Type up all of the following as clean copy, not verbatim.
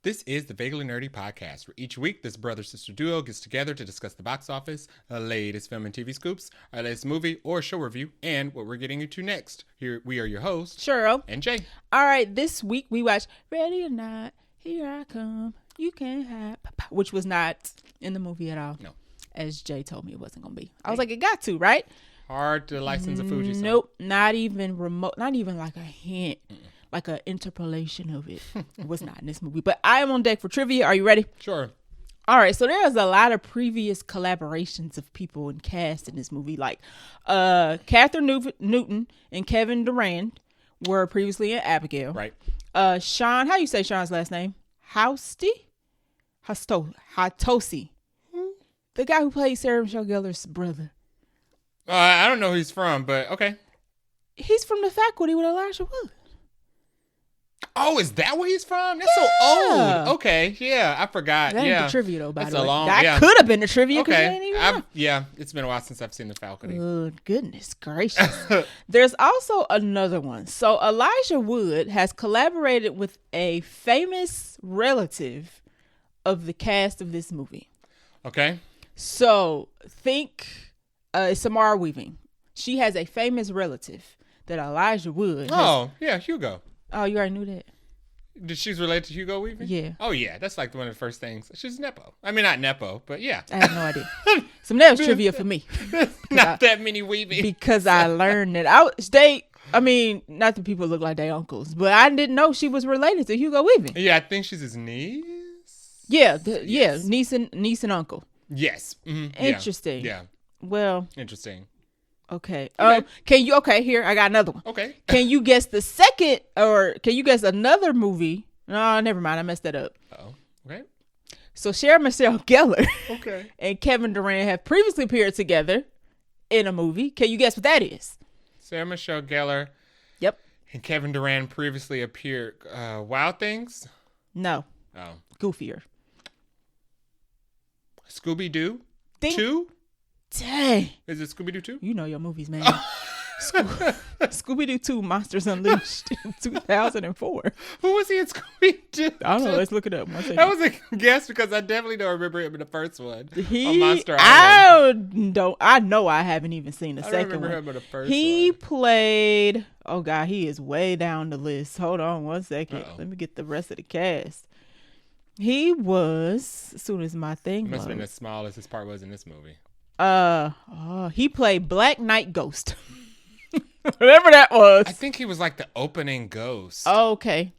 This is the Vaguely Nerdy Podcast, where each week this brother-sister duo gets together to discuss the box office, the latest film and TV scoops, our latest movie or show review, and what we're getting into next. Here we are your hosts, Cheryl and Jay. All right, this week we watched Ready or Not, Here I Come, You Can't Hide, which was not in the movie at all. No. As Jay told me it wasn't going to be. I was like, it got to, right? Hard to license a Fuji song. Nope, not even remote, not even like a hint. Like an interpolation of it. It was not in this movie. But I am on deck for trivia. Are you ready? Sure. All right. So there's a lot of previous collaborations of people and cast in this movie. Like Catherine Newton and Kevin Durand were previously in Abigail. Right. Sean, how you say Sean's last name? Hatosi. The guy who played Sarah Michelle Gellar's brother. I don't know who he's from, but okay. He's from The Faculty with Elijah Wood. Oh, is that where he's from? That's so old. Okay, yeah, I forgot. That ain't the trivia though, by That's the way. That could have been the trivia. Okay, it's been a while since I've seen The Faculty. Good goodness gracious. There's also another one. So Elijah Wood has collaborated with a famous relative of the cast of this movie. Okay. So think Samara Weaving. She has a famous relative that Elijah Wood has. Yeah, Hugo. Oh, you already knew that? She's related to Hugo Weaving? Yeah. Oh, yeah. That's like one of the first things. She's Nepo. I mean, not Nepo, but yeah. I have no idea. That was trivia for me. Not that many Weaving. Because I learned that. Not that people look like their uncles, but I didn't know she was related to Hugo Weaving. Yeah, I think she's his niece. Yeah, niece and uncle. Yes. Mm-hmm. Interesting. Yeah. Well. Interesting. Okay. Here, I got another one. Okay. Can you guess the second, or can you guess another movie? No, never mind. I messed that up. Oh, okay. So Sarah Michelle Gellar okay. and Kevin Durand have previously appeared together in a movie. Can you guess what that is? Sarah Michelle Gellar. Yep. And Kevin Durand previously appeared Wild Things? No. Oh. Goofier. Scooby-Doo 2? Dang. Is it Scooby-Doo 2? You know your movies, man. Scooby-Doo 2 Monsters Unleashed in 2004. Who was he in Scooby-Doo? I don't know. Let's look it up. That was a guess because I definitely don't remember him in the first one. On Monster Island. I know I haven't even seen the second one. I remember him in the first He one. played... Oh, God. He is way down the list. Hold on one second. Uh-oh. Let me get the rest of the cast. He was... As soon as my thing He must have loads. been as small as his part was in this movie. He played Black Knight Ghost. Whatever that was. I think he was like the opening ghost. Oh, okay.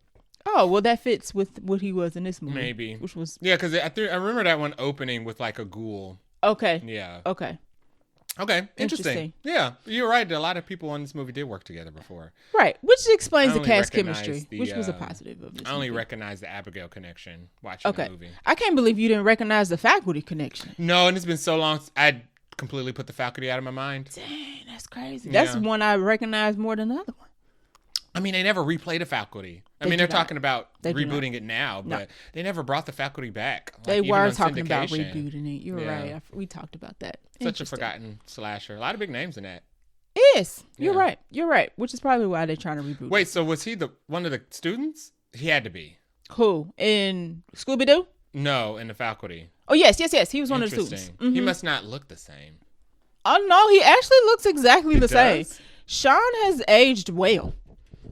Oh, well, that fits with what he was in this movie. Maybe. Which was... Yeah, because I remember that one opening with like a ghoul. Okay. Yeah. Okay. Interesting. Yeah, you're right. A lot of people on this movie did work together before. Right. Which explains the cast recognize chemistry, which was a positive of this I only movie. recognize the Abigail connection watching the movie. I can't believe you didn't recognize the Faculty connection. No, and it's been so long. I completely put the Faculty out of my mind. Dang, that's crazy. That's one I recognize more than the other one. I mean, they never replayed a Faculty. They're talking about They rebooting it now, but they never brought the Faculty back. Like, they even were on talking about syndication. rebooting it. You're right. We talked about that. Such a forgotten slasher. A lot of big names in that. Yes, you're right. You're right. Which is probably why they're trying to reboot. Wait, so was he one of the students? He had to be. Who? In Scooby-Doo? No, in the Faculty. Oh, yes. He was one of the students. Mm-hmm. He must not look the same. Oh, no. He actually looks exactly the same. Does? Sean has aged well.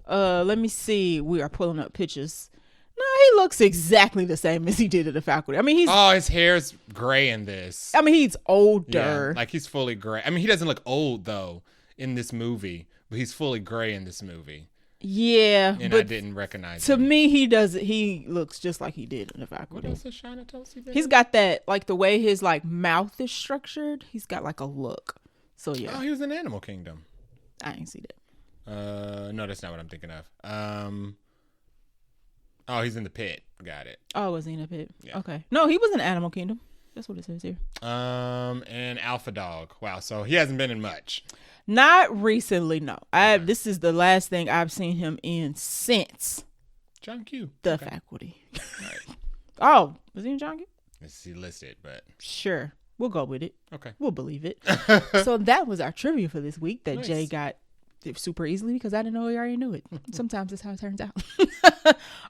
Let me see. We are pulling up pictures. No, he looks exactly the same as he did at the Faculty. I mean, his hair's gray in this. I mean, he's older. Yeah, like he's fully gray. I mean, he doesn't look old though in this movie, but he's fully gray in this movie. Yeah, and but I didn't recognize to him. To me, he looks just like he did in the Faculty. What else is Sean Atosi been? He's got that, like the way his like mouth is structured. He's got like a look. So yeah. Oh, he was in Animal Kingdom. I ain't see that. No, that's not what I'm thinking of. Oh, he's in The Pit. Got it. Oh, was he in The Pit? Yeah. Okay. No, he was in Animal Kingdom. That's what it says here. And Alpha Dog. Wow, so he hasn't been in much. Not recently, no. This is the last thing I've seen him in since John Q. The Faculty. Right. Oh, was he in John Q? Is he listed, but sure. We'll go with it. Okay. We'll believe it. So that was our trivia for this week that Nice. Jay got super easily because I didn't know we already knew it. Sometimes that's how it turns out.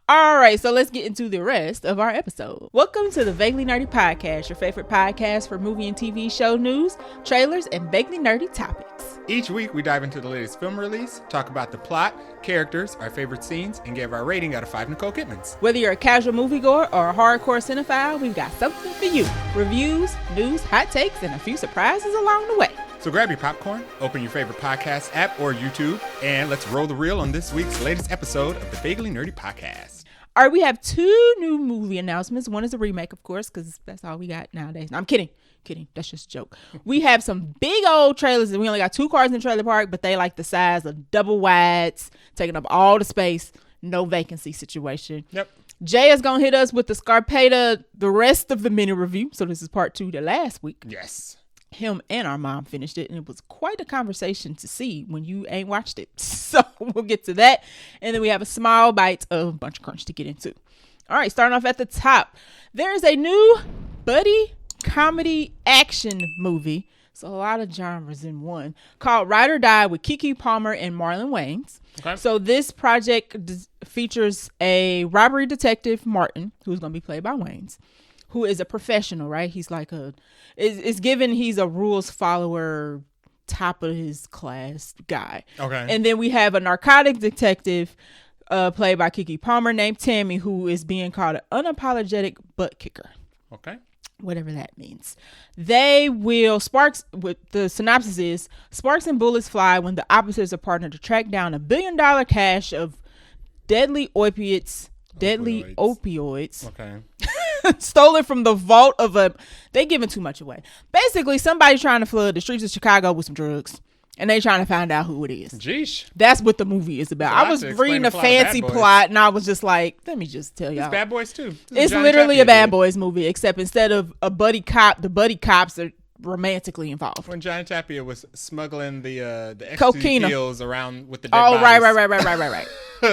All right, so let's get into the rest of our episode. Welcome to the Vaguely Nerdy Podcast, your favorite podcast for movie and TV show news, trailers, and vaguely nerdy topics. Each week, we dive into the latest film release, talk about the plot, characters, our favorite scenes, and give our rating out of 5 Nicole Kidmans. Whether you're a casual moviegoer or a hardcore cinephile, we've got something for you. Reviews, news, hot takes, and a few surprises along the way. So grab your popcorn, open your favorite podcast app or YouTube, and let's roll the reel on this week's latest episode of the Vaguely Nerdy Podcast. All right, we have 2 new movie announcements. One is a remake, of course, because that's all we got nowadays. No, I'm kidding. That's just a joke. We have some big old trailers, and we only got 2 cars in the trailer park, but they like the size of double wides, taking up all the space, no vacancy situation. Yep. Jay is going to hit us with the SCARPETTA, the rest of the mini review. So this is part 2 to last week. Yes. Him and our mom finished it, and it was quite a conversation to see when you ain't watched it. So we'll get to that. And then we have a small bite of Bunch of Crunch to get into. All right, starting off at the top. There is a new buddy comedy action movie. So a lot of genres in one, called Ride or Die with Keke Palmer and Marlon Wayans. Okay. So this project features a robbery detective, Martin, who's going to be played by Wayans, who is a professional, right? He's like it's given he's a rules follower, top of his class guy. Okay. And then we have a narcotic detective played by Keke Palmer named Tammy, who is being called an unapologetic butt kicker. Okay. Whatever that means. They will with the synopsis is sparks and bullets fly when the opposites are partnered to track down $1 billion cache of deadly opioids. Okay. Stolen from the vault of they giving too much away. Basically, somebody trying to flood the streets of Chicago with some drugs, and they trying to find out who it is. Jeesh. That's what the movie is about. So I was reading a fancy plot, and I was just like, let me just tell y'all. It's Bad Boys too. It's literally a Bad Boys movie, except instead of a buddy cop, the buddy cops are romantically involved. When Johnny Tapia was smuggling the ecstasy cocaine pills around with the dead bodies. Right.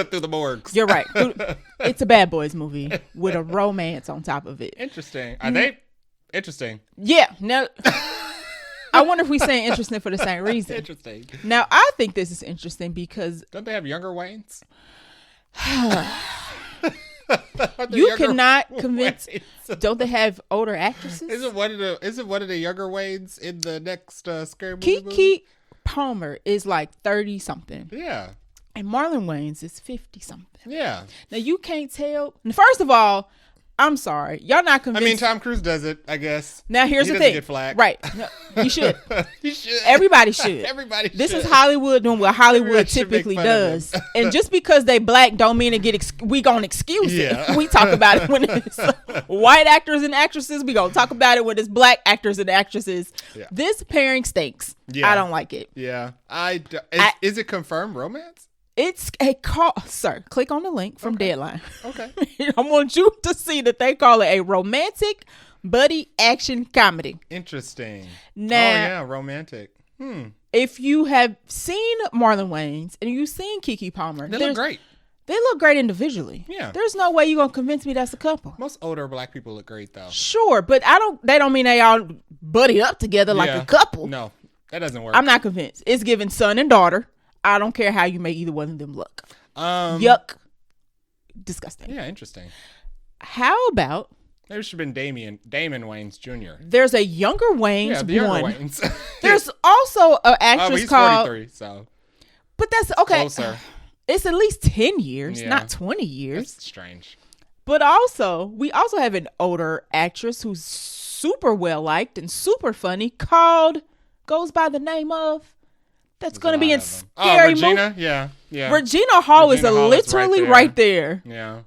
Through the morgues. You're right. It's a Bad Boys movie with a romance on top of it. Interesting. Are they interesting? Yeah. No. I wonder if we saying interesting for the same reason. Interesting. Now, I think this is interesting because don't they have younger Waynes? You cannot convince. Don't they have older actresses? Isn't one of the younger Waynes in the next scary movie? Keke Palmer is like 30 something. Yeah. And Marlon Wayans is 50 something. Yeah. Now you can't tell. First of all, I'm sorry, y'all not convinced. I mean, Tom Cruise does it, I guess. Now here's the thing. Get flagged. Right? No, you should. You should. Everybody should. Everybody should. This is Hollywood doing what Hollywood Everybody should typically make fun of does. And just because they black don't mean we gonna excuse it. We talk about it when it's white actors and actresses. We gonna talk about it when it's black actors and actresses. Yeah. This pairing stinks. Yeah. I don't like it. Yeah. Is it confirmed romance? It's a call, sir. Click on the link from Deadline. Okay. I want you to see that they call it a romantic buddy action comedy. Interesting. Now, romantic. If you have seen Marlon Wayans and you've seen Keke Palmer, they look great. They look great individually. Yeah. There's no way you're gonna convince me that's a couple. Most older black people look great though. Sure, but they don't mean they all buddy up together like a couple. No, that doesn't work. I'm not convinced. It's giving son and daughter. I don't care how you make either one of them look. Yuck. Disgusting. Yeah, interesting. How about there should have been Damon Wayans Jr. There's a younger Wayans. Yeah, the younger Wayans. There's also an actress he's called 43, so. But that's okay. Closer. It's at least 10 years, not 20 years. That's strange. But we also have an older actress who's super well liked and super funny goes by the name of. That's going to be in Scary Regina? Movie. Yeah. Regina Hall is literally right there. Yeah.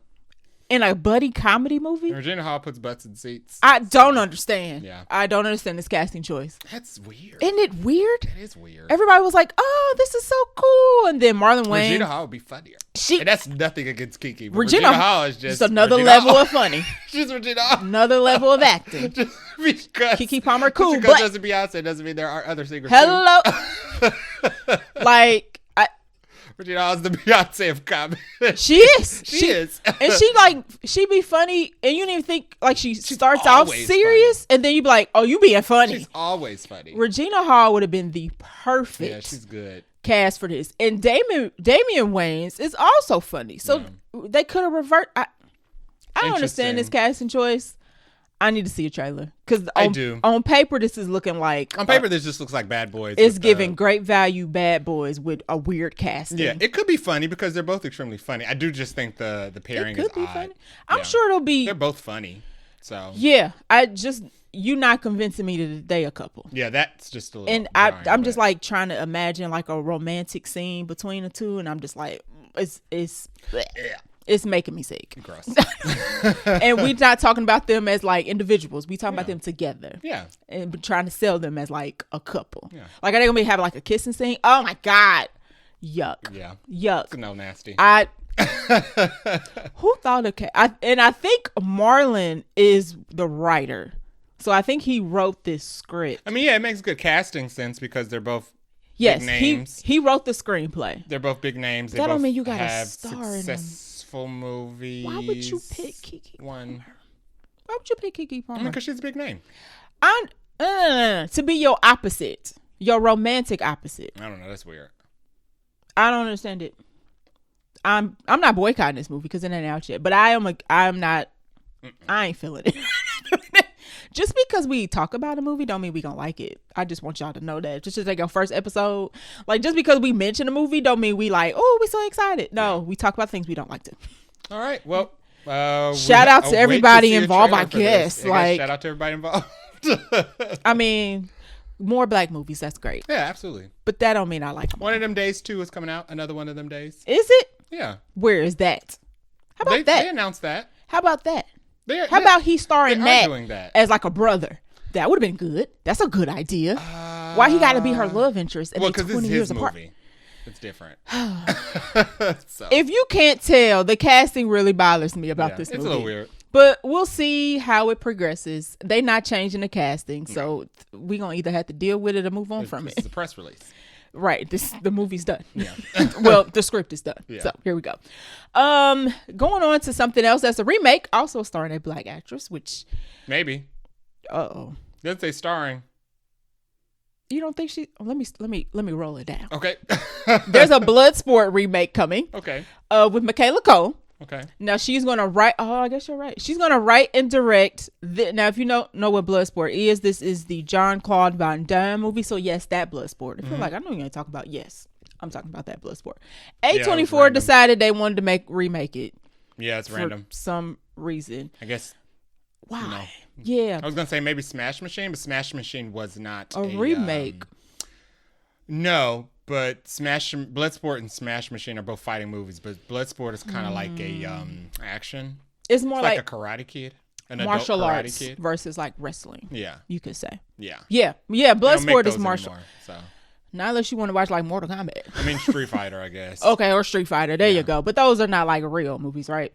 In a buddy comedy movie? Regina Hall puts butts in seats. I don't understand. Yeah. I don't understand this casting choice. That's weird. Isn't it weird? It is weird. Everybody was like, oh, this is so cool. And then Marlon Wayans. Regina Hall would be funnier. And that's nothing against Keke. Regina Hall is just another level of funny. She's Regina Hall. Another level of acting. Just because Keke Palmer cool. Just because doesn't Beyonce doesn't mean there are other singers. Hello. Regina Hall is the Beyonce of comedy. She is. She is. And she be funny, and you don't even think, she starts off serious, funny. And then you be like, oh, you being funny. She's always funny. Regina Hall would have been the perfect she's good. cast for this. And Damian Wayans is also funny. So they could have reversed. I don't understand this casting choice. I need to see a trailer because on paper this is looking like this just looks like Bad Boys. It's giving great value Bad Boys with a weird casting. Yeah, it could be funny because they're both extremely funny. I do just think the pairing is odd. Funny. I'm sure it'll be. They're both funny. So yeah, you not convincing me that they a couple. Yeah, that's just a little. And I'm just like trying to imagine like a romantic scene between the two, and I'm just like it's making me sick. Gross. And we're not talking about them as like individuals. We talking about them together. Yeah. And trying to sell them as like a couple. Yeah. Like are they gonna be having like a kissing scene? Oh my God. Yuck. Yeah. Yuck. It's no nasty. Who thought of I think Marlon is the writer. So I think he wrote this script. I mean, yeah, it makes good casting sense because they're both yes, big names. He wrote the screenplay. They're both big names. They that both don't mean you gotta have star in them. successful movies. Why would you pick Keke? One. Why would you pick Keke Palmer? I mean, because she's a big name. To be your opposite, your romantic opposite. I don't know. That's weird. I don't understand it. I'm not boycotting this movie because it ain't out yet. But I'm not. I ain't feeling it. Just because we talk about a movie don't mean we gonna like it. I just want y'all to know that. Just like our first episode, like just because we mention a movie don't mean we like, oh, we so excited. No, we talk about things we don't like to. All right. Well, shout out to everybody involved, I guess. Like, shout out to everybody involved. I mean, more Black movies. That's great. Yeah, absolutely. But that don't mean I like them. One of Them Days 2 is coming out. Another One of Them Days. Is it? Yeah. Where is that? How about that? They announced that. How about that? How about he starring that as like a brother? That would have been good. That's a good idea. Why he got to be her love interest? And because this is his movie. It's different. So. If you can't tell, the casting really bothers me about this movie. It's a little weird. But we'll see how it progresses. They not changing the casting, so we're going to either have to deal with it or move on from it. It's a press release. Right. The movie's done. Yeah. Well, the script is done. Yeah. So here we go. Going on to something else that's a remake, also starring a Black actress, which maybe. Uh-oh. Doesn't say starring. You don't think she? Let me roll it down. Okay. There's a Bloodsport remake coming. Okay. With Michaela Coel. Okay. Now she's gonna write. Oh, I guess you're right. She's gonna write and direct. Now, if you know what Bloodsport is, this is the Jean-Claude Van Damme movie. So yes, that Bloodsport. I feel like I know you're gonna talk about. Yes, I'm talking about that Bloodsport. A24 decided they wanted to remake it. Yeah, it's random. For some reason. I guess. Why? No. Yeah. I was gonna say maybe Smash Machine, but Smash Machine was not a remake. No. But Bloodsport and Smash Machine are both fighting movies, but Bloodsport is kind of like a action. It's more like a Karate Kid, an martial adult Karate arts kid. Versus like wrestling. Yeah, you could say. Yeah. Bloodsport is martial. Anymore, so. Not unless you want to watch like Mortal Kombat. I mean Street Fighter, I guess. Okay, or Street Fighter. There you go. But those are not like real movies, right?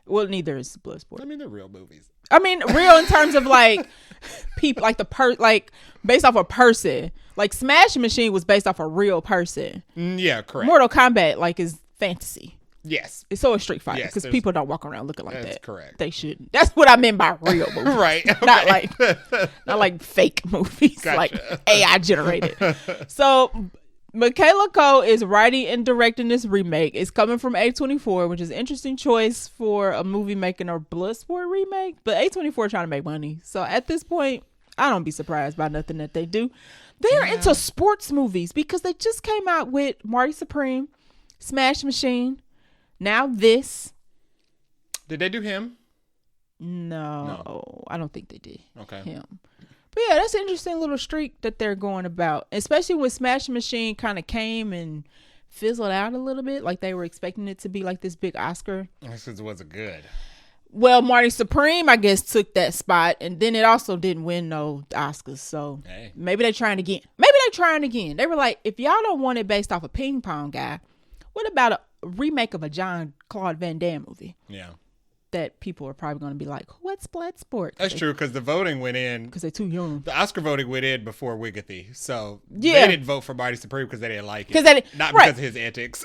Well, neither is Bloodsport. I mean, they're real movies. I mean, real in terms of like people, like like based off a person. Like Smash Machine was based off a real person. Yeah, correct. Mortal Kombat like is fantasy. Yes. It's so a Street Fighter because people don't walk around looking like that. That's correct. They shouldn't. That's what I meant by real movies. Right. Okay. Not like fake movies, gotcha. like AI generated. So Michaela Coel is writing and directing this remake. It's coming from A24, which is an interesting choice for a movie making a Bloodsport remake. But A24 trying to make money. So at this point, I don't be surprised by nothing that they do. They're into sports movies because they just came out with Marty Supreme, Smash Machine, now this. Did they do him? No, I don't think they did. Okay. Him. But yeah, that's an interesting little streak that they're going about, especially when Smash Machine kind of came and fizzled out a little bit. Like they were expecting it to be like this big Oscar. That's because it wasn't good. Well, Marty Supreme, I guess, took that spot, and then it also didn't win no Oscars. So maybe they're trying again. They were like, if y'all don't want it based off a ping pong guy, what about a remake of a Jean-Claude Van Damme movie? Yeah. That people are probably going to be like, what's Bloodsport? That's true, because the voting went in. Because they're too young. The Oscar voting went in before Wigathy. So they didn't vote for Marty Supreme because they didn't like it. Not because of his antics.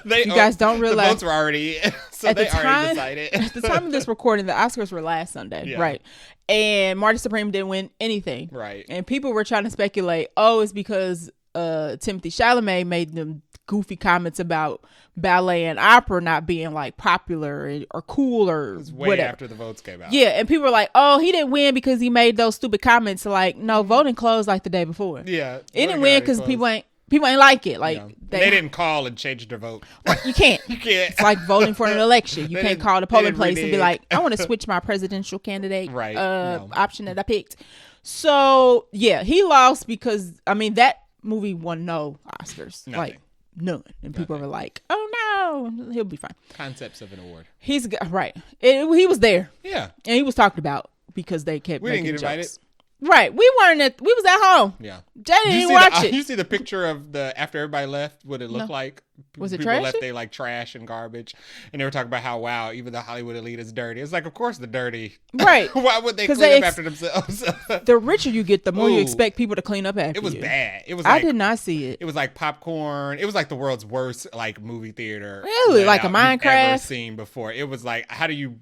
You guys don't realize. The votes were already in, so they already decided. At the time of this recording, the Oscars were last Sunday. Yeah. Right. And Marty Supreme didn't win anything. Right. And people were trying to speculate, it's because Timothy Chalamet made them goofy comments about ballet and opera not being like popular or cool or It was way whatever. after the votes came out. Yeah, and people were like, "Oh, he didn't win because he made those stupid comments." Like, no, voting closed like the day before. Yeah. It didn't win because people ain't like it. Like they didn't call and change their vote. You can't. You can't. It's like voting for an election. You can't call the polling place and be renege. like, "I want to switch my presidential candidate Right. No. option that I picked." So yeah, he lost because that movie won no Oscars. Nothing. Like none. And people were like, "Oh no, he'll be fine." Concepts of an award. He's right. He was there. Yeah. And he was talked about because they kept We making didn't get invited. jokes. Right. We was at home. Yeah. Jay didn't watch it. You see the picture of after everybody left, what it looked like? Was it People trashy? left they like trash and garbage. And they were talking about how, wow, even the Hollywood elite is dirty. It's like, of course they're dirty. Right. Why would they 'Cause clean they up after themselves? The richer you get, the more you Ooh. expect people to clean up after It was you. bad. It was I like, did not see it. It was like popcorn. It was like the world's worst like movie theater. Really? let Like a out you've Minecraft? ever seen before. It was like, how do you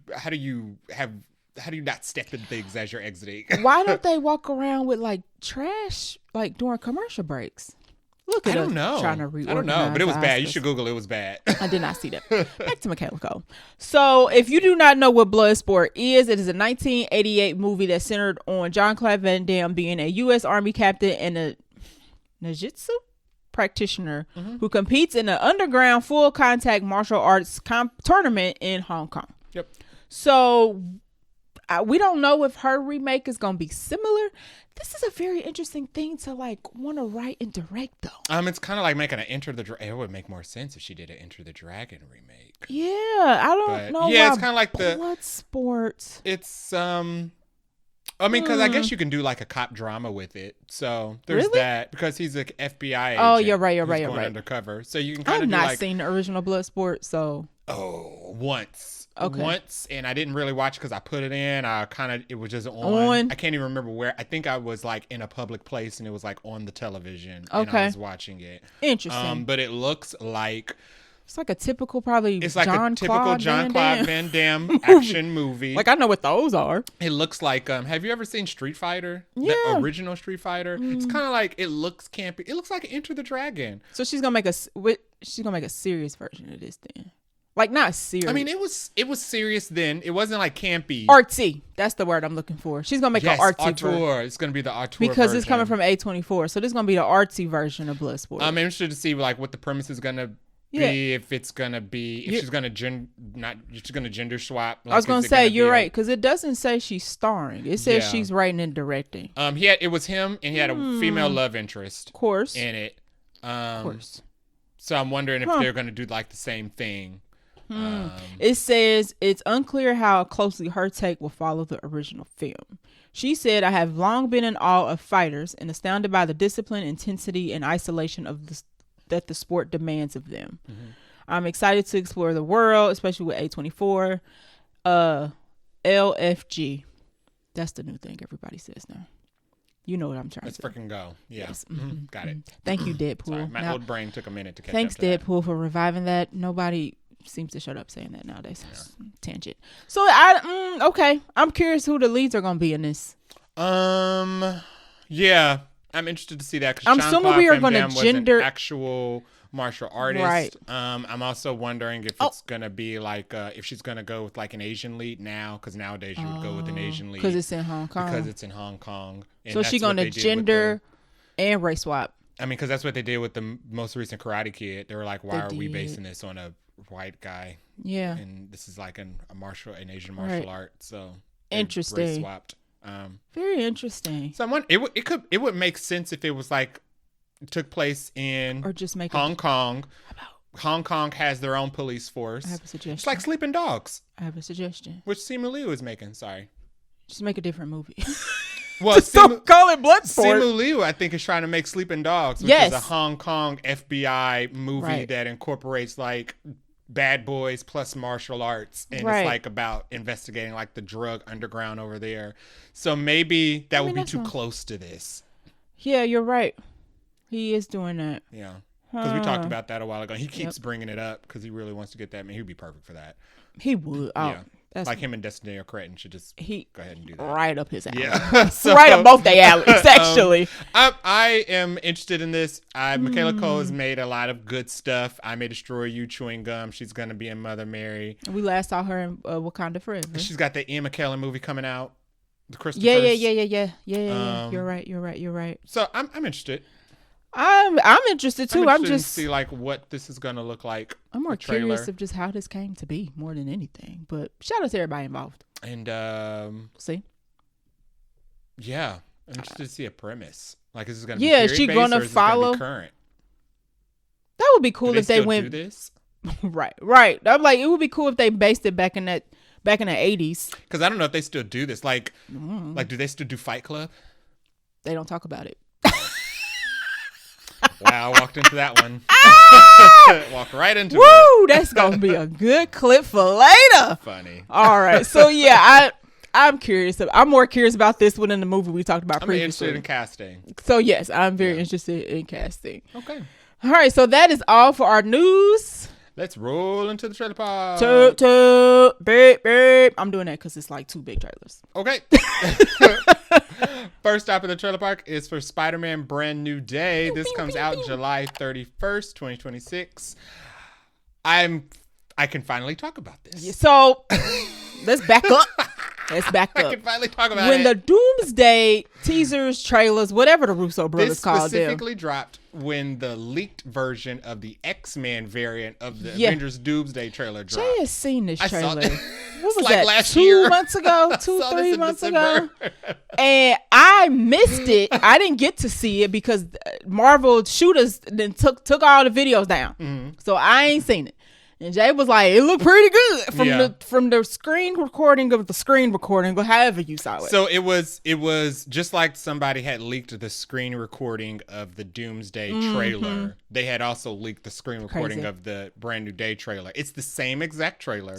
not step in things as you're exiting? Why don't they walk around with like trash like during commercial breaks? Look at I don't us know. trying to I reorganize. don't know, but it was the bad. You Oscars. should Google it. It was bad. I did not see that. Back to Michaela Coel. So, if you do not know what Bloodsport is, it is a 1988 movie that centered on Jean-Claude Van Damme being a U.S. Army captain and a Jiu-Jitsu practitioner who competes in an underground full contact martial arts tournament in Hong Kong. Yep. So, we don't know if her remake is going to be similar. This is a very interesting thing to like want to write and direct though. It's kind of like making an Enter the Dragon. It would make more sense if she did an Enter the Dragon remake. Yeah, I don't know. Yeah, why it's kind of like the Bloodsport. It's because I guess you can do like a cop drama with it. So there's Really? that because he's an FBI agent. Oh, you're right. who's going undercover. So you can kind I've of do not like seen the original Bloodsport, so once. Okay. Once, and I didn't really watch because I put it in. It was just on. I can't even remember where. I think I was like in a public place and it was like on the television. And I was watching it. Interesting. But it looks like it's like a typical probably it's like a typical Jean-Claude Jean-Claude Van Damme action movie. Like I know what those are. It looks like have you ever seen Street Fighter? Yeah. The original Street Fighter. It's kind of like it looks campy. It looks like Enter the Dragon. So she's gonna make a serious version of this then. Like not serious. I mean, it was serious then. It wasn't like campy. Artsy. That's the word I'm looking for. She's gonna make an artsy version. Auteur. It's gonna be the auteur Because version. it's coming from A24, so this is gonna be the artsy version of Bloodsport. I'm interested to see like what the premise is gonna be. If it's gonna be she's gonna gender swap. Like, I was gonna say you're right right. because it doesn't say she's starring. It says she's writing and directing. It was him and he had a female love interest. Of course. In it. Of course. So I'm wondering if they're gonna do like the same thing. It says it's unclear how closely her take will follow the original film. She said, "I have long been in awe of fighters and astounded by the discipline, intensity, and isolation that the sport demands of them. I'm excited to explore the world, especially with A24. LFG. That's the new thing everybody says now. You know what I'm trying Let's to say. freaking go. Yeah. Yes. Got it. Thank you, Deadpool. Sorry, my Now, old brain took a minute to catch thanks, up to that. Deadpool, for reviving that. Nobody seems to shut up saying that nowadays. Tangent. So okay. I'm curious who the leads are gonna be in this. Yeah, I'm interested to see that. I'm assuming we are going gonna to gender actual martial artist. Right. I'm also wondering if it's gonna be like if she's gonna go with like an Asian lead now, because nowadays you would go with an Asian lead because it's in Hong Kong. Because it's in Hong Kong. And so she's gonna gender and race swap. I mean, because that's what they did with the most recent Karate Kid. They were like, why are we basing this on a white guy? Yeah. And this is like an Asian martial art. So interesting. Race swapped. Very interesting. Someone it would make sense if it was like it took place in or just make Hong Kong. Hong Kong has their own police force. I have a suggestion. It's like Sleeping Dogs. I have a suggestion. Which Simu Liu is making. Sorry. Just make a different movie. Well, just don't call it Bloodsport. Simu Liu, I think, is trying to make Sleeping Dogs, which is a Hong Kong FBI movie that incorporates like bad boys plus martial arts, and it's like about investigating like the drug underground over there. So maybe that would be too close to this. Yeah, you're right. He is doing that. Yeah, because we talked about that a while ago. He keeps bringing it up because he really wants to get that. Man, he'd be perfect for that. He would. Oh, Like him and Destiny Cretton should just go ahead and do that. Right up his alley. Yeah. So, right up both their alleys, actually. I am interested in this. Michaela Coel has made a lot of good stuff. I May Destroy You, chewing gum. She's going to be in Mother Mary. We last saw her in Wakanda Forever. She's got the Ian McKellen movie coming out. The Christopher. Yeah. You're right. So I'm interested. I'm interested too. I'm just to see like what this is gonna look like. I'm more curious of just how this came to be more than anything. But shout out to everybody involved. And see, yeah, I'm interested to see a premise. Like, is this gonna be is she gonna follow current? That would be cool if they went. Do this? right. I'm like, it would be cool if they based it back in the 80s. Because I don't know if they still do this. Like, do they still do Fight Club? They don't talk about it. Wow, I walked into that one. Walked right into it. Woo, that's going to be a good clip for later. Funny. All right. So, yeah, I'm curious. I'm more curious about this one than the movie we talked about previously. I'm interested in casting. So, yes, I'm very interested in casting. Okay. All right. So, that is all for our news. Let's roll into the trailer park. Beep. I'm doing that because it's like 2 big trailers. Okay. First stop at the trailer park is for Spider-Man Brand New Day. This comes out July 31st, 2026. I can finally talk about this. So let's back up. I can finally talk about when the Doomsday teasers, trailers, whatever the Russo brothers called them. This specifically dropped when the leaked version of the X-Men variant of the Avengers Doomsday trailer dropped. Jay has seen this trailer. What was like that? Last 2 year. months ago? 3 months ago? And I missed it. I didn't get to see it because Marvel shooters then took all the videos down. Mm-hmm. So I ain't seen it. And Jay was like, it looked pretty good from the screen recording of the screen recording, or however you saw it. So it was just like somebody had leaked the screen recording of the Doomsday trailer. They had also leaked the screen recording of the Brand New Day trailer. It's the same exact trailer,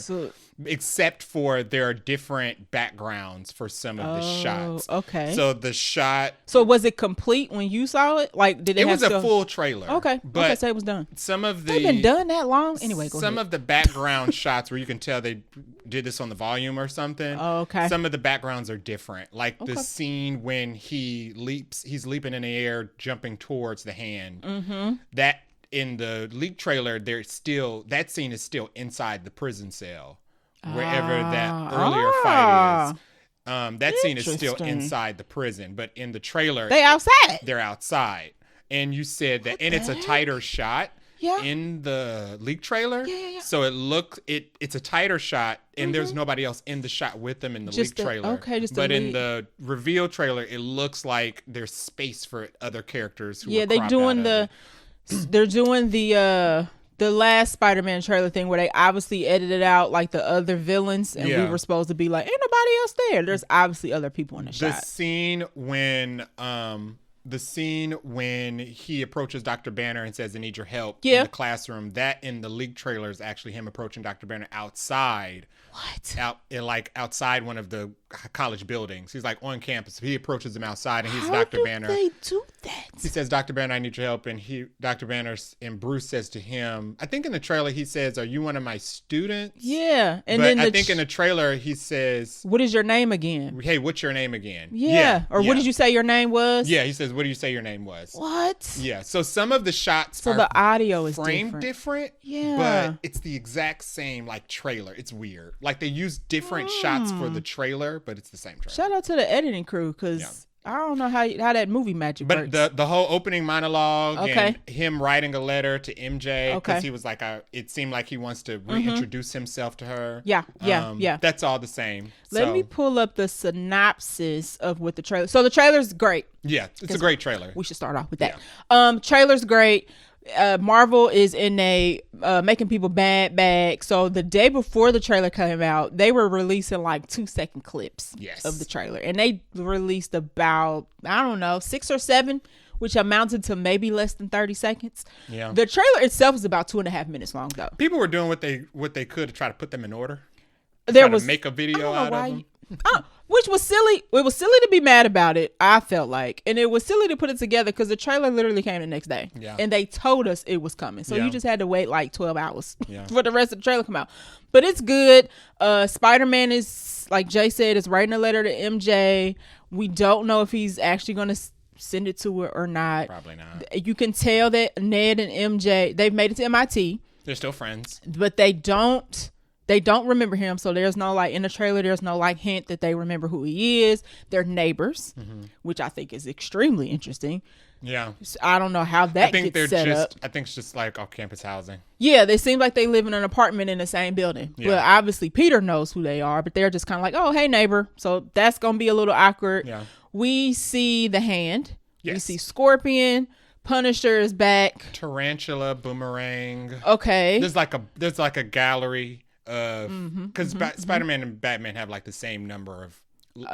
except for there are different backgrounds for some of the shots. Okay. So the shot. So was it complete when you saw it? Like, did it was a full trailer. Okay. But okay, so it was done. Some of They've been done that long? Anyway, go ahead. Some of the background shots where you can tell they did this on the volume or something. Oh, okay. Some of the backgrounds are different. Like the scene when he's leaping in the air, jumping towards the hand. Mm-hmm. That in the leak trailer, that scene is still inside the prison cell, wherever that earlier fight is. That scene is still inside the prison, but in the trailer, they're outside. And you said that, and it's a tighter shot. Yeah. In the leak trailer. Yeah. So it's a tighter shot, and there's nobody else in the shot with them in the leak trailer. But in the reveal trailer, it looks like there's space for other characters who are they're doing the last Spider-Man trailer thing where they obviously edited out like the other villains, and we were supposed to be like, ain't nobody else there. There's obviously other people in the shot. The scene when he approaches Dr. Banner and says, I need your help in the classroom, that in the leak trailer is actually him approaching Dr. Banner outside. What? Outside one of the college buildings. He's like on campus. He approaches him outside, and he's Dr. Banner. How do they do that? He says, Dr. Banner, I need your help. And Dr. Banner and Bruce says to him, I think in the trailer he says, are you one of my students? Yeah. And then I think in the trailer he says, what is your name again? Hey, what's your name again? Yeah. Or what did you say your name was? Yeah, he says, what do you say your name was? What? Yeah. So some of the shots are the audio is framed different. Yeah. But it's the exact same like trailer. It's weird. Like they use different shots for the trailer, but it's the same trailer. Shout out to the editing crew, because I don't know how that movie magic works. But the whole opening monologue and him writing a letter to MJ, because he was like, it seemed like he wants to reintroduce himself to her. Yeah. That's all the same. Let me pull up the synopsis of what the trailer. So the trailer's great. Yeah, it's a great trailer. We should start off with that. Trailer's great. Marvel is in a making people bag. So the day before the trailer came out, they were releasing like 2-second clips of the trailer, and they released about 6 or 7, which amounted to maybe less than 30 seconds. Yeah. The trailer itself is about 2.5 minutes long, though. People were doing what they could to try to put them in order. There was make a video out of them. Which was silly. It was silly to be mad about it, I felt like. And it was silly to put it together because the trailer literally came the next day. Yeah. And they told us it was coming. So you just had to wait like 12 hours yeah. for the rest of the trailer to come out. But it's good. Spider-Man is, like Jay said, is writing a letter to MJ. We don't know if he's actually going to send it to her or not. Probably not. You can tell that Ned and MJ, they've made it to MIT. They're still friends. But they don't remember him. So there's no, like, in the trailer, there's no, like, hint that they remember who he is. They're neighbors, which I think is extremely interesting. Yeah. I don't know how that gets set up. I think it's just like off-campus housing. Yeah, they seem like they live in an apartment in the same building. Yeah. But obviously Peter knows who they are, but they're just kind of like, oh, hey, neighbor. So that's going to be a little awkward. Yeah. We see the Hand. Yes. We see Scorpion. Punisher is back. Tarantula, Boomerang. Okay. There's like a gallery of because Spider-Man and Batman have like the same number of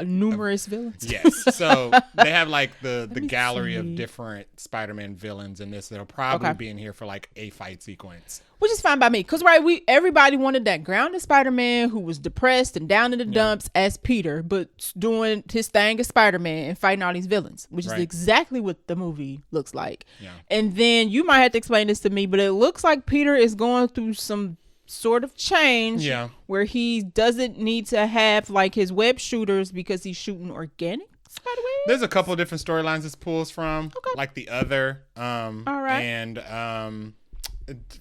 numerous villains. Yes. So they have like the gallery of different Spider-Man villains in this that'll probably be in here for like a fight sequence. Which is fine by me. Because, everybody wanted that grounded Spider-Man who was depressed and down in the dumps as Peter, but doing his thing as Spider-Man and fighting all these villains, which is exactly what the movie looks like. Yeah. And then you might have to explain this to me, but it looks like Peter is going through some sort of change where he doesn't need to have like his web shooters because he's shooting organic spider webs. There's a couple of different storylines this pulls from, like the Other, all right, and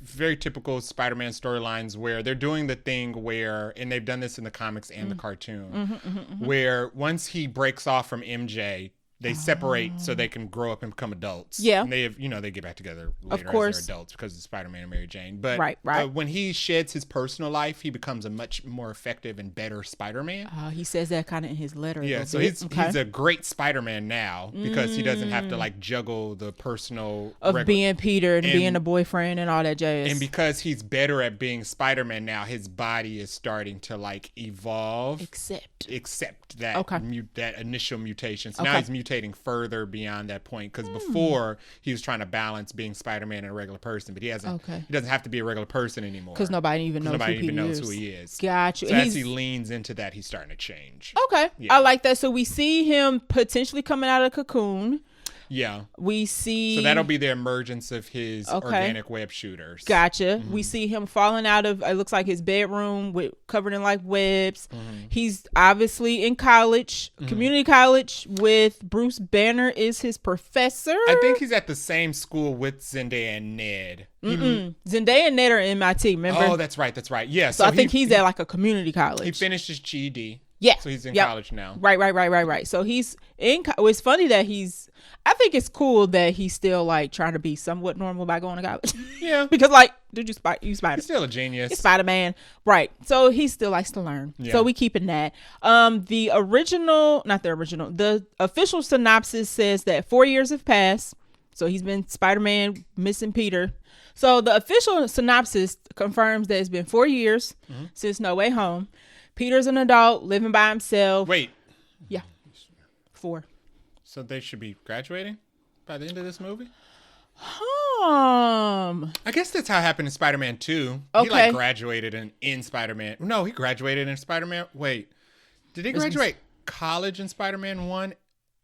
very typical Spider-Man storylines where they're doing the thing where, and they've done this in the comics and the cartoon, where once he breaks off from MJ, they separate so they can grow up and become adults. Yeah. And they have, they get back together later as they're adults because of Spider-Man and Mary Jane. But when he sheds his personal life, he becomes a much more effective and better Spider-Man. He says that kind of in his letter. Yeah, so he's a great Spider-Man now because he doesn't have to like juggle the personal of being Peter and being a boyfriend and all that jazz. And because he's better at being Spider-Man now, his body is starting to like evolve. Accept that that initial mutation. So now he's mutating further beyond that point because before he was trying to balance being Spider-Man and a regular person, but he doesn't have to be a regular person anymore because nobody even knows who he is. Gotcha. So as he leans into that, he's starting to change. I like that. So we see him potentially coming out of the cocoon. Yeah. We see... So that'll be the emergence of his organic web shooters. Gotcha. We see him falling out of, it looks like his bedroom covered in like webs. He's obviously in college, community college with Bruce Banner is his professor. I think he's at the same school with Zendaya and Ned. Zendaya and Ned are in MIT, remember? Oh, that's right. Yeah. So I think he's at like a community college. He finished his GED. Yeah. So he's in college now. Right. So he's in. It's funny that I think it's cool that he's still like trying to be somewhat normal by going to college. Yeah. Because like, dude, you Spider. He's still a genius. He's Spider-Man. Right. So he still likes to learn. Yeah. So we keeping that. The official synopsis says that 4 years have passed. So he's been Spider-Man missing Peter. So the official synopsis confirms that it's been 4 years since No Way Home. Peter's an adult living by himself. Wait. Yeah. 4. So they should be graduating by the end of this movie? I guess that's how it happened in Spider-Man 2. Okay. He like graduated in Spider-Man. No, he graduated in Spider-Man. Wait. Did he graduate college in Spider-Man 1?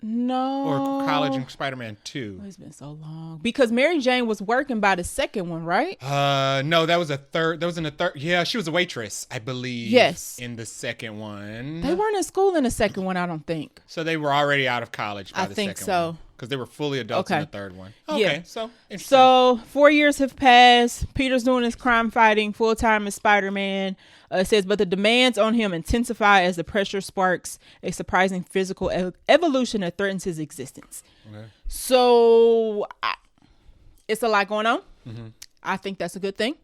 No. Or college in Spider-Man 2? Oh, it's been so long. Because Mary Jane was working by the second one, right? No, that was a third. That was in the third. Yeah, she was a waitress, I believe. Yes. In the second one. They weren't in school in the second one, I don't think. So they were already out of college by the second one. I think so. Because they were fully adults in the third one. Okay, so interesting. So 4 years have passed. Peter's doing his crime fighting full-time as Spider-Man. It says, but the demands on him intensify as the pressure sparks a surprising physical evolution that threatens his existence. Okay. So it's a lot going on. I think that's a good thing.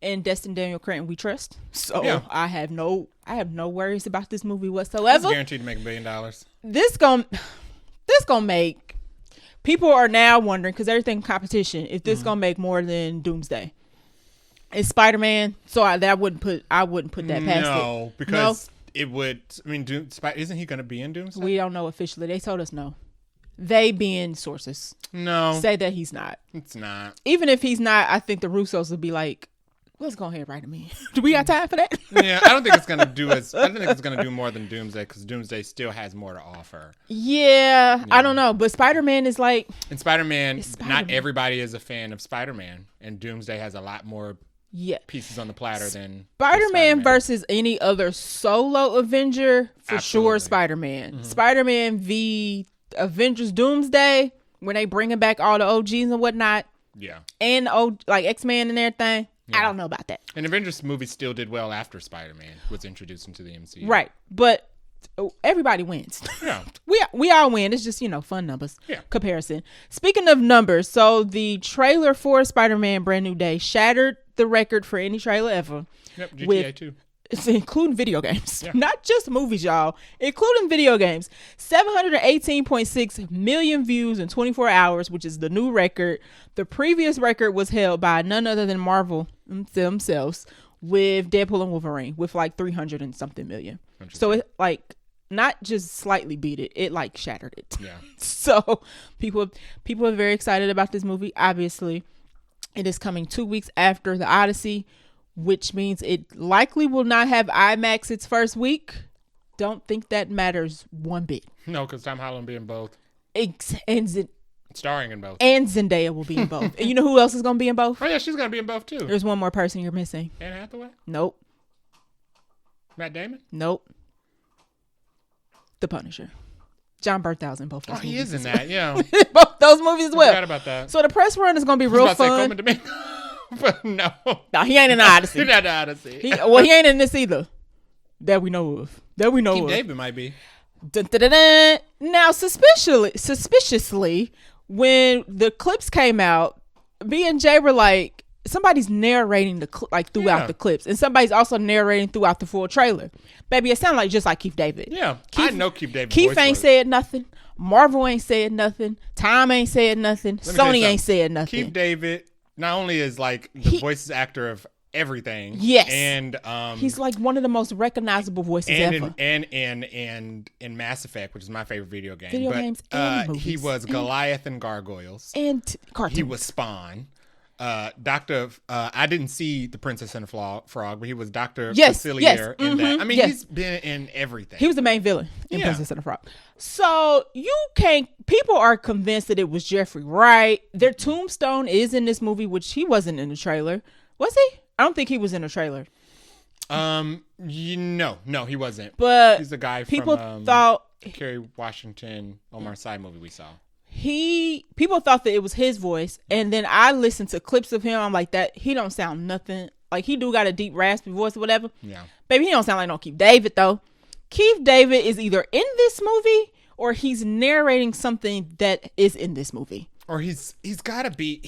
And Destin Daniel Cretton we trust. So I have no worries about this movie whatsoever. It's guaranteed to make $1 billion. This gonna make... People are now wondering, because everything competition, if this gonna make more than Doomsday. It's Spider-Man, so I wouldn't put that past it. No, because it would. I mean, isn't he gonna be in Doomsday? We don't know officially. They told us no. They being sources. No. Say that he's not. It's not. Even if he's not, I think the Russos would be like, Let's go ahead and write them in. Do we got time for that? Yeah, I don't think it's gonna do I don't think it's gonna do more than Doomsday because Doomsday still has more to offer. Yeah, I don't know, but Spider-Man is like. And Spider-Man, not everybody is a fan of Spider-Man, and Doomsday has a lot more pieces on the platter than Spider-Man versus any other solo Avenger for sure. Spider-Man, Spider-Man v Avengers Doomsday when they bringing back all the OGs and whatnot. Yeah, and like X-Men and everything. Yeah. I don't know about that. And Avengers movie still did well after Spider-Man was introduced into the MCU. Right. But everybody wins. Yeah. we all win. It's just, fun numbers. Yeah. Comparison. Speaking of numbers, so the trailer for Spider-Man Brand New Day shattered the record for any trailer ever. Yep, GTA 2. It's including video games, not just movies, y'all, including video games. 718.6 million views in 24 hours, which is the new record. The previous record was held by none other than Marvel themselves with Deadpool and Wolverine with like 300 and something million. So it like not just slightly beat it, it like shattered it. Yeah. So people are very excited about this movie. Obviously, it is coming 2 weeks after The Odyssey, which means it likely will not have IMAX its first week. Don't think that matters one bit. No, because Tom Holland will be in both. Starring in both. And Zendaya will be in both. And you know who else is going to be in both? Oh, yeah, she's going to be in both, too. There's one more person you're missing. Anne Hathaway? Nope. Matt Damon? Nope. The Punisher. John Berthal's in both those movies. He is in that, yeah. Both those movies as well. I forgot about that. So the press run is going to be real fun. But no, he ain't in the Odyssey. He's not the Odyssey. He ain't in this either. That we know of. Keith David might be. Dun, dun, dun, dun. Now, suspiciously, when the clips came out, B and J were like, somebody's narrating throughout the clips, and somebody's also narrating throughout the full trailer. Baby, it sounded like just like Keith David. Yeah, I know Keith David. Keith ain't said nothing. Marvel ain't said nothing. Tom ain't said nothing. Sony ain't said nothing. Keith David not only is like the voice actor of everything. Yes. And he's like one of the most recognizable voices ever. And in Mass Effect, which is my favorite video game. Games and movies. He was Goliath and Gargoyles. And cartoons. He was Spawn. I didn't see The Princess and the Frog, but he was Dr. Facilier in that. I mean, he's been in everything. He was the main villain in Princess and the Frog. So people are convinced that it was Jeffrey Wright. Their tombstone is in this movie, which he wasn't in the trailer. Was he? I don't think he was in the trailer. No, he wasn't. But he's the guy people from thought Kerry Washington, Omar Sy movie we saw. People thought that it was his voice, and then I listened to clips of him. I'm like, that he don't sound nothing like he do got a deep raspy voice or whatever. Yeah, baby, he don't sound like no Keith David though. Keith David is either in this movie or he's narrating something that is in this movie, or he's got to be.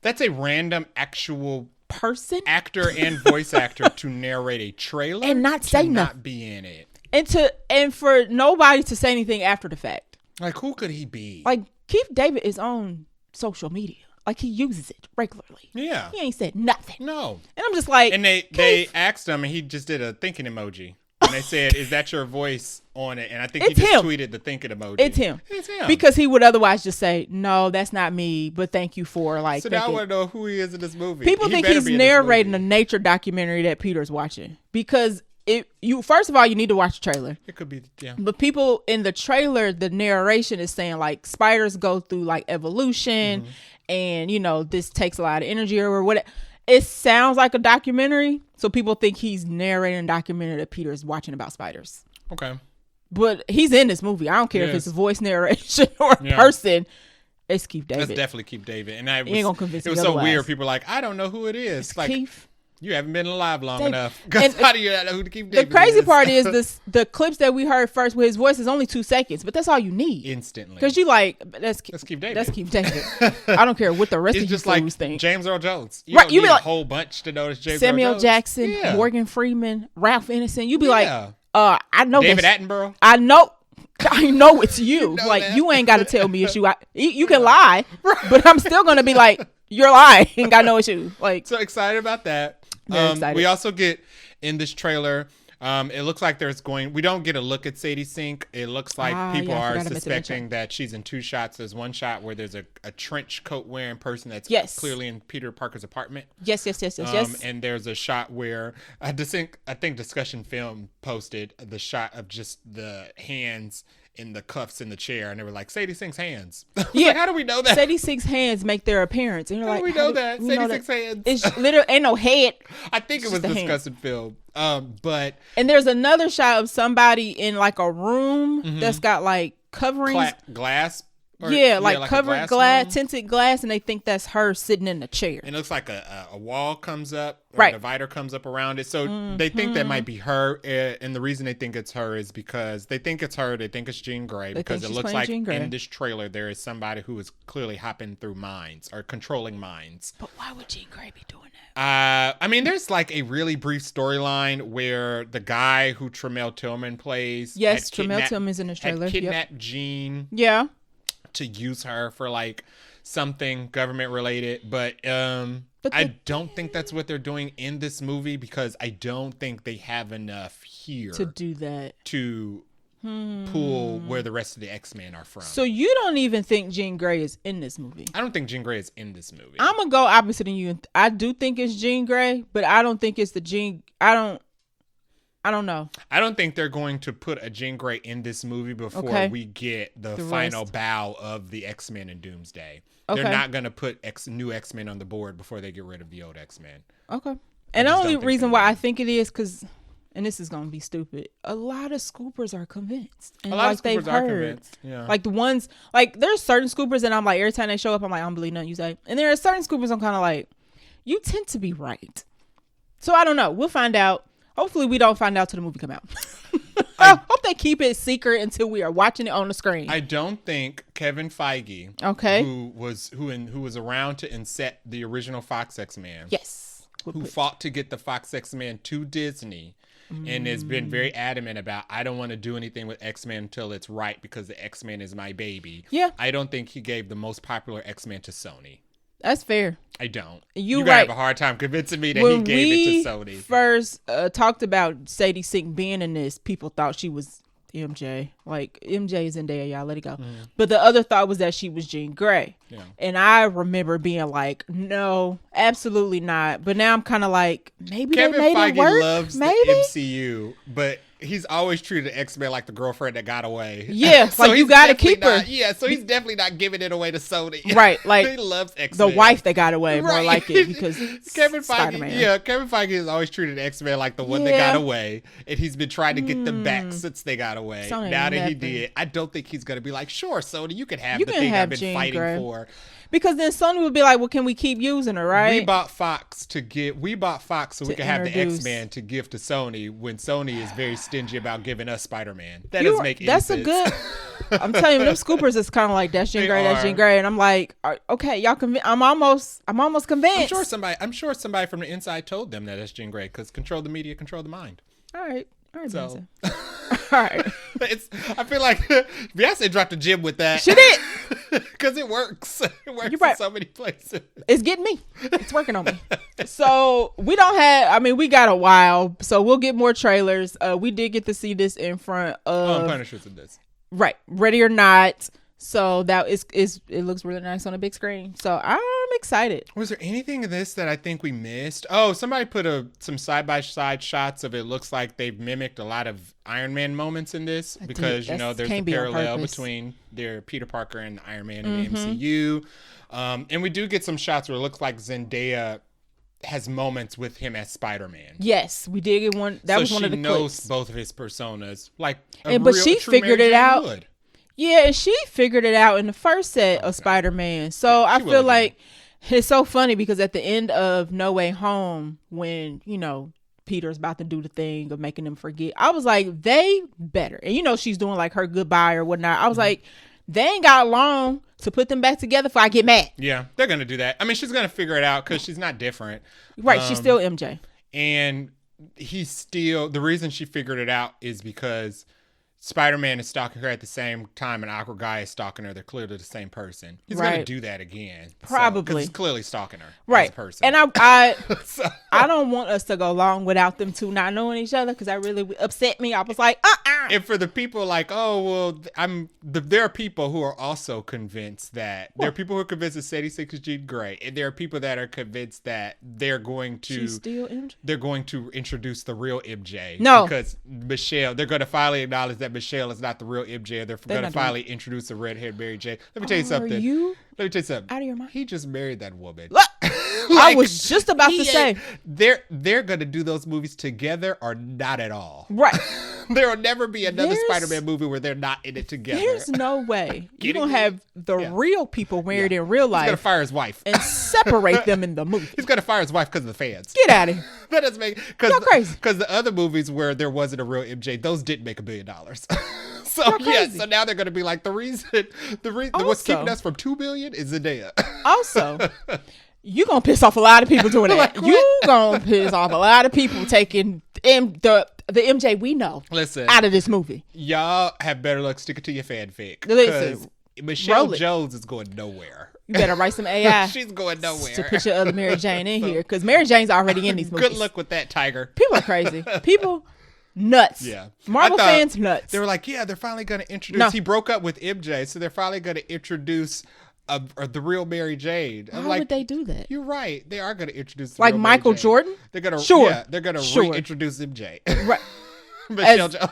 That's a random actual person, actor and voice actor to narrate a trailer and not say nothing, not be in it, and for nobody to say anything after the fact. Like, who could he be? Like, Keith David is on social media. Like, he uses it regularly. Yeah. He ain't said nothing. No. And I'm just like... And they asked him, and he just did a thinking emoji. And they said, is that your voice on it? And I think he just tweeted the thinking emoji. It's him. Because he would otherwise just say, no, that's not me, but thank you for, like... So now I want to know who he is in this movie. People think he's narrating a nature documentary that Peter's watching. Because... first of all, you need to watch the trailer. It could be, yeah. But people in the trailer, the narration is saying like spiders go through like evolution, and this takes a lot of energy or whatever. It sounds like a documentary, so people think he's narrating a documentary that Peter is watching about spiders. Okay. But he's in this movie. I don't care if it's a voice narration or a person. It's Keith David. That's definitely Keith David, and ain't gonna convince me it was otherwise. So weird. People are like, I don't know who it is. It's like Keith. You haven't been alive long enough. Because how do you know who to keep David? The crazy part is the clips that we heard first with his voice is only 2 seconds, but that's all you need. Instantly. Because you like, that's Keith David. That's Keith David. I don't care what the rest of you just like think. James Earl Jones. You don't need a whole bunch to notice James Earl Jones. Samuel Jackson, Morgan Freeman, Ralph Ineson. You be like, I know David Attenborough. I know it's you. Like, you ain't got to tell me it's you. You can lie, but I'm still going to be like, you're lying. I know it's you. Like, so excited about that. Very excited. We also get in this trailer It looks like we don't get a look at Sadie Sink. It looks like people are suspecting that she's in 2 shots. There's one shot where there's a trench coat wearing person that's clearly in Peter Parker's apartment. Yes. And there's a shot where I think Discussion Film posted the shot of just the hands in the cuffs in the chair, and they were like, Sadie Sink's hands. Yeah. Like, how do we know that? Sadie Sink's hands make their appearance. And you're how like, do we know that? Sadie Sink's hands. It's literally ain't no head. I think it was Discussion Film. But and there's another shot of somebody in like a room that's got like coverings. Glass. Like covered glass, tinted glass, and they think that's her sitting in the chair. And it looks like a wall comes up, or a divider comes up around it. So they think that might be her. And the reason they think it's her is because they think it's her. They think it's Jean Grey because it looks like in this trailer there is somebody who is clearly hopping through minds or controlling minds. But why would Jean Grey be doing that? I mean, there's like a really brief storyline where the guy who Tremel Tillman plays. Yes, Tremel Tillman's in this trailer. Had kidnapped Jean. Yeah. To use her for like something government related, but I don't think that's what they're doing in this movie because I don't think they have enough here to do that to pull where the rest of the X-Men are from. So you don't even think Jean Grey is in this movie? I don't think Jean Grey is in this movie. I'm gonna go opposite of you. I do think it's Jean Grey, but I don't think it's the Jean. I don't know. I don't think they're going to put a Jean Grey in this movie before we get the final bow of the X-Men and Doomsday. Okay. They're not going to put new X-Men on the board before they get rid of the old X-Men. Okay. And the only reason why I think it is because, and this is going to be stupid, a lot of scoopers are convinced. And a lot of scoopers are convinced. Yeah. Like the ones, like there's certain scoopers and I'm like, every time they show up, I'm like, I don't believe nothing you say. And there are certain scoopers I'm kind of like, you tend to be right. So I don't know. We'll find out. Hopefully we don't find out till the movie come out. I hope they keep it secret until we are watching it on the screen. I don't think Kevin Feige, who was around to inset the original Fox X-Men, who fought to get the Fox X-Men to Disney, and has been very adamant about, I don't want to do anything with X-Men until it's right because the X-Men is my baby. Yeah, I don't think he gave the most popular X-Men to Sony. That's fair. I don't. You gotta have a hard time convincing me that he gave it to Sony. First talked about Sadie Sink being in this, people thought she was MJ. Like, MJ is in there, y'all. Let it go. But the other thought was that she was Jean Grey. Yeah. And I remember being like, no, absolutely not. But now I'm kind of like, maybe Kevin they made Feige it work. Loves the MCU, but he's always treated X-Men like the girlfriend that got away. Yeah, so like you gotta keep her. So he's definitely not giving it away to Sony. Right, like he loves X-Men. The wife that got away, more like it, because Kevin Feige has always treated X-Men like the one that got away, and he's been trying to get them back since they got away. Now that he did, I don't think he's gonna be like, sure, Sony, you can have the thing I've been Jean fighting Grey. For. Because then Sony would be like, well, can we keep using her, right? We bought Fox so we could have the X-Men to give to Sony when Sony is very stingy about giving us Spider-Man. That doesn't make any sense. I'm telling you, them scoopers is kind of like, that's Jean Grey, that's Jean Grey. And I'm like, okay, y'all convinced. I'm almost convinced. I'm sure somebody from the inside told them that that's Jean Grey because control the media, control the mind. All right. So, all right. I feel like Beyonce dropped the gym with that. She did. Because it works. It works in so many places. It's getting me. It's working on me. So we got a while. So we'll get more trailers. We did get to see this in front of Punisher's in this. Right. Ready or Not. So that it looks really nice on a big screen. So I'm excited. Was there anything in this that I think we missed? Oh, somebody put some side-by-side shots of it. Looks like they've mimicked a lot of Iron Man moments in this because, there's a parallel between their Peter Parker and Iron Man in the MCU. And we do get some shots where it looks like Zendaya has moments with him as Spider-Man. Yes, we did get one. That was one of the clips. She knows both of his personas. But she figured it out. Yeah, and she figured it out in the first set of Spider-Man. So I feel like it's so funny because at the end of No Way Home, when, Peter's about to do the thing of making them forget, I was like, they better. And, she's doing like her goodbye or whatnot. I was like, they ain't got long to put them back together before I get mad. Yeah, they're going to do that. I mean, she's going to figure it out because she's not different. Right, she's still MJ. And the reason she figured it out is because Spider-Man is stalking her at the same time, an awkward guy is stalking her. They're clearly the same person. He's going to do that again. Probably. Because he's clearly stalking her as a person. And I I don't want us to go long without them two not knowing each other because that really upset me. I was like, And for the people like, oh, well, there are people who are also convinced that, there are people who are convinced that Sadie Sink is Jean Grey. And there are people that are convinced that they're going to, she's still MJ? They're going to introduce the real MJ. No. Because Michelle, they're going to finally acknowledge that Michelle is not the real MJ. They're going to finally introduce a redhead Mary Jane. Let me tell you something. Let me tell you something. Out of your mind? He just married that woman. I was just about to say. They're going to do those movies together or not at all. Right. There will never be another Spider-Man movie where they're not in it together. There's no way. You're going to have the real people married in real life. He's going to fire his wife. And separate them in the movie. He's going to fire his wife because of the fans. Get out of here. That doesn't make... You're crazy. Because the other movies where there wasn't a real MJ, those didn't make $1 billion. So so now they're going to be like, the reason what's keeping us from $2 billion is Zendaya. Also, you gonna piss off a lot of people doing that. You gonna piss off a lot of people taking the MJ we know out of this movie. Y'all have better luck sticking to your fanfic. Listen, Michelle Jones is going nowhere. You better write some AI. She's going nowhere. To put your other Mary Jane in here, because Mary Jane's already in these movies. Good luck with that, Tiger. People are crazy. People nuts. Yeah. Marvel fans nuts. They were like, yeah, they're finally going to introduce. No. He broke up with MJ, so they're finally going to introduce the real Mary Jane. Why would they do that? You're right. They are going to introduce the like real Michael Mary Jane. Jordan. They're going to they're going to reintroduce MJ. Right. Michelle Jones.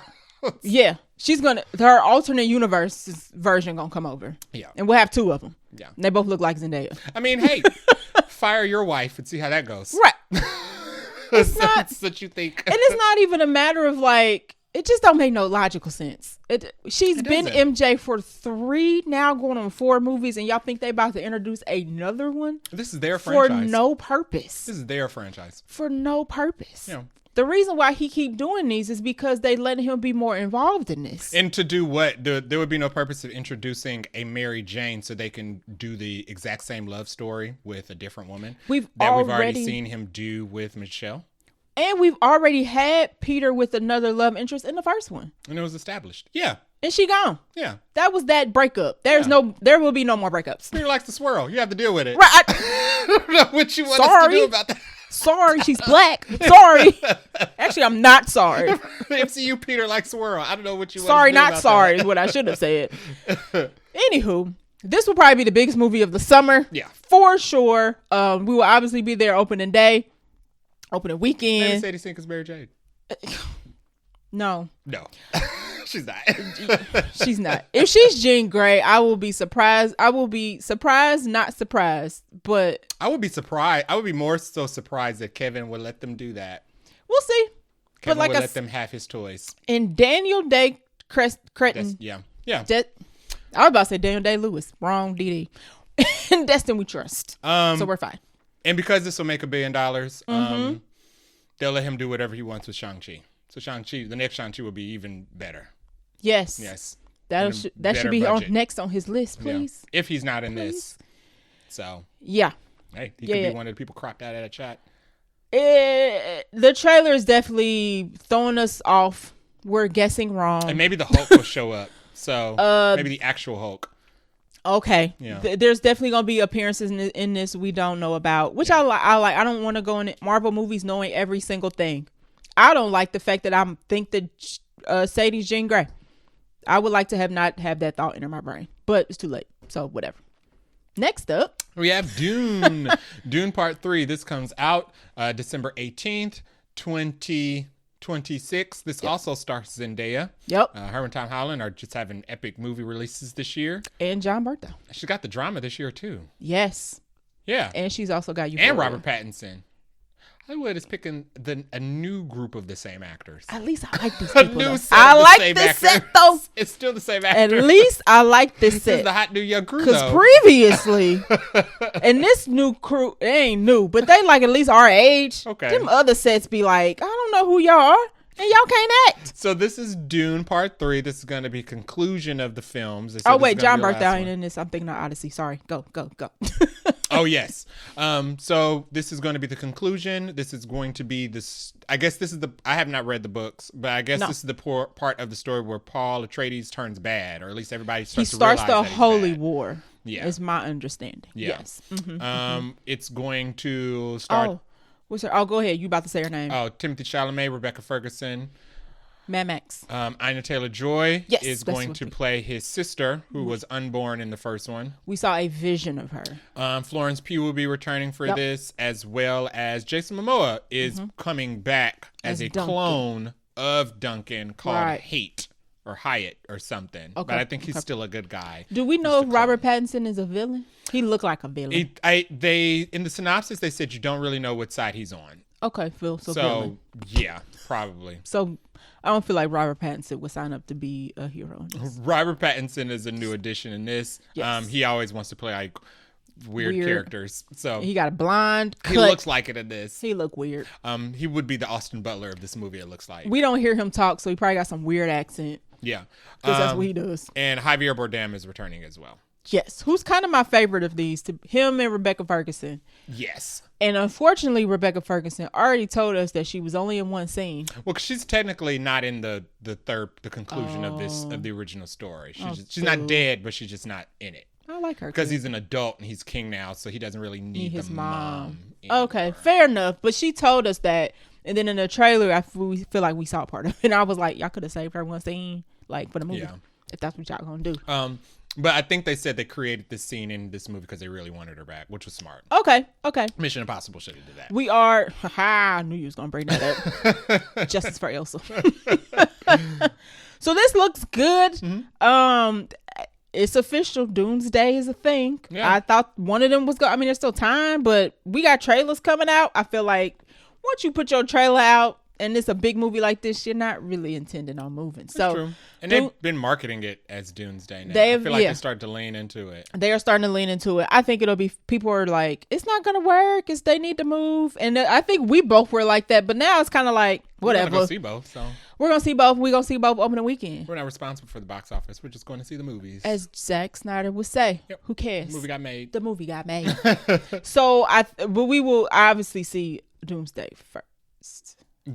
Yeah, she's gonna. Her alternate universe version gonna come over. Yeah, and we'll have 2 of them. Yeah, and they both look like Zendaya. I mean, hey, fire your wife and see how that goes. Right. It's not That's what you think, and it's not even a matter of like. It just don't make no logical sense. She's been MJ for 3, now going on 4 movies, and y'all think they about to introduce another one? This is their franchise. For no purpose. This is their franchise. For no purpose. Yeah. The reason why he keep doing these is because they letting him be more involved in this. And to do what? There would be no purpose of introducing a Mary Jane so they can do the exact same love story with a different woman we've already seen him do with Michelle. And we've already had Peter with another love interest in the first one. And it was established. Yeah. And she gone. Yeah. That was that breakup. There will be no more breakups. Peter likes to swirl. You have to deal with it. Right. I don't know what you want us to do about that. Sorry, she's black. Sorry. Actually, I'm not sorry. MCU Peter likes swirl. I don't know what you want sorry, us to do not about sorry that. is what I should have said. Anywho, this will probably be the biggest movie of the summer. Yeah. For sure. We will obviously be there opening day. Opening weekend. Maybe Sadie Sink is Mary Jane. No. She's not. She's not. If she's Jean Grey, I will be surprised. I will be surprised, not surprised. But I would be surprised. I would be more so surprised that Kevin would let them do that. We'll see. Kevin would let them have his toys. And Daniel Day Cretton. Yeah. I was about to say Daniel Day-Lewis. Wrong, DD. And Destin we trust. So we're fine. And because this will make $1 billion, they'll let him do whatever he wants with Shang-Chi. So Shang-Chi, the next Shang-Chi will be even better. Yes. That should be next on his list, please. Yeah. If he's not in this. So. Yeah. Hey, he could be one of the people cropped out of that chat. The trailer is definitely throwing us off. We're guessing wrong. And maybe the Hulk will show up. So maybe the actual Hulk. Okay. Yeah. There's definitely gonna be appearances in this we don't know about, which I like. I don't want to go in Marvel movies knowing every single thing. I don't like the fact that I think that Sadie's Jean Grey. I would like to not have that thought enter my brain, but it's too late. So whatever. Next up, we have Dune. Dune Part 3. This comes out December 18th, 2026. This also stars Zendaya. Yep. Her and Tom Holland are just having epic movie releases this year. And John Bertha. She got the drama this year too. Yes. Yeah. And she's also got Euphoria. And Robert Pattinson. Hollywood is picking a new group of the same actors. At least I like these people. I like this set though. It's still the same actors. At least I like this set. This is the hot new young crew. Because previously, and this new crew, it ain't new, but they like at least our age. Okay. Them other sets be like, I don't know who y'all are. And y'all can't act. So this is Dune Part 3. This is going to be conclusion of the films. Oh, wait. John Bertha ain't in this. I'm thinking of Odyssey. Sorry. Go. Oh, yes. So this is going to be the conclusion. This is going to be this. I guess this is I have not read the books, but I guess this is the part of the story where Paul Atreides turns bad, or at least everybody starts to realize the Holy bad. War. Yeah. Is my understanding. Yeah. Yes. It's going to start. Oh, what's her? Oh, go ahead. You about to say her name? Oh, Timothy Chalamet, Rebecca Ferguson. Mad Max. Ina Taylor-Joy is going to play his sister, who was unborn in the first one. We saw a vision of her. Florence Pugh will be returning for this, as well as Jason Momoa is coming back as a clone of Duncan called Haight or Hyatt or something. Okay. But I think he's still a good guy. Do we know if Robert Pattinson is a villain? He looked like a villain. In the synopsis, they said you don't really know what side he's on. Okay, so yeah, probably. So I don't feel like Robert Pattinson would sign up to be a hero. Robert Pattinson is a new addition in this. Yes. He always wants to play like weird characters. So he got a blonde cut. He looks like it in this. He look weird. He would be the Austin Butler of this movie, it looks like. We don't hear him talk, so he probably got some weird accent. Yeah. Because that's what he does. And Javier Bardem is returning as well. Yes. Who's kind of my favorite of these? Him and Rebecca Ferguson. Yes. And unfortunately, Rebecca Ferguson already told us that she was only in one scene. Well, cause she's technically not in the conclusion of the original story. She's not dead, but she's just not in it. I like her because he's an adult and he's king now, so he doesn't really need his mom. Okay, fair enough. But she told us that, and then in the trailer, we feel like we saw part of it. And I was like, y'all could have saved her one scene, like for the movie, if that's what y'all gonna do. But I think they said they created this scene in this movie because they really wanted her back, which was smart. Okay. Mission Impossible should have did that. We are. I knew you was gonna bring that up. Justice for Elsa. So this looks good. Mm-hmm. It's official. Doomsday is a thing. Yeah. I thought one of them was going. I mean, there's still time, but we got trailers coming out. I feel like once you put your trailer out and it's a big movie like this, you're not really intending on moving. That's so true. And they've been marketing it as Doomsday now. I feel like they started to lean into it. They are starting to lean into it. I think it'll be, people are like, it's not going to work. They need to move. And I think we both were like that. But now it's kind of like, whatever. We're going to see both. So we're going to see both. We're going to see both opening weekend. We're not responsible for the box office. We're just going to see the movies. As Zack Snyder would say. Yep. Who cares? The movie got made. The movie got made. So but we will obviously see Doomsday first.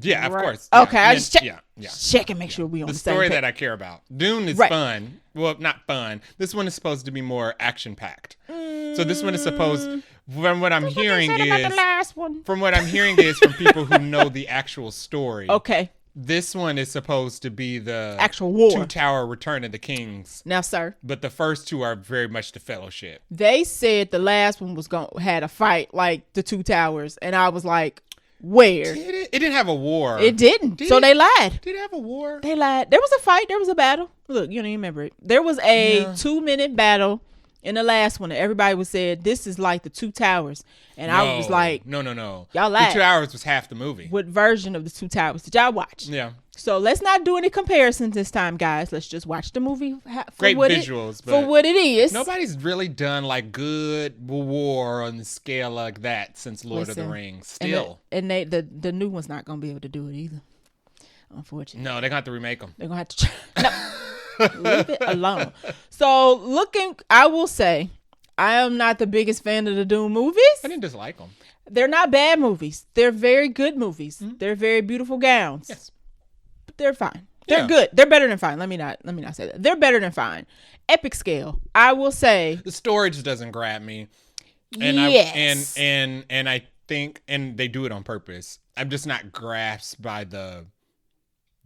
Yeah, of course. Okay, yeah. I just check and make sure we on the same story page. that I care about. Dune is fun. Well, not fun. This one is supposed to be more action packed. So this one is supposed. From what I'm hearing is from people who know the actual story. Okay. This one is supposed to be the actual war. Two-Tower Return of the Kings. Now, sir. But the first two are very much the Fellowship. They said the last one was had a fight like the Two Towers, and I was like, where? Did it? It didn't have a war. It didn't. They lied. Did it have a war? They lied. There was a fight. There was a battle. Look, you don't even remember it. There was a 2-minute battle in the last one. Everybody was said, this is like the Two Towers. And I was like, no. Y'all lied. The 2 hours was half the movie. What version of the Two Towers did y'all watch? Yeah. So let's not do any comparisons this time, guys. Let's just watch the movie for what it is. Nobody's really done like good war on the scale like that since Lord of the Rings. Still. And the new one's not going to be able to do it either. Unfortunately. No, they're going to have to remake them. They're going to have to no. Leave it alone. So I will say, I am not the biggest fan of the Dune movies. I didn't dislike them. They're not bad movies. They're very good movies. Mm-hmm. They're very beautiful gowns. Yes. But they're fine. They're good. They're better than fine. Let me not say that. They're better than fine. Epic scale. I will say the story just doesn't grab me. And yes. I think they do it on purpose. I'm just not grasped by the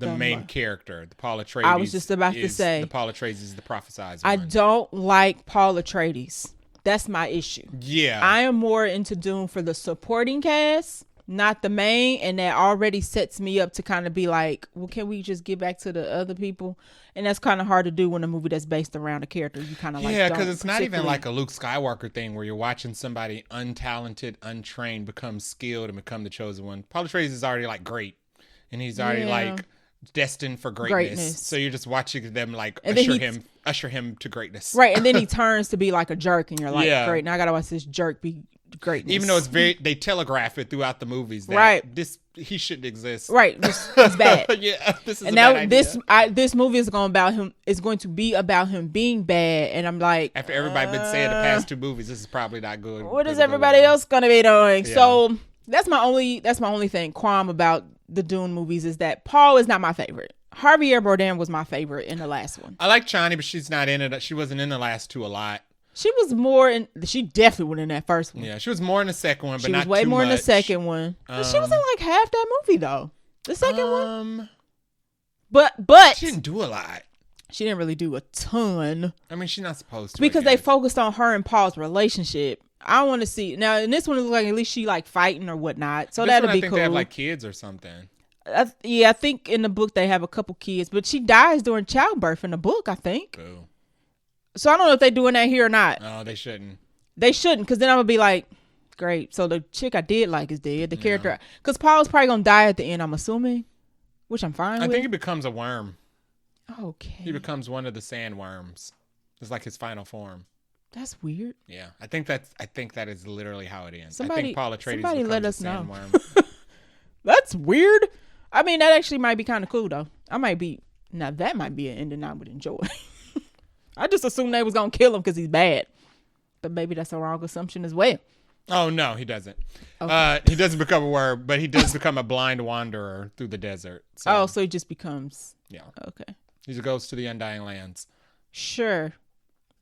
main character, the Paul Atreides. I was just about to say the Paul Atreides is the prophesized I one. don't like Paul Atreides. That's my issue. Yeah. I am more into Dune for the supporting cast, not the main, and that already sets me up to kind of be like, well, can we just get back to the other people? And that's kind of hard to do in a movie that's based around a character you kind of like. Yeah, because it's not even like a Luke Skywalker thing where you're watching somebody untalented, untrained become skilled and become the chosen one. Paul Atreides is already like great, and he's already like destined for greatness. So you're just watching them like usher him to greatness. Right, and then he turns to be like a jerk, and you're like, great, now I gotta watch this jerk be greatness. Even though they telegraph it throughout the movies. That right. He shouldn't exist. Right. It's bad. Yeah. This is and a now bad idea. this movie is going to be about him being bad. And I'm like, after everybody been saying the past 2 movies, this is probably not good. What is everybody else going to be doing? Yeah. So that's my only thing, qualm about the Dune movies is that Paul is not my favorite. Javier Bardem was my favorite in the last one. I like Chani, but she's not in it. She wasn't in the last 2 a lot. She was more in. She definitely was in that first one. Yeah, she was more in the second one, but she not was way too more much. in the second one. But she was in like half that movie though. The second one. But she didn't do a lot. She didn't really do a ton. I mean, she's not supposed to because they focused on her and Paul's relationship. I want to see now. In this one, it looks like at least she like fighting or whatnot. So that'd be cool. They have like kids or something. I think in the book they have a couple kids, but she dies during childbirth in the book. I think. Boo. So I don't know if they're doing that here or not. No, they shouldn't. They shouldn't, because then I'm gonna be like, great. So the chick I did like is dead. The character, because Paul's probably gonna die at the end. I'm assuming, which I'm fine with. I think he becomes a worm. Okay. He becomes one of the sandworms. It's like his final form. That's weird. Yeah, I think that is literally how it ends. Somebody, I think Paul Atreides somebody becomes let us a know. sandworm. That's weird. I mean, that actually might be kind of cool though. That might be an ending I would enjoy. I just assumed they was gonna kill him because he's bad, but maybe that's a wrong assumption as well. Oh no, he doesn't. Okay. He doesn't become a worm, but he does become a blind wanderer through the desert. So, so he just becomes. Yeah. Okay. He goes to the Undying Lands. Sure.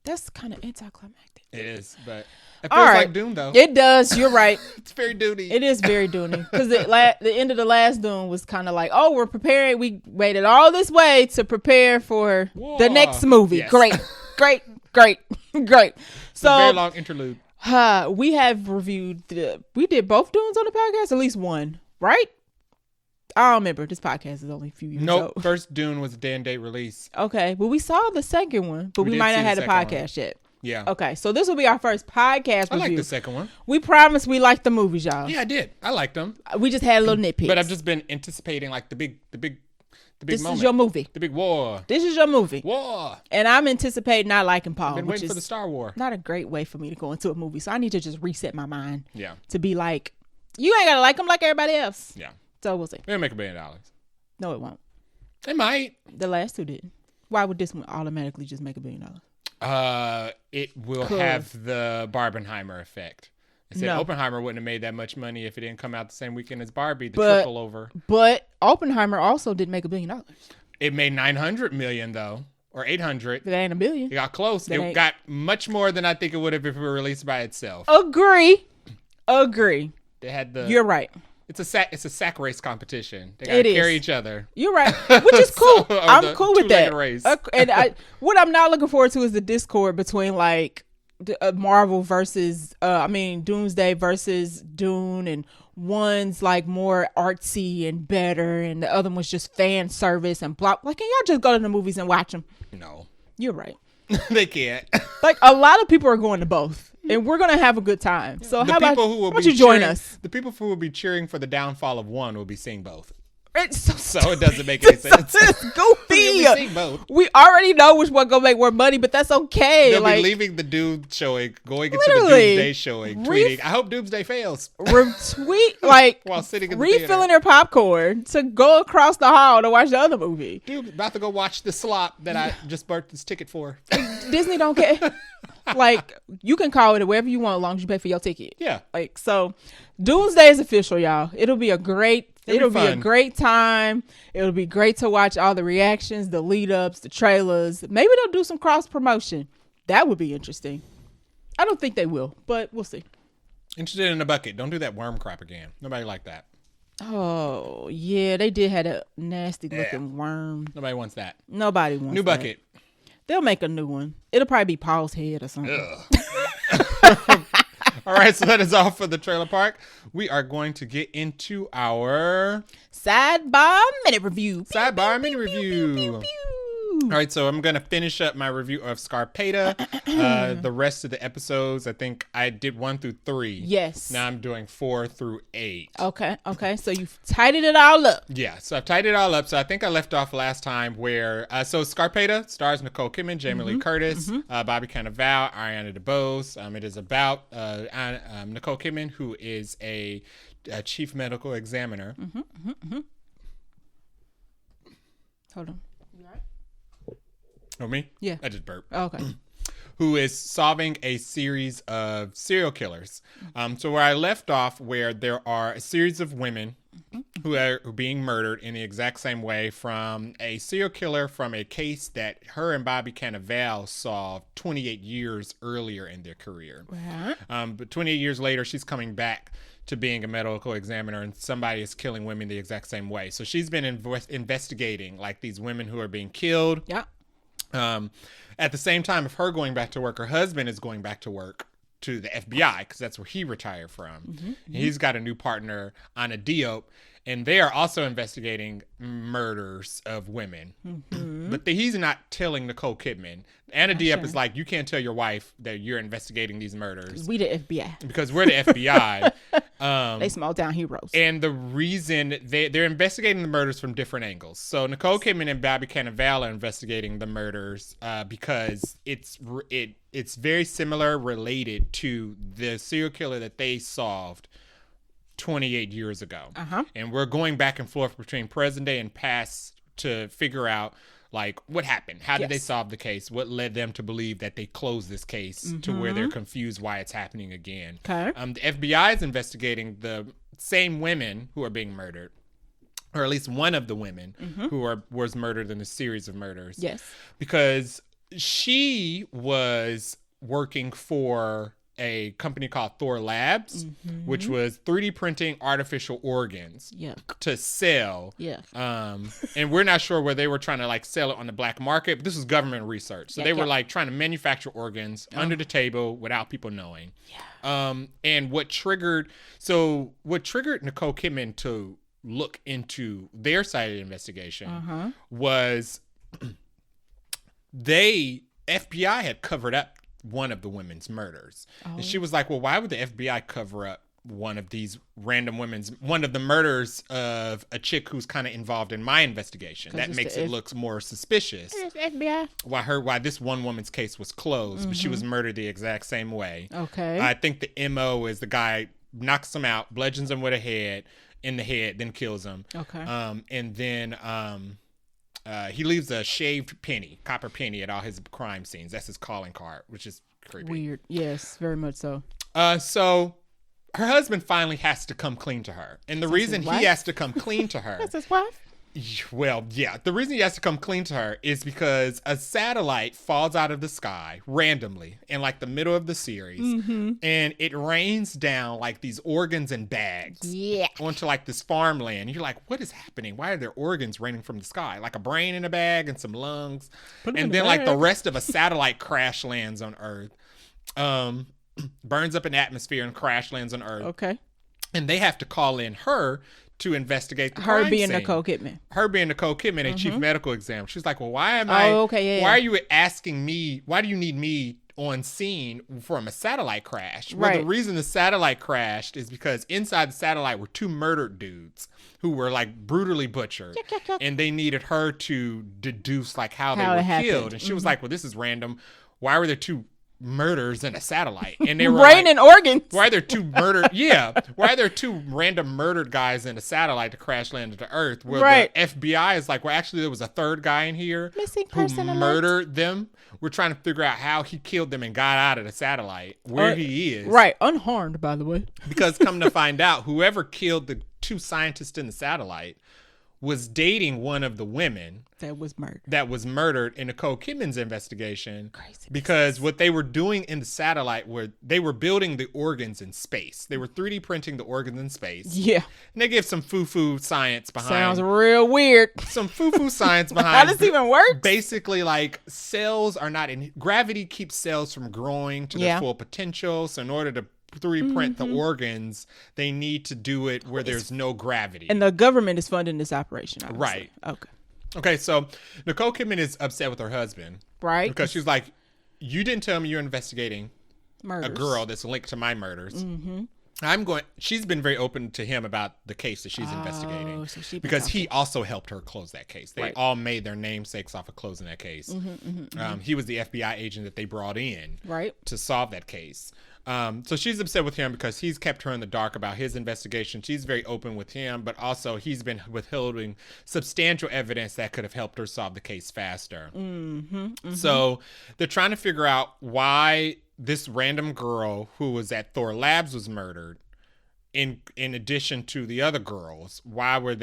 That's kind of anticlimactic. It is, but it feels like Dune though. It does. You're right. It's very Dune-y. It is very Dune-y because the end of the last Dune was kind of like, oh, we're preparing. We waited all this way to prepare for the next movie. Yes. Great. So a very long interlude. We have reviewed we did both Dunes on the podcast, at least one, right? I don't remember. This podcast is only a few years old. First Dune was a day and date release. Okay, but we saw the second one, but we might not have had a podcast yet. Yeah. Okay, so this will be our first podcast review. I like the second one. We promised we liked the movies, y'all. Yeah, I did. I liked them. We just had a little nitpicks. But I've just been anticipating like the big this moment. Is your movie. The big war. This is your movie. War. And I'm anticipating not liking Paul. I've been waiting for the Star War. Not a great way for me to go into a movie. So I need to just reset my mind. Yeah. To be like, you ain't gotta like him like everybody else. Yeah. So we'll see. It'll make $1 billion. No, it won't. It might. The last 2 didn't. Why would this one automatically just make $1 billion? It will have the Barbenheimer effect. I said Oppenheimer wouldn't have made that much money if it didn't come out the same weekend as Barbie, triple over. But Oppenheimer also didn't make $1 billion. It made $900 million though, or $800. It ain't $1 billion. It got close. It got much more than I think it would have if it were released by itself. Agree. They had the. You're right. It's a sack race competition. They gotta carry each other. You're right, which is cool. I'm cool with that. Race. And what I'm not looking forward to is the discord between like Marvel versus Doomsday versus Dune, and one's like more artsy and better, and the other one's just fan service and blah. Like, can y'all just go to the movies and watch them? No, you're right. They can't. Like, a lot of people are going to both, and we're gonna have a good time. So how about you join us? The people who will be cheering for the downfall of one will be seeing both. It's so it doesn't make any sense. It's goofy. We already know which one gonna make more money, but that's okay. They'll be leaving the Doom showing, going into the Doomsday showing, tweeting, I hope Doomsday fails. Retweet, like, while sitting in the refilling their popcorn to go across the hall to watch the other movie. Dude, about to go watch the slop that I just bought this ticket for. Disney don't care. Like, you can call it wherever you want as long as you pay for your ticket. Yeah. Like, so Doomsday is official, y'all. It'll be a great time. It'll be great to watch all the reactions, the lead ups, the trailers. Maybe they'll do some cross promotion. That would be interesting. I don't think they will, but we'll see. Interested in a bucket. Don't do that worm crap again. Nobody liked that. Oh, yeah. They did have a nasty looking worm. Nobody wants that. Nobody wants New bucket. They'll make a new one. It'll probably be Paul's head or something. All right, so that is all for the trailer park. We are going to get into our sidebar minute review. Sidebar minute review. Woo-hoo. All right, so I'm going to finish up my review of Scarpetta. The rest of the episodes, I think I did 1 through 3. Yes. Now I'm doing 4 through 8. Okay. So you've tidied it all up. Yeah, so I've tidied it all up. So I think I left off last time where, so Scarpetta stars Nicole Kidman, Jamie Lee Curtis, Bobby Cannavale, Ariana DeBose. It is about Nicole Kidman, who is a chief medical examiner. Hold on. You all right? Oh, me? Yeah. I just burped. Oh, okay. Who is solving a series of serial killers. So where I left off, where there are a series of women who are being murdered in the exact same way from a serial killer from a case that her and Bobby Cannavale solved 28 years earlier in their career. But 28 years later, she's coming back to being a medical examiner, and somebody is killing women the exact same way. So she's been investigating like these women who are being killed. Yeah. At the same time of her going back to work, her husband is going back to work to the FBI because that's where he retired from. He's got a new partner, Anna Diop, and they are also investigating murders of women. But he's not telling Nicole Kidman. Anna Diop is like, you can't tell your wife that you're investigating these murders. We the FBI. Because we're the FBI. They small town heroes. And the reason they're investigating the murders from different angles. So Nicole Kidman and Bobby Cannavale are investigating the murders because it's very similar, related to the serial killer that they solved 28 years ago. And we're going back and forth between present day and past to figure out like what happened. How did they solve the case? What led them to believe that they closed this case to where they're confused why it's happening again? Okay. The FBI is investigating the same women who are being murdered, or at least one of the women who was murdered in a series of murders. Yes. Because she was working for a company called Thor Labs, which was 3D printing artificial organs to sell. And we're not sure where they were trying to like sell it on the black market, but this was government research. So they were like trying to manufacture organs under the table without people knowing. And what triggered Nicole Kidman to look into their side of the investigation was FBI had covered up one of the women's murders. And she was like, well, why would the FBI cover up one of these random one of the murders of a chick who's kind of involved in my investigation? That makes it look more suspicious. FBI. Why this one woman's case was closed, but she was murdered the exact same way. Okay. I think the MO is the guy knocks him out, bludgeons him with a head in the head, then kills him. Okay. And then he leaves a shaved copper penny at all his crime scenes. That's his calling card, which is creepy. Weird. Yes, very much so. So her husband finally has to come clean to her. And the reason he has to come clean to her. That's his wife? Well, yeah. The reason he has to come clean to her is because a satellite falls out of the sky randomly in like the middle of the series. And it rains down like these organs in bags onto like this farmland. You're like, what is happening? Why are there organs raining from the sky? Like a brain in a bag and some lungs. And then like the rest of a satellite crash lands on Earth. Burns up an atmosphere and crash lands on Earth. Okay. And they have to call in her to investigate the her crime being scene. Nicole Kidman. Her being Nicole Kidman, a chief medical examiner. She's like, well, why are you asking me, why do you need me on scene from a satellite crash? Well, the reason the satellite crashed is because inside the satellite were 2 murdered dudes who were like brutally butchered. And they needed her to deduce like how they were killed. And she was like, well, this is random. Why were there 2 murders in a satellite? And they were raining organs. Why are there 2 murdered? Why are there 2 random murdered guys in a satellite to crash land into Earth? Where the FBI is like, well, actually, there was a 3rd guy in here who murdered them. We're trying to figure out how he killed them and got out of the satellite, where he is. Unharmed, by the way. Because come to find out, whoever killed the 2 scientists in the satellite was dating one of the women that was murdered in Nicole Kidman's investigation. Crazy. Because what they were doing in the satellite were they were building the organs in space. They were 3D printing the organs in space. Yeah. And they give some foo-foo science behind. Sounds real weird. Some foo-foo science behind. How does this even work? Basically, like, cells are not in gravity keeps cells from growing to their full potential. So in order to 3D print the organs, they need to do it where there's no gravity. And the government is funding this operation, obviously. Right. Okay. Okay, so Nicole Kidman is upset with her husband. Right. Because she's like, you didn't tell me you're investigating murders. A girl that's linked to my murders. Mm-hmm. She's been very open to him about the case that she's investigating. So because he also helped her close that case. They all made their namesakes off of closing that case. He was the FBI agent that they brought in to solve that case. So she's upset with him because he's kept her in the dark about his investigation. She's very open with him, but also he's been withholding substantial evidence that could have helped her solve the case faster. So they're trying to figure out why this random girl who was at Thor Labs was murdered. In addition to the other girls, what was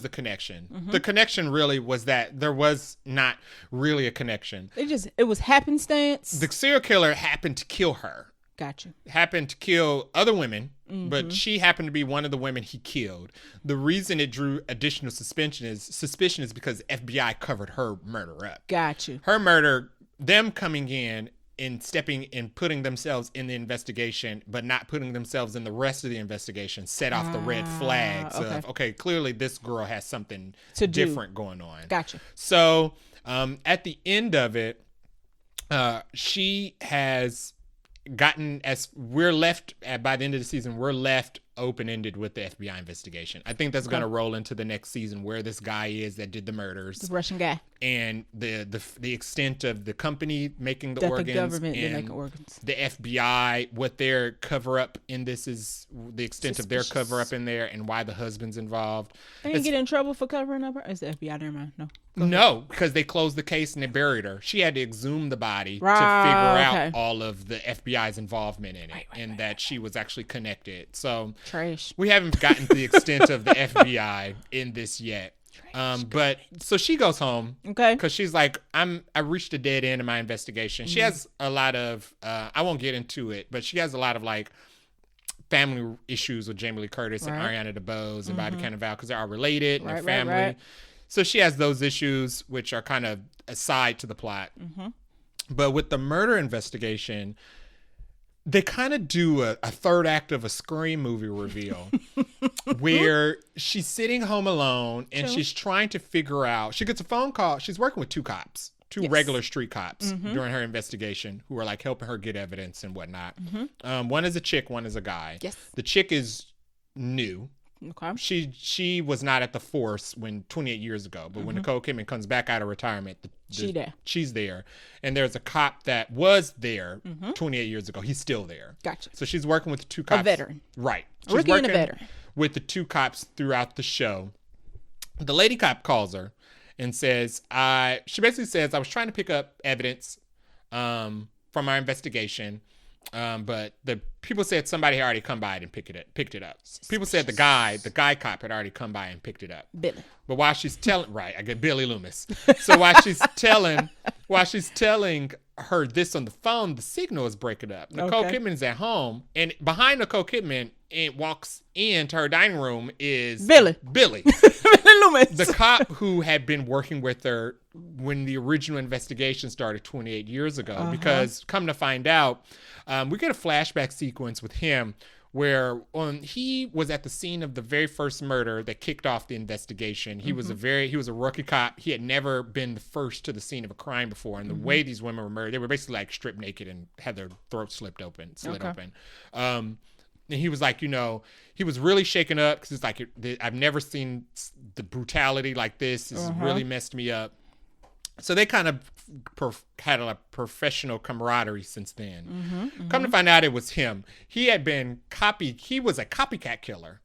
the connection? The connection really was that there was not really a connection. It was happenstance. The serial killer happened to kill her. Gotcha. Happened to kill other women, but she happened to be one of the women he killed. The reason it drew additional suspicion is because the FBI covered her murder up. Gotcha. Her murder, them coming in and stepping and putting themselves in the investigation, but not putting themselves in the rest of the investigation, set off the red flags of, okay, clearly this girl has something different going on. Gotcha. So at the end of it, she has gotten, as we're left by the end of the season, we're left open-ended with the FBI investigation. I think that's going to roll into the next season, where this guy is that did the murders, the Russian guy, and the extent of the company making the organs, the government and making organs, the FBI, what their cover up in this is, the extent of their cover up in there, and why the husband's involved. They didn't get in trouble for covering up her? Is the FBI? Never mind. No, because they closed the case and they buried her. She had to exhume the body to figure out all of the FBI's involvement in it, and that she was actually connected. So trash. We haven't gotten to the extent of the FBI in this yet. But so she goes home, because she's like, I reached a dead end in my investigation. She has a lot of, I won't get into it, but she has a lot of like family issues with Jamie Lee Curtis and Ariana DeBose and Bobby Cannavale, because they are related and their family. Right. So she has those issues, which are kind of aside to the plot. But with the murder investigation, they kind of do a third act of a Scream movie reveal where she's sitting home alone and she's trying to figure out, she gets a phone call. She's working with two cops, regular street cops during her investigation, who are like helping her get evidence and whatnot. One is a chick, one is a guy. Yes. The chick is new. Okay. She was not at the force 28 years ago, but when Nicole Kidman comes back out of retirement, she's there. And there's a cop that was there 28 years ago. He's still there. Gotcha. So she's working with the two cops. A veteran. Right. She's working a veteran. With the two cops throughout the show. The lady cop calls her and says, she basically says, I was trying to pick up evidence from our investigation. But the people said somebody had already come by and picked it up. People said the guy cop had already come by and picked it up. Billy. But while she's telling, I get Billy Loomis. So while she's telling her this on the phone, the signal is breaking up. Nicole Kidman's at home, and behind Nicole Kidman, it walks into her dining room is Billy. Billy Loomis. The cop who had been working with her when the original investigation started 28 years ago. Because come to find out, we get a flashback sequence with him where he was at the scene of the very first murder that kicked off the investigation. He was a rookie cop. He had never been the first to the scene of a crime before. And the way these women were murdered, they were basically like stripped naked and had their throats slit open. And he was like, he was really shaken up because it's like, I've never seen the brutality like this. This really messed me up. So they kind of had a professional camaraderie since then. Come to find out, it was him. He was a copycat killer.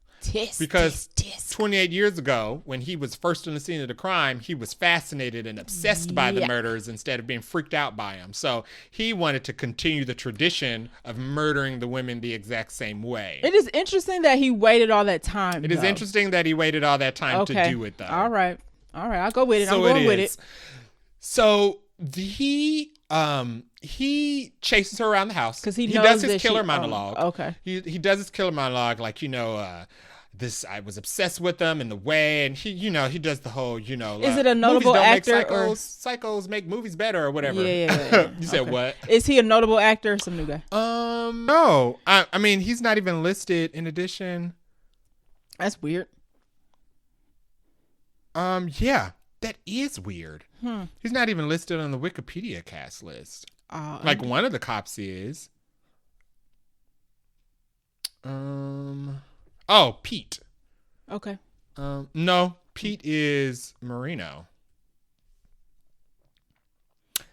Because 28 years ago, when he was first on the scene of the crime, he was fascinated and obsessed by the murders instead of being freaked out by them. So he wanted to continue the tradition of murdering the women the exact same way. It is interesting that he waited all that time. It is interesting that he waited all that time to do it, though. All right. I'll go with it. I'm going with it. So he chases her around the house because he does his killer monologue. He does his killer monologue, like, I was obsessed with them in the way, and he does the whole, is it a notable actor or psychos make movies better or whatever? Yeah. You said what? Is he a notable actor or some new guy? No. I mean, he's not even listed in addition. That's weird. Yeah. That is weird. He's not even listed on the Wikipedia cast list. Like one of the cops is. Pete. Okay. No, Pete is Marino.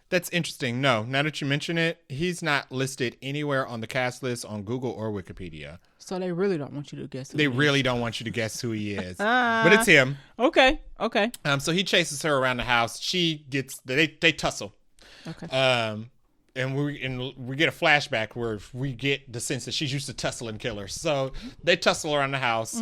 That's interesting. No, now that you mention it, he's not listed anywhere on the cast list on Google or Wikipedia. So they really don't want you to guess who They really don't want you to guess who he is. But it's him. Okay. So he chases her around the house. She gets, they tussle. Okay. And we get a flashback where we get the sense that she's used to tussling killers. So they tussle around the house.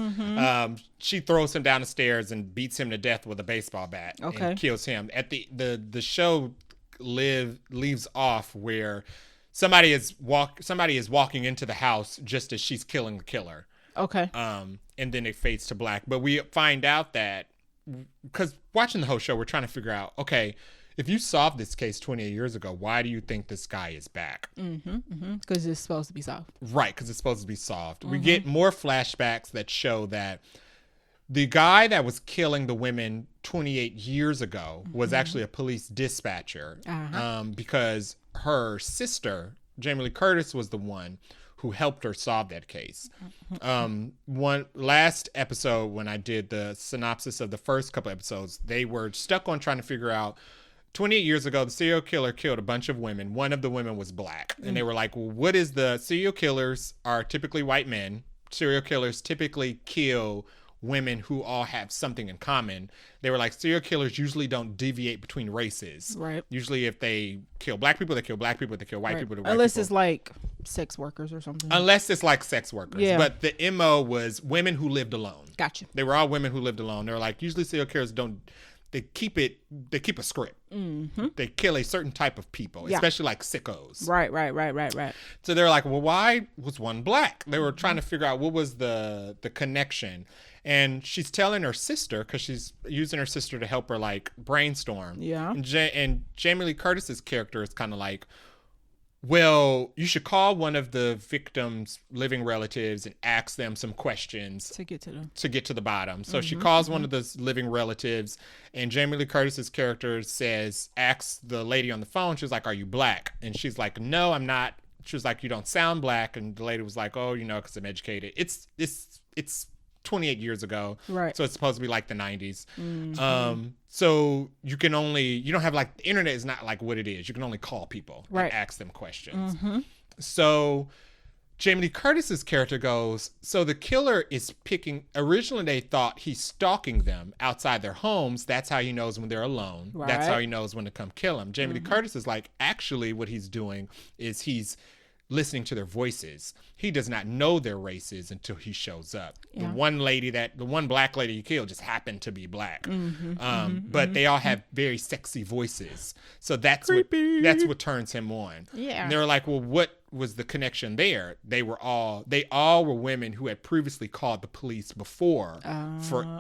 She throws him down the stairs and beats him to death with a baseball bat. Okay. And kills him. At the show leaves off where somebody is walking into the house just as she's killing the killer. Okay. And then it fades to black. But we find out that because watching the whole show, we're trying to figure out, okay, if you solved this case 28 years ago, why do you think this guy is back? Because it's supposed to be solved. Right, because it's supposed to be solved. We get more flashbacks that show that the guy that was killing the women 28 years ago was actually a police dispatcher because her sister, Jamie Lee Curtis, was the one who helped her solve that case. One last episode, when I did the synopsis of the first couple episodes, they were stuck on trying to figure out 28 years ago, the serial killer killed a bunch of women. One of the women was black. And they were like, well, what is the serial killers are typically white men. Serial killers typically kill women who all have something in common. They were like, serial killers usually don't deviate between races. Right. Usually if they kill black people, they kill black people. They kill white people, Unless it's like sex workers or something. Unless it's like sex workers. Yeah. But the MO was women who lived alone. Gotcha. They were all women who lived alone. They were like, usually serial killers don't. They keep a script. They kill a certain type of people, especially like sickos. Right. So they're like, well, why was one black? They were trying to figure out what was the connection. And she's telling her sister, because she's using her sister to help her like brainstorm. Yeah. And Jamie Lee Curtis's character is kind of like, well, you should call one of the victims' living relatives and ask them some questions to get to the bottom. So she calls one of those living relatives, and Jamie Lee Curtis's character asks the lady on the phone, she's like, are you black? And she's like, no, I'm not. She was like, you don't sound black. And the lady was like, oh, because I'm educated. It's 28 years ago. Right. So it's supposed to be like the 90s. So you don't have like, the internet is not like what it is. You can only call people and ask them questions. So Jamie Lee Curtis's character goes, so the killer is originally they thought he's stalking them outside their homes. That's how he knows when they're alone. Right. That's how he knows when to come kill them. Jamie Lee Curtis is like, actually what he's doing is he's listening to their voices. He does not know their races until he shows up. Yeah. The one black lady he killed just happened to be black. But they all have very sexy voices. So that's what turns him on. Yeah. And they were like, well, what was the connection there? They all were women who had previously called the police before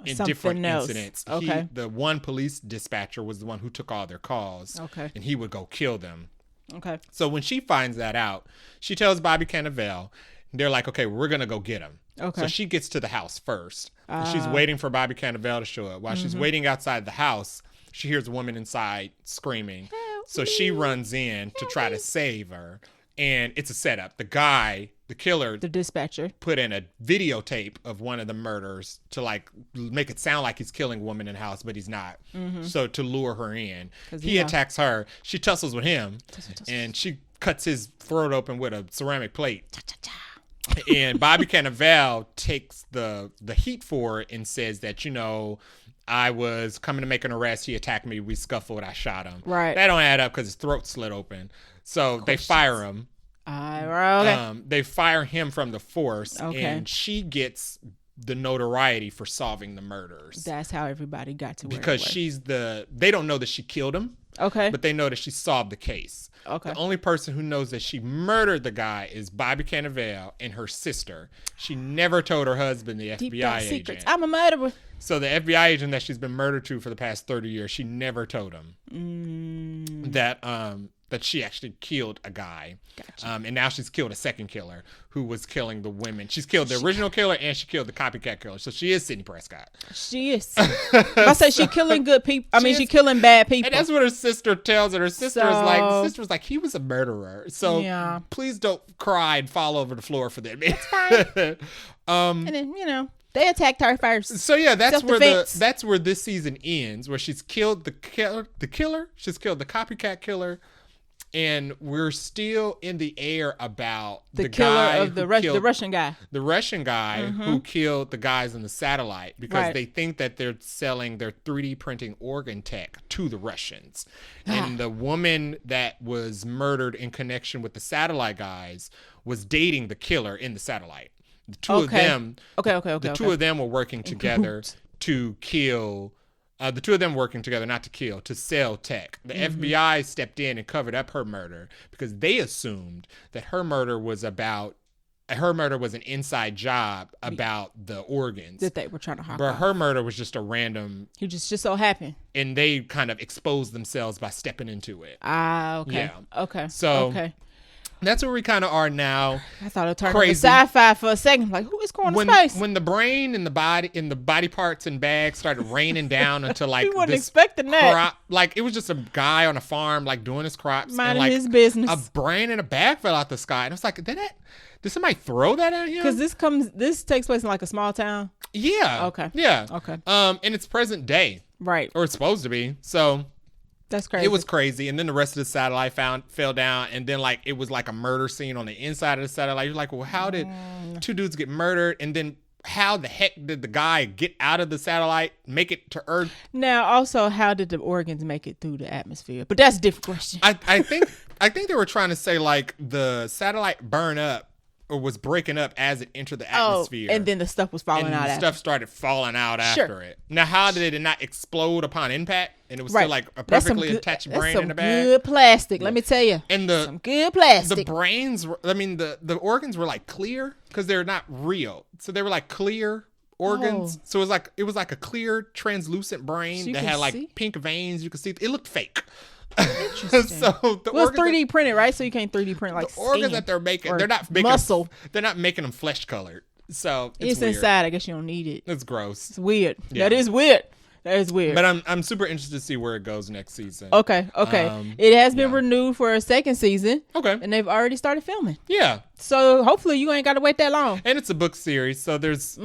in different incidents. Okay. The one police dispatcher was the one who took all their calls. Okay. And he would go kill them. Okay. So when she finds that out, she tells Bobby Cannavale. They're like, okay, we're going to go get him. Okay. So she gets to the house first. And she's waiting for Bobby Cannavale to show up. While she's waiting outside the house, she hears a woman inside screaming. So she runs in to try to save her. And it's a setup. The killer, the dispatcher, put in a videotape of one of the murders to like make it sound like he's killing a woman in the house, but he's not. So to lure her in, he attacks her. She tussles with him, and she cuts his throat open with a ceramic plate. And Bobby Cannavale takes the heat for it and says that, I was coming to make an arrest. He attacked me. We scuffled. I shot him. Right. That don't add up because his throat slit open. So they fire him. They fire him from the force, and she gets the notoriety for solving the murders. That's how everybody got to where because they don't know that she killed him. Okay. But they know that she solved the case. Okay. The only person who knows that she murdered the guy is Bobby Cannavale and her sister. She never told her husband, the FBI agent. Secrets. I'm a murderer. So the FBI agent that she's been murdered to for the past 30 years, she never told him that that she actually killed a guy. Gotcha. And now she's killed a second killer who was killing the women. She's killed the original killer and she killed the copycat killer. So she is Sidney Prescott. She is. I say she killing good people. I mean, she killing bad people. And that's what her sister tells her. Her sister is like, he was a murderer. So please don't cry and fall over the floor for that. It's fine. And then, they attacked her first. So yeah, that's where this season ends, where she's killed the killer. She's killed the copycat killer. And we're still in the air about the killer of the Russian guy. The Russian guy who killed the guys in the satellite because they think that they're selling their 3D printing organ tech to the Russians. And the woman that was murdered in connection with the satellite guys was dating the killer in the satellite. The two of them. The two of them were working together to kill. The two of them working together, not to kill, to sell tech. The FBI stepped in and covered up her murder because they assumed that her murder was an inside job about the organs that they were trying to hawk But off. her murder was just a random. You just so happened. And they kind of exposed themselves by stepping into it. Okay. Yeah. Okay. So. Okay. That's where we kind of are now. I thought it turned into sci-fi for a second. Like, who is going to space? When the brain and the body parts and bags started raining down into like we wasn't expecting that. Like it was just a guy on a farm like doing his crops, minding and, like, his business. A brain and a bag fell out the sky, and I was like, did somebody throw that at him? Because this takes place in like a small town. Yeah. Okay. Yeah. Okay. And it's present day. Right. Or it's supposed to be. So. That's crazy. It was crazy. And then the rest of the satellite fell down. And then like it was like a murder scene on the inside of the satellite. You're like, well, how did two dudes get murdered? And then how the heck did the guy get out of the satellite, make it to Earth? Now, also, how did the organs make it through the atmosphere? But that's a different question. I think they were trying to say like the satellite burned up or was breaking up as it entered the atmosphere. And then the stuff was falling out after. Stuff started falling out after it. Now, how did it not explode upon impact? And it was still like a perfectly attached brain in the bag? That's some good plastic, let me tell you. And some good plastic. The brains, the organs were like clear because they're not real. So they were like clear organs. So it was like a clear translucent brain that had like pink veins. You could see it looked fake. Interesting. So it's 3D printed, right? So you can't 3D print like the organs that they're making. They're not making muscle. They're not making them flesh colored. So it's weird. Inside. I guess you don't need it. It's gross. It's weird. Yeah. That is weird. But I'm super interested to see where it goes next season. Okay. It has been renewed for a second season. Okay. And they've already started filming. Yeah. So hopefully you ain't got to wait that long. And it's a book series, so there's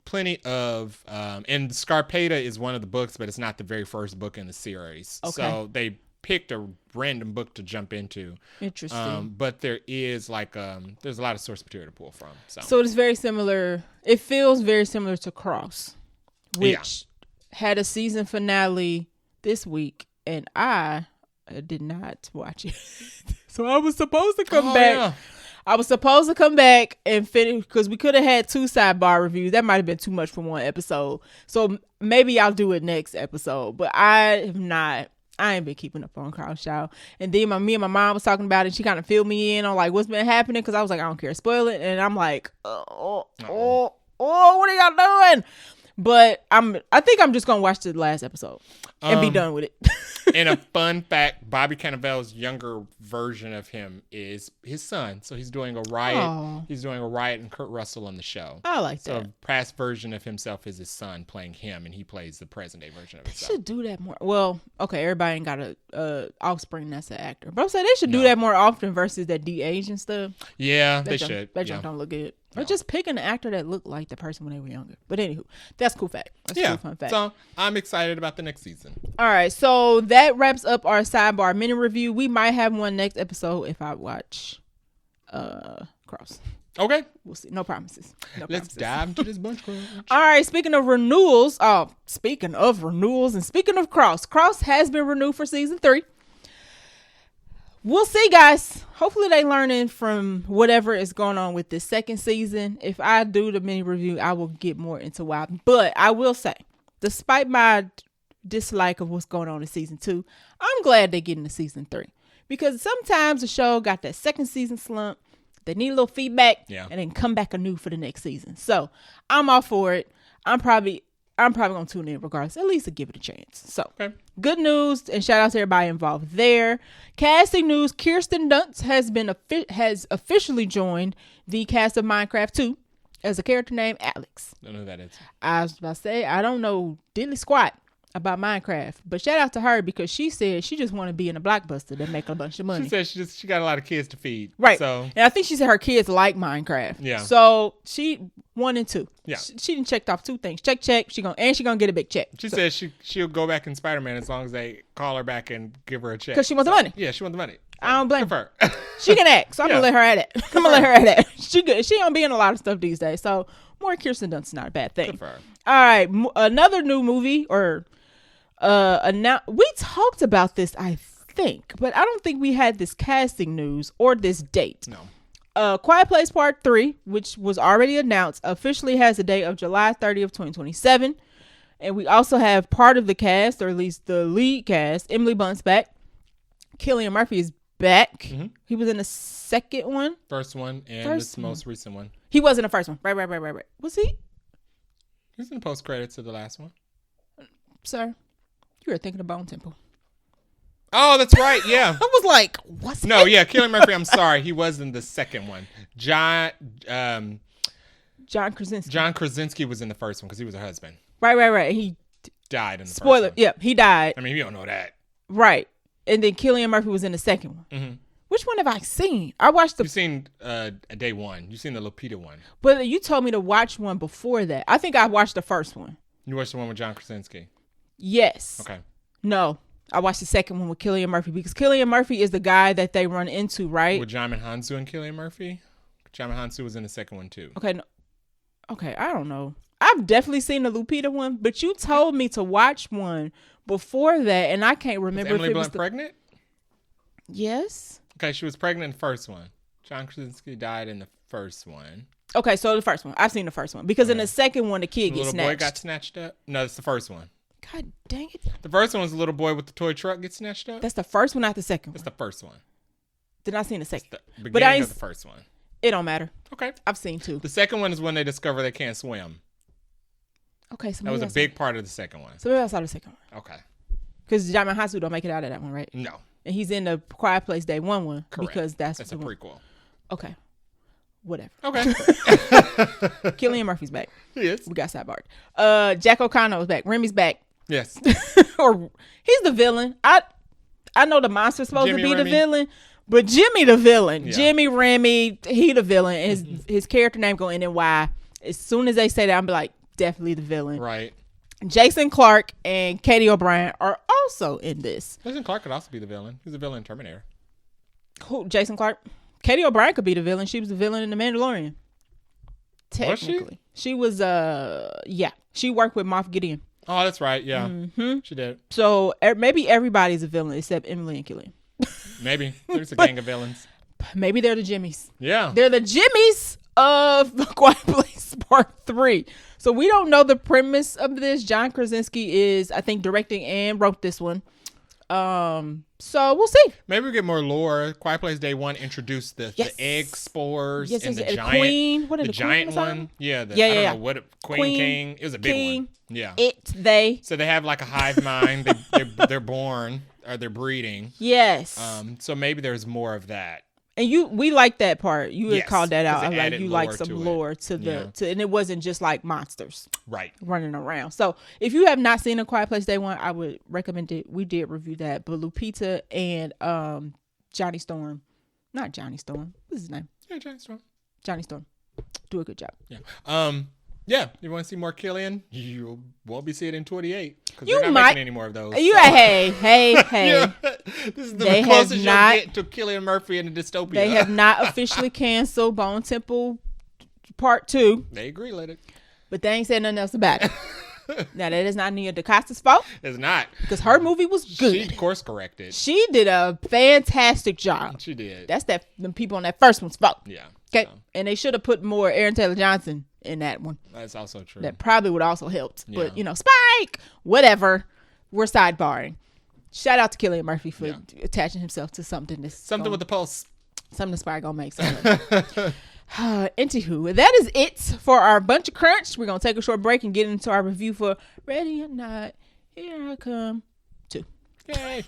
plenty of and Scarpetta is one of the books, but it's not the very first book in the series. Okay. So they picked a random book to jump into. Interesting. But there is there's a lot of source material to pull from. So it's very similar. It feels very similar to Cross, which had a season finale this week, and I did not watch it. So I was supposed to come back. Yeah. I was supposed to come back and finish because we could have had 2 sidebar reviews. That might have been too much for one episode. So maybe I'll do it next episode. But I ain't been keeping up on Cross, y'all. And then me and my mom was talking about it. She kind of filled me in on like what's been happening because I was like, I don't care, spoil it. And I'm like, what are y'all doing? But I think I'm just gonna watch the last episode and be done with it. And a fun fact: Bobby Cannavale's younger version of him is his son. So he's doing a riot. Oh. He's doing a riot and Kurt Russell on the show. I like that. So a past version of himself is his son playing him, and he plays the present day version of himself. They should do that more. Well, okay, everybody ain't got a offspring that's an actor, but I'm saying they should do that more often versus that de-age and stuff. Yeah, they should. That junk don't look good. No. Or just pick an actor that looked like the person when they were younger. But anywho, that's a cool fact. That's a cool fun fact. So I'm excited about the next season. All right. So that wraps up our sidebar mini review. We might have one next episode if I watch Cross. Okay. We'll see. No promises. Let's dive into this bunch. All right. Speaking of renewals and speaking of Cross has been renewed for season 3. We'll see, guys. Hopefully they learning from whatever is going on with this second season. If I do the mini review, I will get more into why. But I will say, despite my dislike of what's going on in season 2, I'm glad they're getting to season 3. Because sometimes the show got that second season slump. They need a little feedback and then come back anew for the next season. So I'm all for it. I'm I'm probably going to tune in regardless. At least to give it a chance. So, Good news, and shout out to everybody involved there. Casting news, Kirsten Dunst has officially joined the cast of Minecraft 2 as a character named Alex. Don't know who that is. I was about to say, I don't know diddly squat about Minecraft, but shout out to her because she said she just want to be in a blockbuster that make a bunch of money. She said she got a lot of kids to feed. Right. So, and I think she said her kids like Minecraft. Yeah. So she 1 and 2. Yeah. She done checked off 2 things. Check. She gonna get a big check. She said she'll go back in Spider-Man as long as they call her back and give her a check. Because she wants the money. Yeah, she wants the money. I don't blame her. She can act, so I'm gonna let her at it. I'm gonna let her at it. She good. She don't be in a lot of stuff these days, so more Kirsten Dunst is not a bad thing. Good for her. All right, another new movie we talked about this, I think, but I don't think we had this casting news or this date. No. Quiet Place Part 3, which was already announced, officially has a date of July 30th, 2027. And we also have part of the cast, or at least the lead cast, Emily Blunt's back. Cillian Murphy is back. Mm-hmm. He was in the second one. First one and this most recent one. He was in the first one. Right. Was he? He was in the post-credits of the last one. Sir, you were thinking of Bone Temple. Oh, that's right. Yeah. I was like, what's No, yeah, Cillian Murphy, I'm sorry. He was in the second one. John Krasinski. John Krasinski was in the first one because he was her husband. Right. He died in the spoiler. first one. Yeah, he died. I mean, you don't know that. Right. And then Cillian Murphy was in the second one. Mm-hmm. Which one have I seen? I watched You've seen day one. You've seen the Lupita one. But you told me to watch one before that. I think I watched the first one. You watched the one with John Krasinski? Yes. Okay. No. I watched the second one with Cillian Murphy because Cillian Murphy is the guy that they run into, right? With Djimon Hounsou and Cillian Murphy? Djimon Hounsou was in the second one too. Okay. No. Okay, I don't know. I've definitely seen the Lupita one, but you told me to watch one before that, and I can't remember. Was Emily Blunt pregnant? Yes. Okay, she was pregnant in the first one. John Krasinski died in the first one. Okay, so the first one. I've seen the first one. Because in the second one, the kid gets snatched. The little boy got snatched up? No, that's the first one. God dang it. The first one was the little boy with the toy truck gets snatched up? That's the first one, not the second one. That's the first one. Did I see the second? The beginning of the first one. It don't matter. Okay. I've seen two. The second one is when they discover they can't swim. Okay, so that was a big part of the second one. So maybe I saw the second one. Okay. Because Djimon Hounsou don't make it out of that one, right? No. And he's in the Quiet Place Day one. Correct. Because that's a prequel. Okay. Whatever. Okay. Cillian Murphy's back. He is. We got sidebarred. Jack O'Connor's back. Remy's back. Yes. Or he's the villain. I know the monster's supposed Jimmy to be Remy. the villain, but Jimmy the villain. Yeah. Jimmy Remy, he the villain. And his character name go in and why. As soon as they say that, I'm be like, definitely the villain. Right. Jason Clarke and Katie O'Brien are also in this. Jason Clarke could also be the villain. He's a villain in Terminator. Who? Jason Clarke? Katie O'Brien could be the villain. She was the villain in The Mandalorian. Technically. Was she was, yeah. She worked with Moff Gideon. Oh, that's right. Yeah. Mm-hmm. She did. So maybe everybody's a villain except Emily and Cillian. Maybe. There's a gang of villains. Maybe they're the Jimmies. Yeah. They're the Jimmies of Quiet Place Part 3. So we don't know the premise of this. John Krasinski is, I think, directing and wrote this one. So we'll see. Maybe we get more lore. Quiet Place Day 1 introduced the egg spores and the giant queen. What the giant one. Yeah. I don't know what Queen King. It was a big one. Yeah. They. So they have like a hive mind. they're born or they're breeding. Yes. So maybe there's more of that. And we like that part. You had called that out. Like you like some lore to the and it wasn't just like monsters running around. So if you have not seen A Quiet Place Day 1, I would recommend it. We did review that, but Lupita and Johnny Storm, not Johnny Storm. What's his name? Yeah, Johnny Storm. Johnny Storm, do a good job. Yeah. Yeah, you want to see more Cillian? You won't be seeing it in 28 because they're not making any more of those. Hey. Yeah, this is the closest you'll get to Cillian Murphy in a dystopia. They have not officially canceled Bone Temple Part 2. They agree, let it. But they ain't said nothing else about it. Now, that is not Nia DaCosta's fault. It's not. Because her movie was good. She course corrected. She did a fantastic job. She did. That's the people on that first one's fault. Yeah. Okay. So. And they should have put more Aaron Taylor Johnson in that one. That's also true. That probably would also helped. Yeah. But, Spike, whatever. We're sidebarring. Shout out to Cillian Murphy for attaching himself to something. Something with the pulse. Something Spike gonna make. Anywho, that is it for our bunch of crunch. We're gonna take a short break and get into our review for Ready or Not. Here I Come 2. Yay.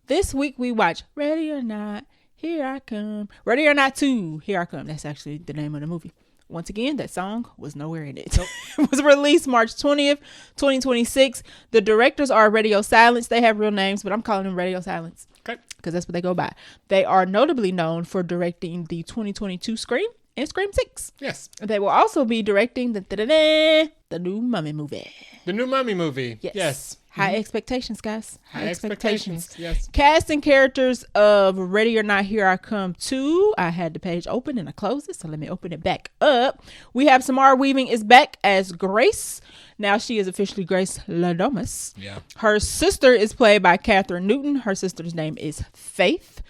This week we watch Ready or Not, Here I Come. Ready or Not 2, Here I Come. That's actually the name of the movie. Once again, that song was nowhere in it. Nope. It was released March 20th, 2026. The directors are Radio Silence. They have real names, but I'm calling them Radio Silence. Okay. Because that's what they go by. They are notably known for directing the 2022 Scream and Scream 6. Yes. They will also be directing the new Mummy movie. The new Mummy movie. Yes. High expectations, guys. High expectations. Yes. Cast and characters of Ready or Not, Here I Come 2. I had the page open and I closed it, so let me open it back up. We have Samara Weaving is back as Grace. Now she is officially Grace Ladomas. Yeah. Her sister is played by Catherine Newton. Her sister's name is Faith.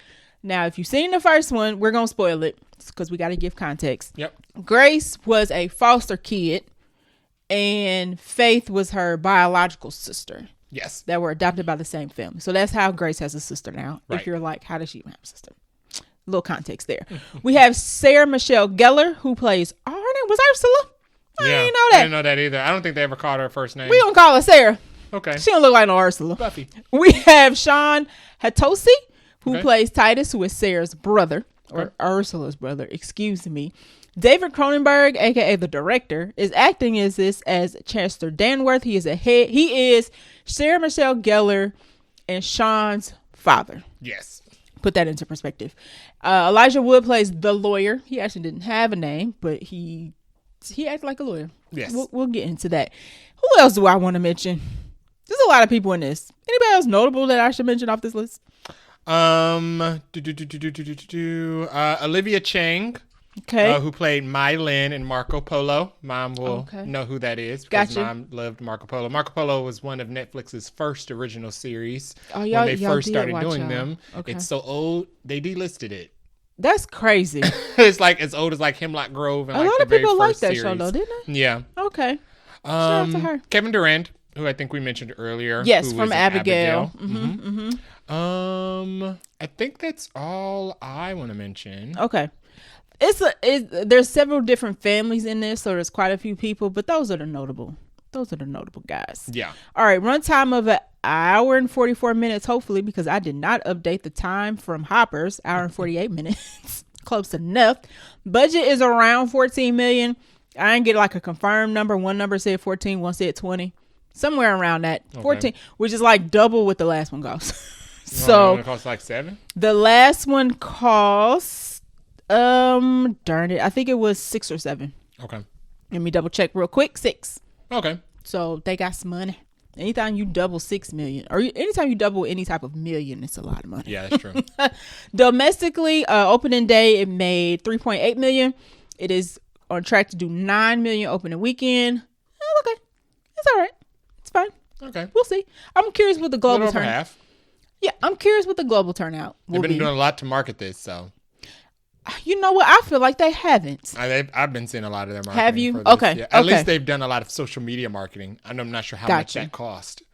Now, if you've seen the first one, we're going to spoil it because we got to give context. Yep. Grace was a foster kid and Faith was her biological sister. Yes. That were adopted by the same family. So that's how Grace has a sister now. Right. If you're like, how does she even have a sister? Little context there. We have Sarah Michelle Gellar, who plays, her name was Ursula. I didn't know that. I didn't know that either. I don't think they ever called her first name. We don't call her Sarah. Okay. She don't look like no Ursula. Buffy. We have Sean Hatosi, who plays Titus, who is Sarah's brother, or Ursula's brother, excuse me. David Cronenberg, aka the director, is acting as Chester Danworth. He is Sarah Michelle Gellar and Sean's father. Yes. Put that into perspective. Elijah Wood plays the lawyer. He actually didn't have a name, but he acts like a lawyer. Yes. We'll get into that. Who else do I want to mention? There's a lot of people in this. Anybody else notable that I should mention off this list? Olivia Chang. Okay. Who played Mai Lin in Marco Polo. Mom will know who that is because Mom loved Marco Polo. Marco Polo was one of Netflix's first original series when they first started doing them. Okay. It's so old, they delisted it. That's crazy. It's like as old as like Hemlock Grove. And a lot of people like that show though, didn't they? Yeah. Okay. Shout out to her. Kevin Durant, who I think we mentioned earlier. Yes, from Abigail. I think that's all I want to mention. Okay. There's several different families in this, so there's quite a few people, but those are the notable guys. Yeah. All right, runtime of an hour and 44 minutes, hopefully, because I did not update the time from Hoppers. Hour and 48 minutes. Close enough. Budget is around $14 million. I didn't get like a confirmed number. One number said 14, one said 20. Somewhere around that. Okay. 14, which is like double what the last one costs. So it costs like 7? The last one costs darn it, I think it was 6 or 7. Okay. Let me double check real quick. 6. Okay. So they got some money. Anytime you double 6 million, or anytime you double any type of million, it's a lot of money. Yeah, that's true. Domestically, opening day, it made 3.8 million. It is on track to do 9 million opening weekend. Okay, it's all right. It's fine. Okay, we'll see. I'm curious what the global turnout. Half. Yeah, I'm curious what the global turnout will be. They've been doing a lot to market this, so. You know what? I feel like they haven't. I've been seeing a lot of their marketing. Have you? For this. Okay. Yeah. At least they've done a lot of social media marketing. I'm not sure how much that cost,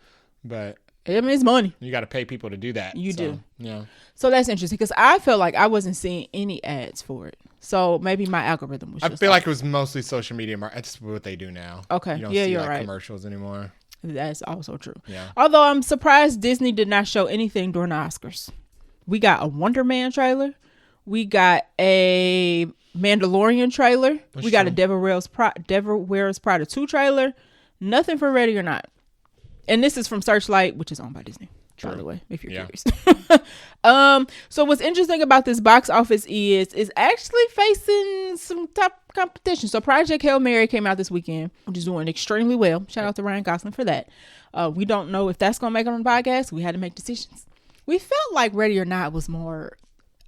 but I mean, it's money. You got to pay people to do that. You do. Yeah. So that's interesting because I felt like I wasn't seeing any ads for it. So maybe my algorithm was. I feel like it was mostly social media marketing. That's what they do now. Okay. You don't see you're right. Commercials anymore. That's also true. Yeah. Although I'm surprised Disney did not show anything during the Oscars. We got a Wonder Man trailer. We got a Mandalorian trailer. We got a Devil Wears Prada 2 trailer. Nothing for Ready or Not. And this is from Searchlight, which is owned by Disney, by the way, if you're curious. So what's interesting about this box office is actually facing some top competition. So Project Hail Mary came out this weekend, which is doing extremely well. Shout out to Ryan Gosling for that. We don't know if that's going to make it on the podcast. We had to make decisions. We felt like Ready or Not was more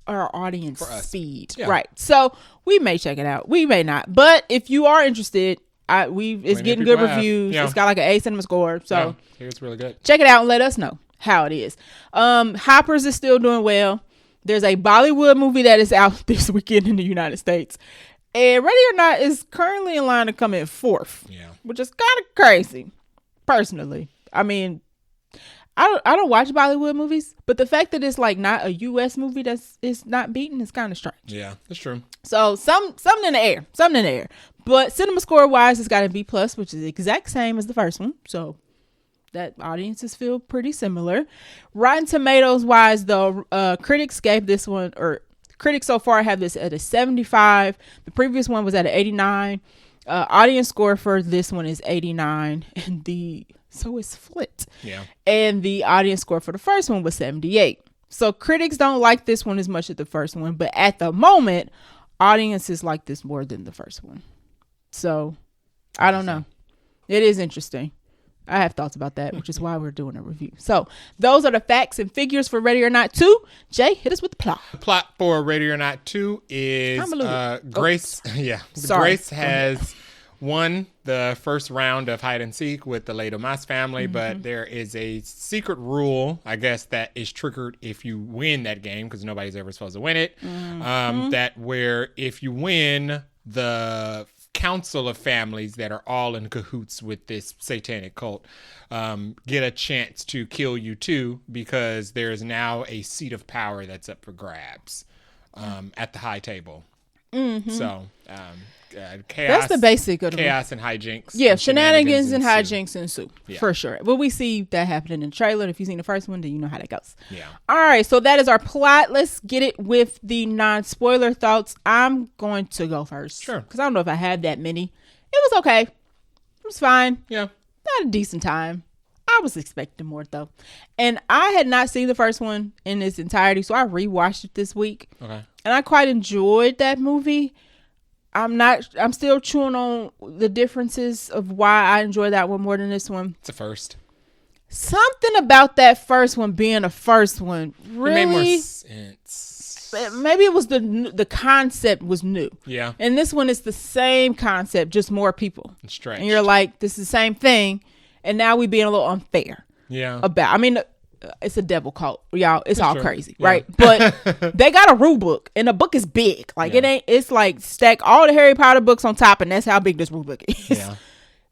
our audience speed. Yeah. Right. So we may check it out. We may not. But if you are interested, it's getting good reviews. Yeah. It's got like an A cinema score. So it's really good. Check it out and let us know how it is. Hoppers is still doing well. There's a Bollywood movie that is out this weekend in the United States. And Ready or Not is currently in line to come in 4th. Yeah. Which is kind of crazy, personally. I mean, I don't watch Bollywood movies, but the fact that it's like not a U.S. movie is not beaten is kind of strange. Yeah, that's true. So something in the air. But cinema score wise, it's got a B+, which is the exact same as the first one. So that audiences feel pretty similar. Rotten Tomatoes wise, though, critics gave this one, or critics so far have this at a 75. The previous one was at an 89. Audience score for this one is 89, and so it's flipped. Yeah. And the audience score for the first one was 78. So critics don't like this one as much as the first one, but at the moment, audiences like this more than the first one. So I don't know. It is interesting. I have thoughts about that, which is why we're doing a review. So those are the facts and figures for Ready or Not 2. Jay, hit us with the plot. The plot for Ready or Not 2 is Grace. Yeah. Sorry. Grace has won the first round of hide and seek with the Lado Mas family, but there is a secret rule, I guess, that is triggered if you win that game, because nobody's ever supposed to win it. That where if you win, the council of families that are all in cahoots with this satanic cult get a chance to kill you too, because there is now a seat of power that's up for grabs at the high table. So chaos. That's the basic of chaos and hijinks. Yeah, shenanigans and hijinks ensue for sure. But we see that happening in the trailer. If you've seen the first one, then you know how that goes. Yeah. All right, so that is our plot. Let's get it with the non-spoiler thoughts. I'm going to go first. Sure. Because I don't know if I had that many. It was okay. It was fine. Yeah. Had a decent time. I was expecting more though. And I had not seen the first one in its entirety, so I rewatched it this week. Okay. And I quite enjoyed that movie. I'm still chewing on the differences of why I enjoy that one more than this one. It's a first. Something about that first one being a first one really it made more sense. Maybe it was the concept was new. Yeah. And this one is the same concept, just more people. It's strange. And you're like, this is the same thing, and now we being a little unfair. Yeah. It's a devil cult, y'all. It's all crazy, right? But they got a rule book, and the book is big. Like it's like stack all the Harry Potter books on top, and that's how big this rule book is. Yeah.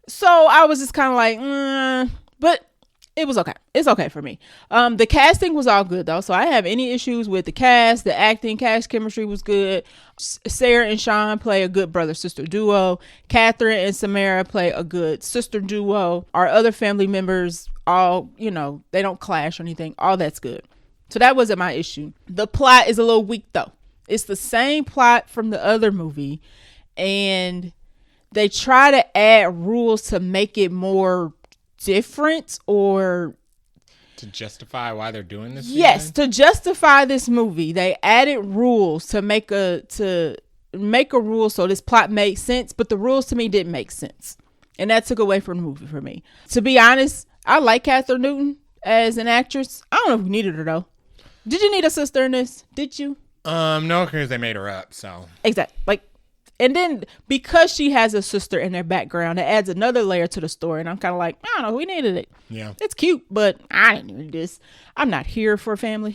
So I was just kind of like, but it was okay. It's okay for me. The casting was all good though, so I didn't have any issues with the cast. The acting, cast chemistry was good. Sarah and Sean play a good brother-sister duo. Catherine and Samara play a good sister duo. Our other family members, all, they don't clash or anything. All that's good. So that wasn't my issue. The plot is a little weak though. It's the same plot from the other movie, and they try to add rules to make it more different, or to justify why they're doing this. Yes, to justify this movie, they added rules to make a rule so this plot made sense, but the rules to me didn't make sense, and that took away from the movie for me. To be honest, I like Catherine Newton as an actress. I don't know if we needed her though. Did you need a sister in this? Did you? No, because they made her up. So exactly. And then because she has a sister in their background, it adds another layer to the story. And I'm kind of like, I don't know, we needed it. Yeah. It's cute, but I didn't need this. I'm not here for family.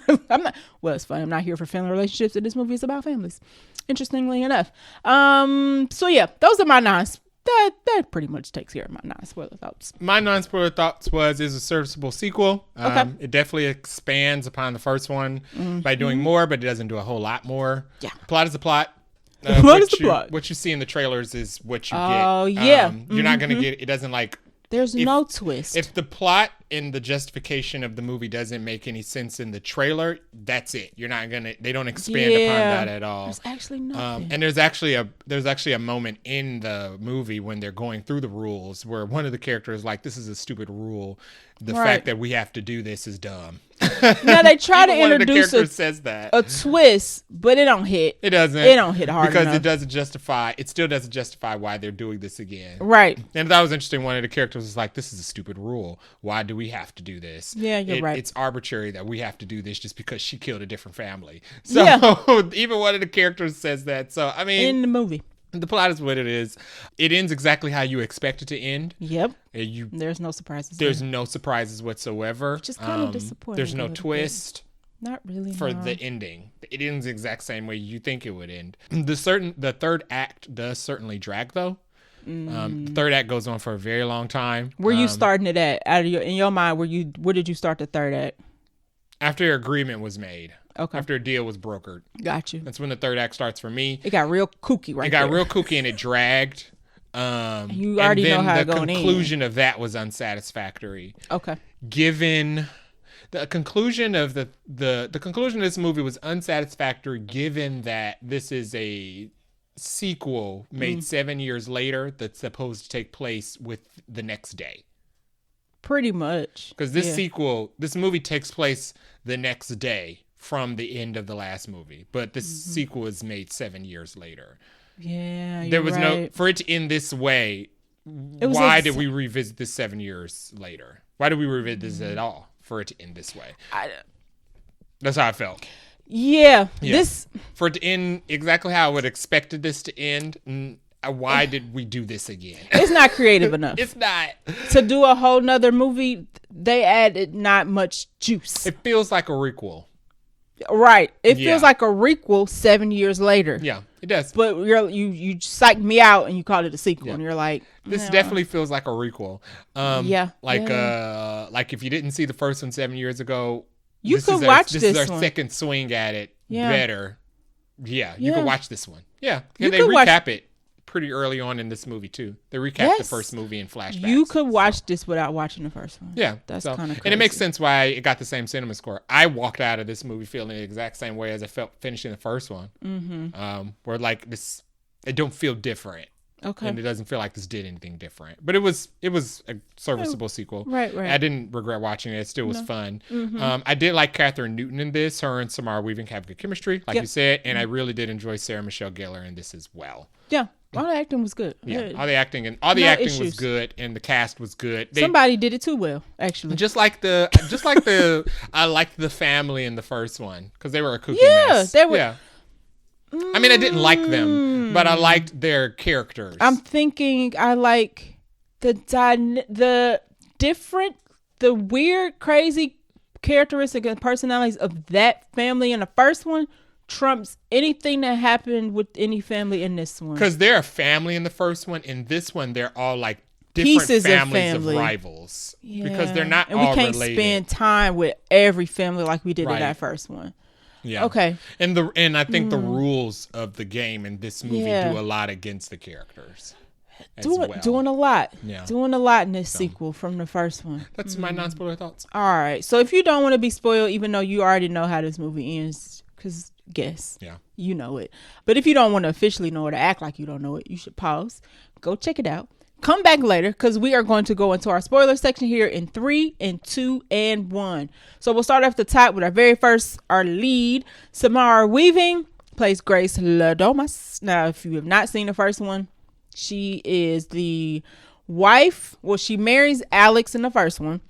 It's funny. I'm not here for family relationships. And this movie is about families, interestingly enough. So yeah, those are my that pretty much takes care of my non-spoiler thoughts. My non-spoiler thoughts is a serviceable sequel. Okay. It definitely expands upon the first one by doing more, but it doesn't do a whole lot more. Yeah. Plot is a plot. Plot? What you see in the trailers is what you get. Oh, yeah. You're not going to get, it doesn't like. There's no twist. If the plot and the justification of the movie doesn't make any sense in the trailer, that's it. You're not going to, they don't expand upon that at all. There's actually nothing. And there's actually a moment in the movie when they're going through the rules where one of the characters is like, this is a stupid rule. The fact that we have to do this is dumb. Now they try to introduce says that. a twist, but it don't hit. It doesn't. It don't hit hard because enough. it still doesn't justify why they're doing this again. Right. And that was interesting. One of the characters was like, this is a stupid rule. Why do we have to do this? Yeah, you're right. It's arbitrary that we have to do this just because she killed a different family. So even one of the characters says that. So, I mean. In the movie. The plot is what it is. It ends exactly how you expect it to end. Yep. There's no surprises. There's no surprises whatsoever. Which is kind of disappointing. There's no twist. Not really. For the ending. It ends the exact same way you think it would end. The third act does certainly drag though. The third act goes on for a very long time. Where you starting it at? In your mind, where did you start the third act? After agreement was made. Okay. After a deal was brokered. Got you. That's when the third act starts for me. It got real kooky It got real kooky and it dragged. You already know how it's going in. The conclusion of that was unsatisfactory. Okay. Given the conclusion of the conclusion of this movie was unsatisfactory, given that this is a sequel made 7 years later that's supposed to take place with the next day. Pretty much. Because this movie takes place the next day from the end of the last movie, but this sequel is made 7 years later. Yeah, there was no for it to end this way. Why did we revisit this 7 years later? Why did we revisit this at all for it to end this way? That's how I felt. Yeah, this for it to end exactly how I would expected this to end. Why did we do this again? It's not creative enough. It's not. To do a whole nother movie, they added not much juice. It feels like a requel. Right. It feels like a requel 7 years later. Yeah, it does. But you psyched me out and you called it a sequel, and you're like, this definitely feels like a requel. Like like if you didn't see the first one 7 years ago, you could watch this one. This is our second swing at it. Better. Yeah, you could watch this one. Yeah, and they recap it pretty early on in this movie too. They recap the first movie in flashbacks. You could watch this without watching the first one. Yeah, that's kind of crazy. And it makes sense why it got the same cinema score. I walked out of this movie feeling the exact same way as I felt finishing the first one. Where like this, it don't feel different. Okay. And it doesn't feel like this did anything different. But it was a serviceable sequel. Right. I didn't regret watching it. It still was fun. I did like Catherine Newton in this. Her and Samara Weaving have good chemistry, like you said. And I really did enjoy Sarah Michelle Gellar in this as well. Yeah. All the acting was good. Yeah, all the acting was good, and the cast was good. Somebody did it too well, actually. Just like I liked the family in the first one because they were a kooky mess. They were. Yeah. I mean, I didn't like them, but I liked their characters. I'm thinking I like the weird, crazy characteristics and personalities of that family in the first one trumps anything that happened with any family in this one. Because they're a family in the first one. In this one, they're all like different pieces families of rivals. Yeah. Because they're not and all we can't related. spend time with every family like we did in that first one. Yeah. Okay. And I think the rules of the game in this movie do a lot against the characters. Doing a lot. Yeah. Doing a lot in this sequel from the first one. That's my non-spoiler thoughts. All right. So if you don't want to be spoiled, even though you already know how this movie ends, because guess. Yeah. You know it. But if you don't want to officially know it or act like you don't know it, you should pause. Go check it out. Come back later because we are going to go into our spoiler section here in 3, 2, and 1. So we'll start off the top with our lead, Samara Weaving, plays Grace Ladomas. Now, if you have not seen the first one, she is the wife. Well, she marries Alex in the first one,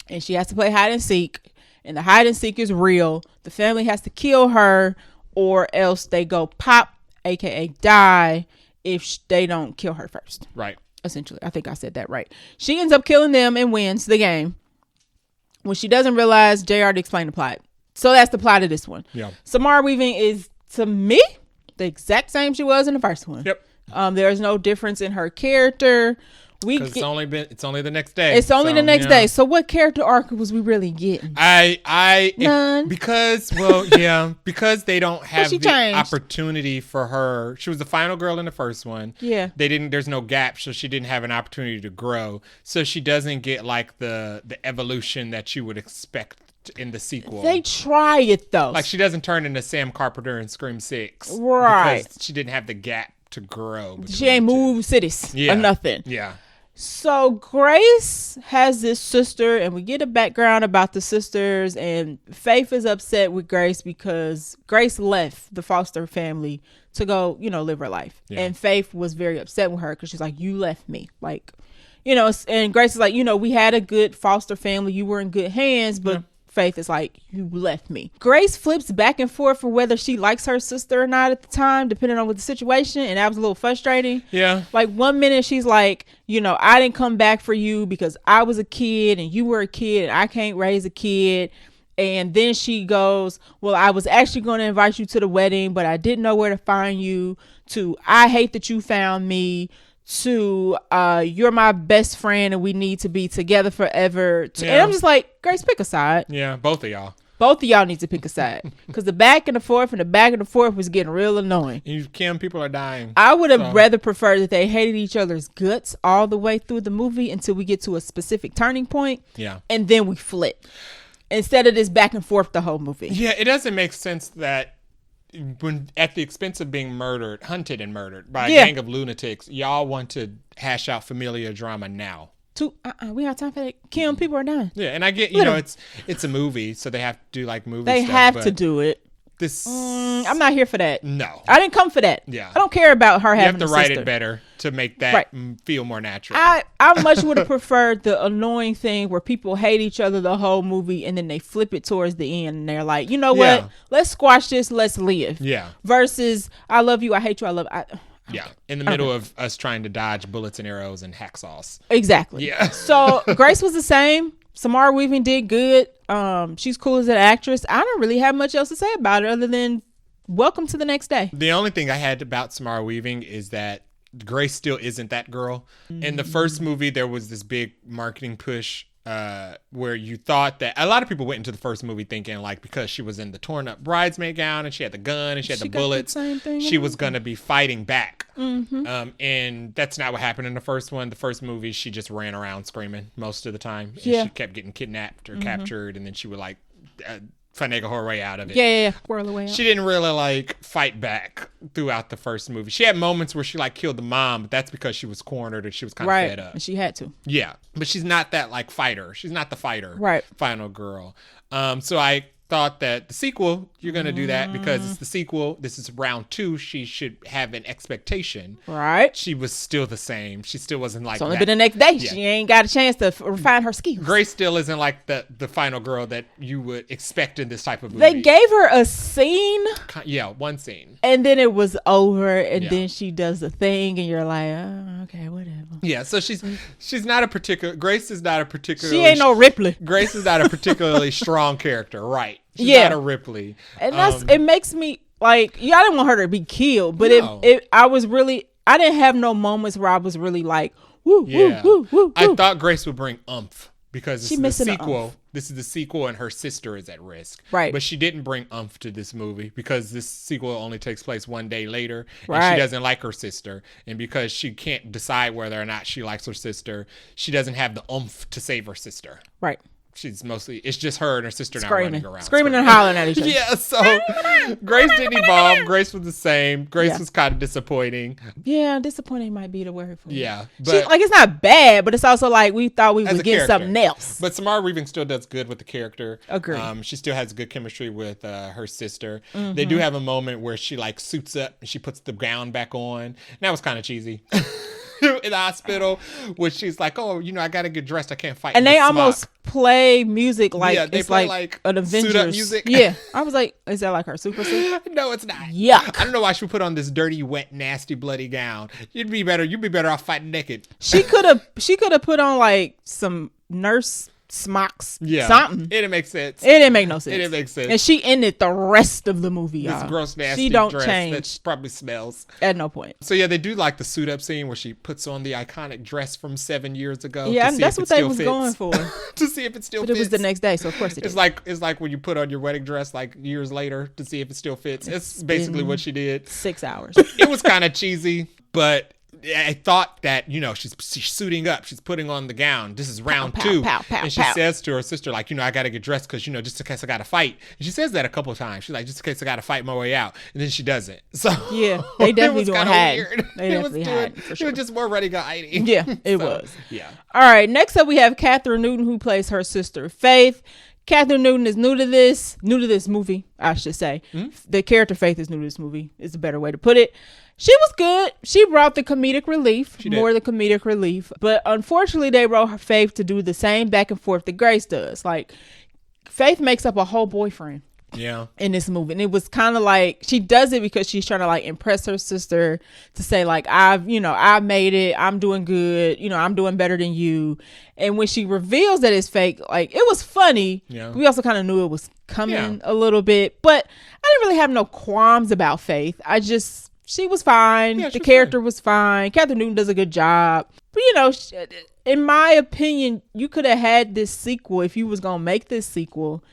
and she has to play hide and seek. And the hide and seek is real. The family has to kill her, or else they go pop, aka die, if they don't kill her first. Right. Essentially, I think I said that right. She ends up killing them and wins the game. When she doesn't realize, JR to explain the plot. So that's the plot of this one. Yeah. Samara Weaving is, to me, the exact same she was in the first one. Yep. There's no difference in her character. It's only the next day. It's only the next day. So what character arc was we really getting? None. Because they don't have the opportunity for her. She was the final girl in the first one. Yeah. There's no gap, so she didn't have an opportunity to grow. So she doesn't get like the evolution that you would expect in the sequel. They try it though. Like she doesn't turn into Sam Carpenter in Scream 6. Right. Because she didn't have the gap to grow. She ain't moved cities or nothing. Yeah. So Grace has this sister, and we get a background about the sisters, and Faith is upset with Grace because Grace left the foster family to go, live her life. Yeah. And Faith was very upset with her because she's like, you left me. Like, and Grace is like, we had a good foster family. You were in good hands, but Faith is like, you left me. Grace flips back and forth for whether she likes her sister or not at the time, depending on what the situation. And that was a little frustrating. Yeah. Like 1 minute she's like, I didn't come back for you because I was a kid and you were a kid and I can't raise a kid. And then she goes, well, I was actually going to invite you to the wedding, but I didn't know where to find you. To, I hate that you found me. to you're my best friend and we need to be together forever. And I'm just like, Grace, pick a side. Yeah, both of y'all. Both of y'all need to pick a side. Because the back and the forth was getting real annoying. Kim, people are dying. I would have rather preferred that they hated each other's guts all the way through the movie until we get to a specific turning point. Yeah. And then we flip. Instead of this back and forth the whole movie. Yeah, it doesn't make sense that when at the expense of being hunted and murdered by a gang of lunatics, y'all want to hash out familiar drama now. We have time for that. Kim, people are dying. Yeah, and I get, it's a movie, so they have to do like movie stuff. They have to do it. I'm not here for that. No. I didn't come for that. Yeah. I don't care about her having a sister. You have to write it better to make that feel more natural. I much would have preferred the annoying thing where people hate each other the whole movie and then they flip it towards the end and they're like, you know what? Let's squash this. Let's live. Yeah. Versus, I love you. I hate you. I love Yeah, in the middle of us trying to dodge bullets and arrows and hacksaws. Exactly. Yeah. So Grace was the same. Samara Weaving did good. She's cool as an actress. I don't really have much else to say about her other than welcome to the next day. The only thing I had about Samara Weaving is that Grace still isn't that girl. In the first movie, there was this big marketing push where you thought that a lot of people went into the first movie thinking like because she was in the torn up bridesmaid gown and she had the gun and she had the bullets, she was going to be fighting back. And that's not what happened in the first one. The first movie, she just ran around screaming most of the time. And she kept getting kidnapped or captured, and then she would like finagle her way out of it. Yeah. Whirl away out. She didn't really like fight back throughout the first movie. She had moments where she like killed the mom, but that's because she was cornered and she was kind of fed up. And she had to. Yeah, but she's not that like fighter. She's not the fighter. Final girl. So I thought that the sequel, you're going to do that because it's the sequel. This is round 2. She should have an expectation. Right. She was still the same. She still wasn't like it's only been the next day. Yeah. She ain't got a chance to refine her skills. Grace still isn't like the final girl that you would expect in this type of movie. They gave her a scene. Yeah, one scene. And then it was over and then she does the thing and you're like, oh, okay, whatever. Yeah, so she's not a particular, Grace is not a particularly. She ain't no Ripley. Grace is not a particularly strong character, right? She's not a Ripley. And it makes me like, I didn't want her to be killed, but I didn't have no moments where I was really like, woo. I thought Grace would bring oomph because this is the sequel. This is the sequel and her sister is at risk. Right. But she didn't bring oomph to this movie because this sequel only takes place one day later. And she doesn't like her sister. And because she can't decide whether or not she likes her sister, she doesn't have the oomph to save her sister. Right. It's just her and her sister now running around. Screaming and hollering at each other. Yeah, so Grace didn't evolve. Grace was the same. Grace was kind of disappointing. Yeah, disappointing might be the word for it. Yeah. But it's not bad, but it's also like we thought we would get something else. But Samara Weaving still does good with the character. Agreed. She still has good chemistry with her sister. They do have a moment where she like suits up and she puts the gown back on. And that was kind of cheesy. In the hospital, where she's like, "Oh, I gotta get dressed. I can't fight." And they almost play music like it's like an Avengers suit up music. Yeah, I was like, "Is that like her super suit?" No, it's not. Yuck! I don't know why she put on this dirty, wet, nasty, bloody gown. You'd be better off fighting naked. She could have put on like some nurse smocks. Yeah, something. It didn't make sense. It didn't make no sense. It didn't make sense. And she ended the rest of the movie. This gross, nasty she don't dress change. That probably smells at no point. So yeah, they do like the suit up scene where she puts on the iconic dress from 7 years ago. Yeah, that's what they was going for. To see if it still but fits. It was the next day, so of course it is. It's like when you put on your wedding dress like years later to see if it still fits. It's basically what she did. 6 hours. It was kind of cheesy, but I thought that, she's suiting up. She's putting on the gown. This is round 2. And she says to her sister, like, I got to get dressed because, just in case I got to fight. And she says that a couple of times. She's like, just in case I got to fight my way out. And then she doesn't. So yeah, they definitely doing hide. They definitely hide. It was just more ready to hiding. Yeah, it was. Yeah. All right. Next up, we have Catherine Newton, who plays her sister, Faith. Catherine Newton is new to this movie, I should say. Mm-hmm. The character Faith is new to this movie, is a better way to put it. She was good. She brought the comedic relief, the comedic relief. But unfortunately, they wrote her Faith to do the same back and forth that Grace does. Like, Faith makes up a whole boyfriend. Yeah. In this movie. And it was kind of like, she does it because she's trying to like impress her sister to say like, I've made it. I'm doing good. I'm doing better than you. And when she reveals that it's fake, like it was funny. Yeah. We also kind of knew it was coming a little bit, but I didn't really have no qualms about Faith. I just she was fine. The character was fine. Catherine Newton does a good job. But, you know, in my opinion, you could have had this sequel if you was going to make this sequel.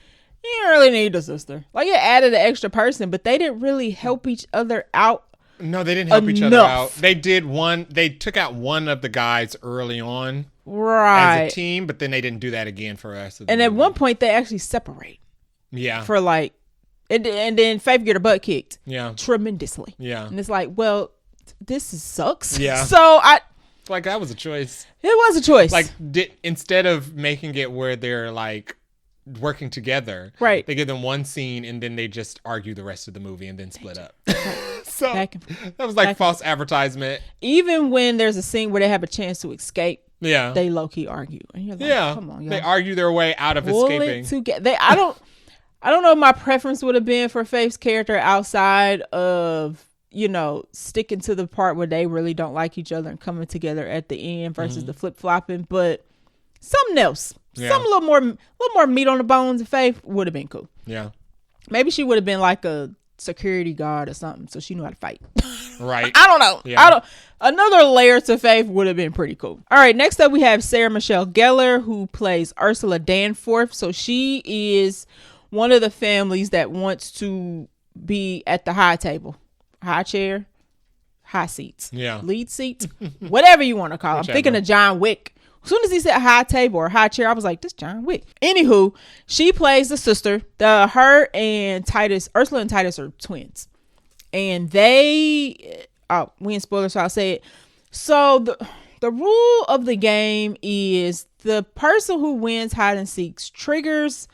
You didn't really need the sister. Like, it added an extra person, but they didn't really help each other out. No, they didn't help each other out. They took out one of the guys early on. Right. As a team, but then they didn't do that again for us. And at one point, they actually separate. Yeah. For like, and then Faith get her butt kicked. Yeah. Tremendously. Yeah. And it's like, well, this sucks. Yeah. So like, that was a choice. It was a choice. Like, instead of making it where they're like working together, right? They give them one scene and then they just argue the rest of the movie and then split up. So that was like false advertisement. Even when there's a scene where they have a chance to escape, they low-key argue. And you're like, come on, y'all. They argue their way out of escaping. I don't know if my preference would have been for Faith's character outside of, you know, sticking to the part where they really don't like each other and coming together at the end versus the flip-flopping, but something else. Some a little more meat on the bones of Faith would have been cool. Yeah. Maybe she would have been like a security guard or something, so she knew how to fight. Right. I don't know. Yeah. Another layer to Faith would have been pretty cool. All right, next up we have Sarah Michelle Gellar, who plays Ursula Danforth. So she is one of the families that wants to be at the high table, high chair, high seats, lead seats, whatever you want to call it. I'm thinking of John Wick. As soon as he said high table or high chair, I was like, this John Wick. Anywho, she plays the sister. Ursula and Titus are twins. And we in spoilers, so I'll say it. So the rule of the game is the person who wins hide and seeks triggers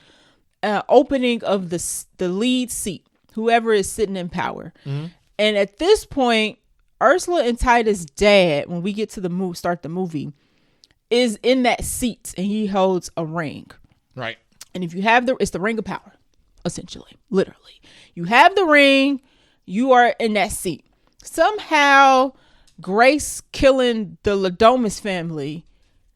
opening of the lead seat, whoever is sitting in power. Mm-hmm. And at this point, Ursula and Titus' dad, when we get to start the movie, is in that seat and he holds a ring. Right. And if you have it's the ring of power, essentially, literally. You have the ring, you are in that seat. Somehow, Grace killing the Ladomas family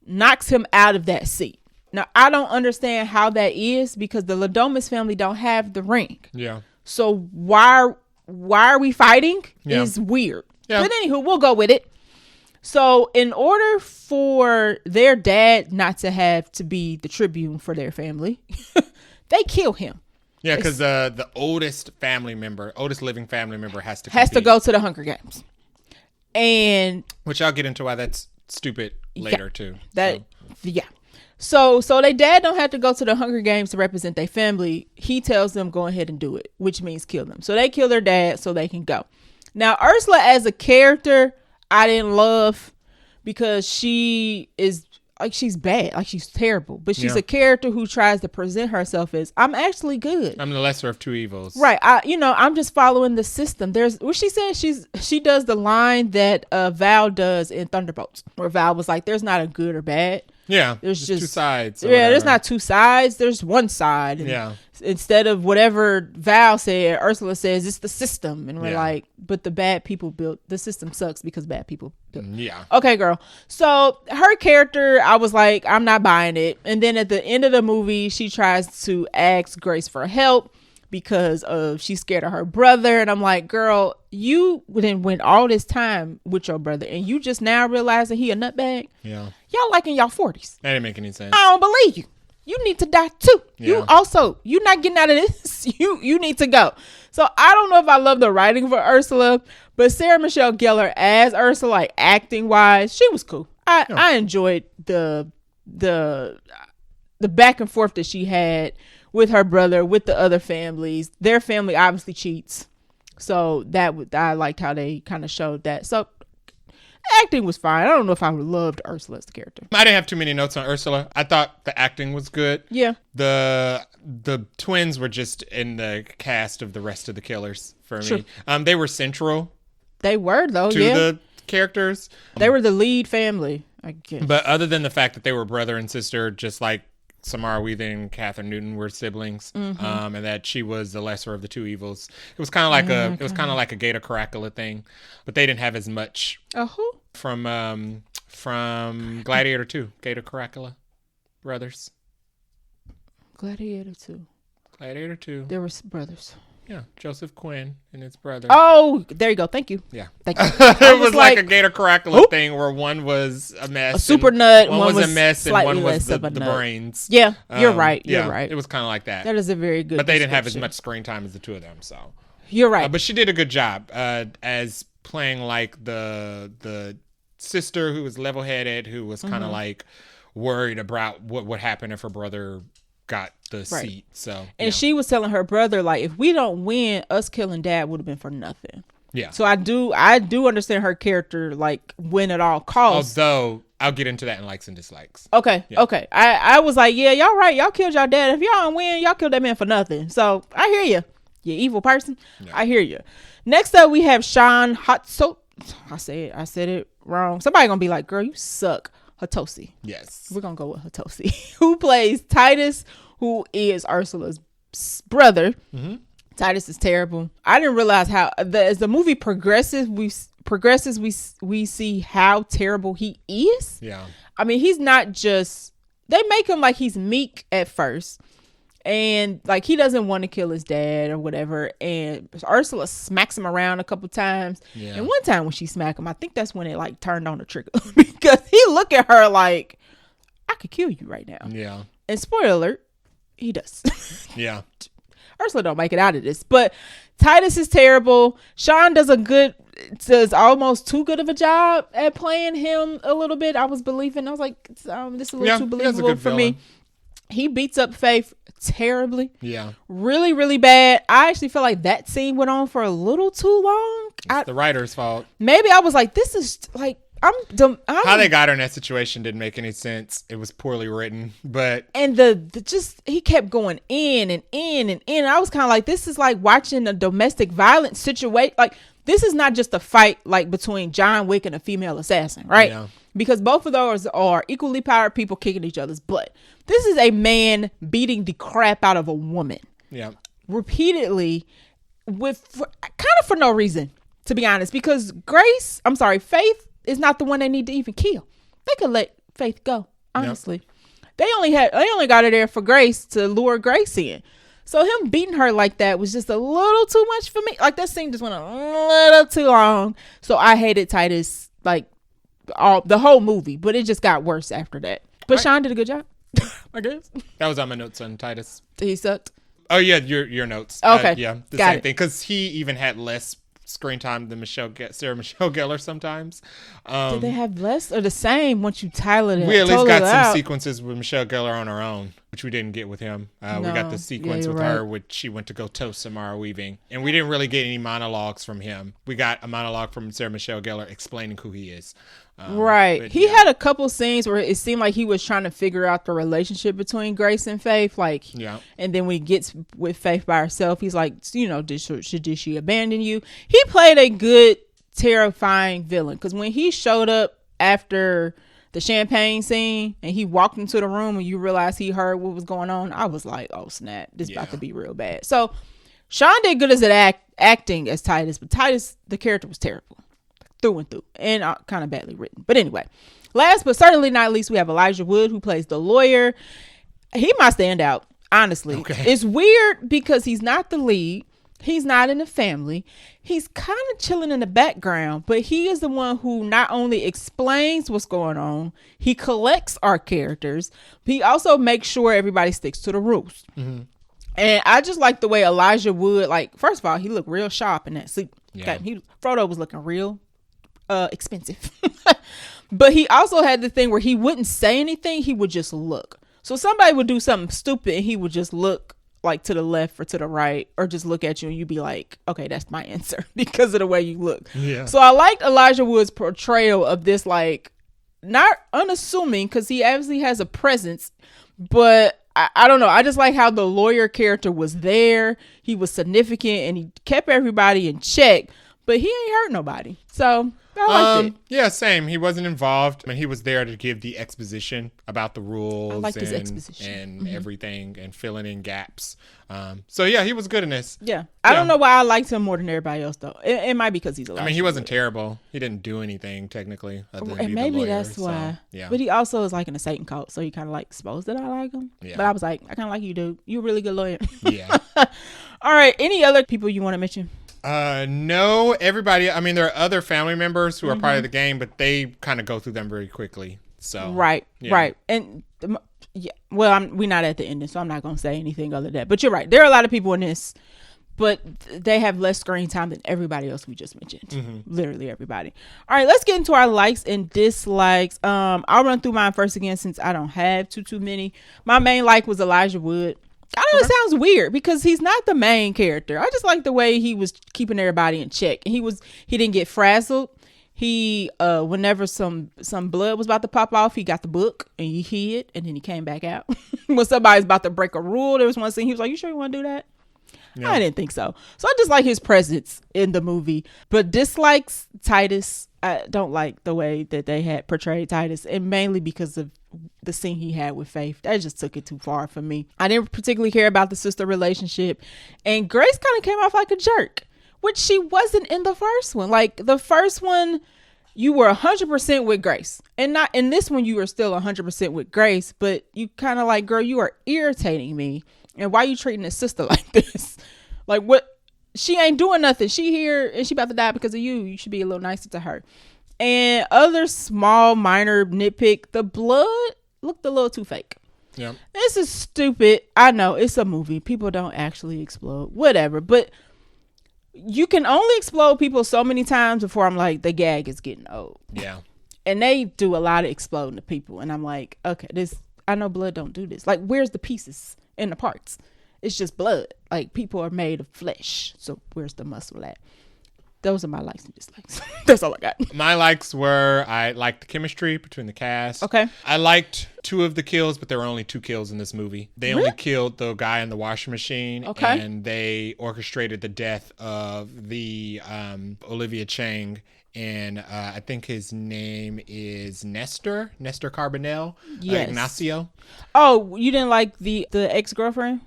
knocks him out of that seat. Now, I don't understand how that is because the Ladomas family don't have the ring. Yeah. So why are we fighting? Is weird. Yeah. But anywho, we'll go with it. So in order for their dad not to have to be the tribune for their family, they kill him. Yeah, because the oldest living family member has to go to the Hunger Games. And which I'll get into why that's stupid later too. So their dad don't have to go to the Hunger Games to represent their family. He tells them go ahead and do it, which means kill them. So they kill their dad so they can go. Now Ursula as a character, I didn't love because she is like, she's bad, like she's terrible, but she's a character who tries to present herself as I'm actually good. I'm the lesser of two evils. Right. I'm just following the system. There's what she said. She does the line that Val does in Thunderbolts, where Val was like, "There's not a good or bad. Yeah, there's just two sides. Yeah, there's not two sides. There's one side. And instead of whatever Val said, Ursula says it's the system, and we're like, but the bad people built the system sucks because bad people built. Yeah. Okay, girl. So her character, I was like, I'm not buying it. And then at the end of the movie, she tries to ask Grace for help because she's scared of her brother, and I'm like, girl, you went all this time with your brother, and you just now realizing he a nutbag. Yeah. Y'all like in y'all 40s. That didn't make any sense. I don't believe you. You need to die too. Yeah. You're not getting out of this. You need to go. So I don't know if I love the writing for Ursula, but Sarah Michelle Gellar as Ursula, like acting wise, she was cool. I enjoyed the back and forth that she had with her brother, with the other families. Their family obviously cheats. So I liked how they kind of showed that. So acting was fine. I don't know if I loved Ursula as the character. I didn't have too many notes on Ursula. I thought the acting was good. Yeah. The twins were just in the cast of the rest of the killers for me. They were central. They were though. To the characters. They were the lead family, I guess. But other than the fact that they were brother and sister, just like Samara Weaving and Catherine Newton were siblings, and that she was the lesser of the two evils. It was kind of like a Gator Caracalla thing, but they didn't have as much. Who? From Gladiator 2, Gator Caracalla brothers. Gladiator 2. Gladiator 2. There were brothers. Yeah, Joseph Quinn and his brother. Oh, there you go. Thank you. Yeah. Thank you. It was like a Gator Caracola thing where one was a mess. A super nut. One was a mess and one was the brains. Yeah, you're right. You're right. It was kind of like that. That is a very good But they didn't have as much screen time as the two of them, so. You're right. But she did a good job as playing like the sister who was level-headed, who was kind of like worried about what happened if her brother got the seat. So and she was telling her brother, like, if we don't win, us killing dad would have been for nothing. Yeah. So I do understand her character, like, win at all costs. Although I'll get into that in likes and dislikes. Okay. Yeah. Okay. I was like, yeah, y'all right. Y'all killed y'all dad. If y'all don't win, y'all killed that man for nothing. So I hear you. You evil person. Yeah. I hear you. Next up, we have Sean Hotso. I said it wrong. Somebody gonna be like, girl, you suck. Hatosi. Yes. We're going to go with Hatosi, who plays Titus, who is Ursula's brother. Mm-hmm. Titus is terrible. I didn't realize how, as the movie progresses, we see how terrible he is. Yeah. I mean, he's not just, they make him like he's meek at first. And like he doesn't want to kill his dad or whatever. And Ursula smacks him around a couple times. Yeah. And one time when she smacked him, I think that's when it like turned on the trigger because he looked at her like, I could kill you right now. Yeah. And spoiler alert, he does. Yeah. Ursula don't make it out of this, but Titus is terrible. Sean does almost too good of a job at playing him a little bit. I was believing. I was like, this is a little too believable for me. He beats up Faith terribly. Yeah. Really, really bad. I actually feel like that scene went on for a little too long. It's the writer's fault. Maybe I was like, this is like, I'm how they got her in that situation didn't make any sense. It was poorly written, but and he kept going in and in and in. I was kind of like, this is like watching a domestic violence situation. Like, this is not just a fight like between John Wick and a female assassin, right? Yeah. Because both of those are equally powered people kicking each other's butt. This is a man beating the crap out of a woman. Yeah. Repeatedly kind of for no reason, to be honest, because Faith is not the one they need to even kill. They could let Faith go, honestly. Yep. They only got her there for Grace, to lure Grace in. So him beating her like that was just a little too much for me. Like, that scene just went a little too long. So I hated Titus like the whole movie, but it just got worse after that. But Sean did a good job, I guess. That was on my notes on Titus. He sucked. Oh yeah, your notes. Okay, yeah, the same thing, because he even had less screen time than Sarah Michelle Gellar sometimes. Did they have less or the same once you Tyler it? We at least got some sequences with Michelle Gellar on her own, which we didn't get with him. We got the sequence with her when she went to go toast Samara Weaving, and we didn't really get any monologues from him. We got a monologue from Sarah Michelle Gellar explaining who he is. He had a couple scenes where it seemed like he was trying to figure out the relationship between Grace and Faith, and then when he gets with Faith by herself, he's like, did she abandon you? He played a good, terrifying villain, because when he showed up after the champagne scene and he walked into the room and you realize he heard what was going on, I was like, oh snap, this is about to be real bad. So Sean did good as acting as Titus, but Titus, the character, was terrible through and through, and kind of badly written. But anyway, last but certainly not least, we have Elijah Wood, who plays the lawyer. He might stand out, honestly. Okay. It's weird because he's not the lead. He's not in the family. He's kind of chilling in the background, but he is the one who not only explains what's going on, he collects our characters. He also makes sure everybody sticks to the rules. Mm-hmm. And I just like the way Elijah Wood, like, first of all, he looked real sharp in that suit. Yeah. Frodo was looking real expensive. But he also had the thing where he wouldn't say anything. He would just look. So somebody would do something stupid and he would just look like to the left or to the right, or just look at you and you'd be like, okay, that's my answer, because of the way you look. Yeah. So I liked Elijah Wood's portrayal of this, like, not unassuming, because he obviously has a presence, but I don't know. I just like how the lawyer character was there. He was significant and he kept everybody in check, but he ain't hurt nobody. So I liked it. Yeah, same. He wasn't involved. I mean, he was there to give the exposition about the rules. I like his exposition. And everything, and filling in gaps. So yeah, he was good in this. Yeah. I don't know why I liked him more than everybody else, though. It might be because he's alive. I mean, he wasn't terrible. He didn't do anything technically. And maybe the lawyer, that's why. So, yeah. But he also is like in a Satan cult, so he kind of like supposed that I like him. Yeah. But I was like, I kind of like you, dude. You're a really good lawyer. Yeah. All right. Any other people you want to mention? No, everybody. I mean, there are other family members who are part of the game, but they kind of go through them very quickly. So right. And well, we're not at the ending, so I'm not going to say anything other than that. But you're right. There are a lot of people in this, but they have less screen time than everybody else we just mentioned. Literally everybody. All right, let's get into our likes and dislikes. I'll run through mine first again since I don't have too many. My main like was Elijah Wood. I know it sounds weird because he's not the main character. I just like the way he was keeping everybody in check. And he didn't get frazzled. He whenever some blood was about to pop off, he got the book and he hid, and then he came back out. When somebody's about to break a rule, there was one scene he was like, "You sure you want to do that?" Yeah. I didn't think so. So I just like his presence in the movie. But dislikes Titus. I don't like the way that they had portrayed Titus, and mainly because of the scene he had with Faith. That just took it too far for me. I didn't particularly care about the sister relationship, and Grace kind of came off like a jerk, which she wasn't in the first one. Like the first one, you were 100% with Grace, and not in this one. You were still 100% with Grace, but you kind of like, girl, you are irritating me, and why are you treating a sister like this? Like, what? She ain't doing nothing. She here and she about to die because of you. You should be a little nicer to her. And other small minor nitpick, the blood looked a little too fake. Yeah, this is stupid. I know it's a movie. People don't actually explode, whatever. But you can only explode people so many times before I'm like, the gag is getting old. Yeah, and they do a lot of exploding to people, and I'm like, okay, I know blood don't do this. Like, where's the pieces and the parts? It's just blood. Like, people are made of flesh. So where's the muscle at? Those are my likes and dislikes. That's all I got. My likes were, I liked the chemistry between the cast. Okay. I liked 2 of the kills, but there were only 2 kills in this movie. They only killed the guy in the washing machine. Okay. And they orchestrated the death of the Olivia Chang. And I think his name is Nestor Carbonell. Yes. Ignacio. Oh, you didn't like the ex-girlfriend?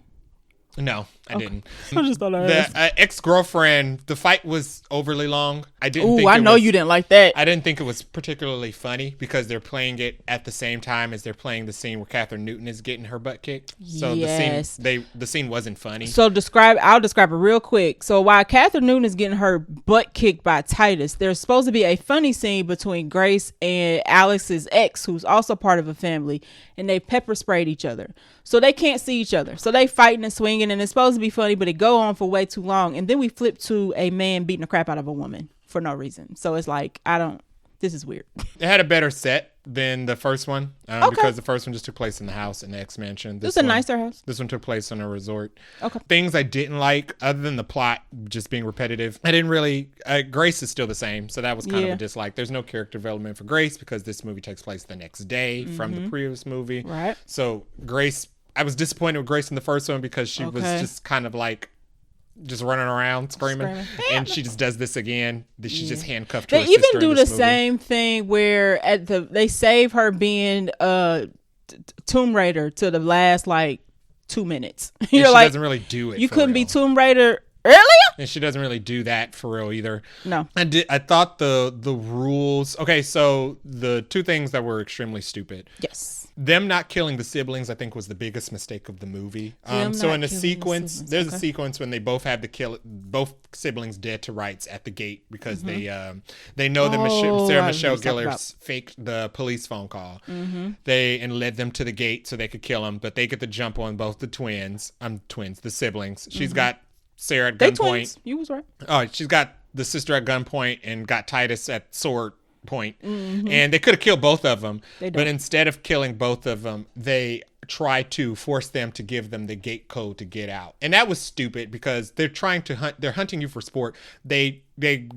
No, I didn't. I just thought the ex-girlfriend, the fight was overly long. I didn't think I know you didn't like that. I didn't think it was particularly funny because they're playing it at the same time as they're playing the scene where Catherine Newton is getting her butt kicked. So the scene wasn't funny. So I'll describe it real quick. So while Catherine Newton is getting her butt kicked by Titus, there's supposed to be a funny scene between Grace and Alex's ex, who's also part of a family, and they pepper sprayed each other. So they can't see each other. So they fighting and swinging, and it's supposed to be funny, but it go on for way too long. And then we flip to a man beating the crap out of a woman for no reason. So it's like, this is weird. It had a better set than the first one because the first one just took place in the house in the X-Mansion. This is a nicer house. This one took place on a resort. Okay. Things I didn't like, other than the plot just being repetitive, I didn't really... Grace is still the same, so that was kind of a dislike. There's no character development for Grace because this movie takes place the next day from the previous movie. Right. So Grace... I was disappointed with Grace in the first one because she was just kind of like just running around screaming. And she just does this again. She just handcuffed her sister. They even do the same thing where they save her being Tomb Raider to the last like 2 minutes. She doesn't really do it. You couldn't be Tomb Raider earlier? And she doesn't really do that for real either. No. I thought the rules... Okay, so the 2 things that were extremely stupid. Yes. Them not killing the siblings, I think, was the biggest mistake of the movie. So in the sequence, there's a sequence when they both have to kill both siblings dead to rights at the gate because they know that Sarah Michelle Gellar faked the police phone call. And led them to the gate so they could kill them, but they get the jump on both the the siblings. She's got Sarah at gunpoint. You was right. Oh, she's got the sister at gunpoint and got Titus at sword point. And they could have killed both of them, but instead of killing both of them, they try to force them to give them the gate code to get out. And that was stupid because they're trying to they're hunting you for sport. They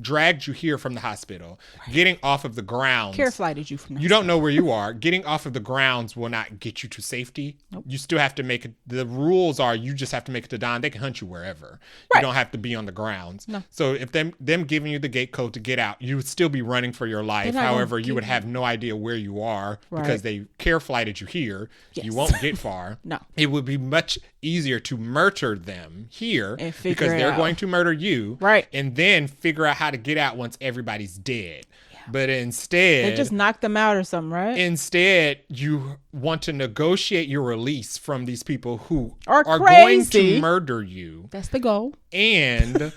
dragged you here from the hospital. Right. Getting off of the grounds. Care flighted you from the hospital. You don't know where you are. Getting off of the grounds will not get you to safety. Nope. You still have to make it. The rules are you just have to make it to Don. They can hunt you wherever. Right. You don't have to be on the grounds. No. So if them giving you the gate code to get out, you would still be running for your life. However, you would have no idea where you are because they care flighted you here. Yes. You won't get far. No. It would be much easier to murder them here because they're going to murder you. Right. And then figure out how to get out once everybody's dead. Yeah. But instead, they just knocked them out or something, right? Instead, you want to negotiate your release from these people who are going to murder you. That's the goal. And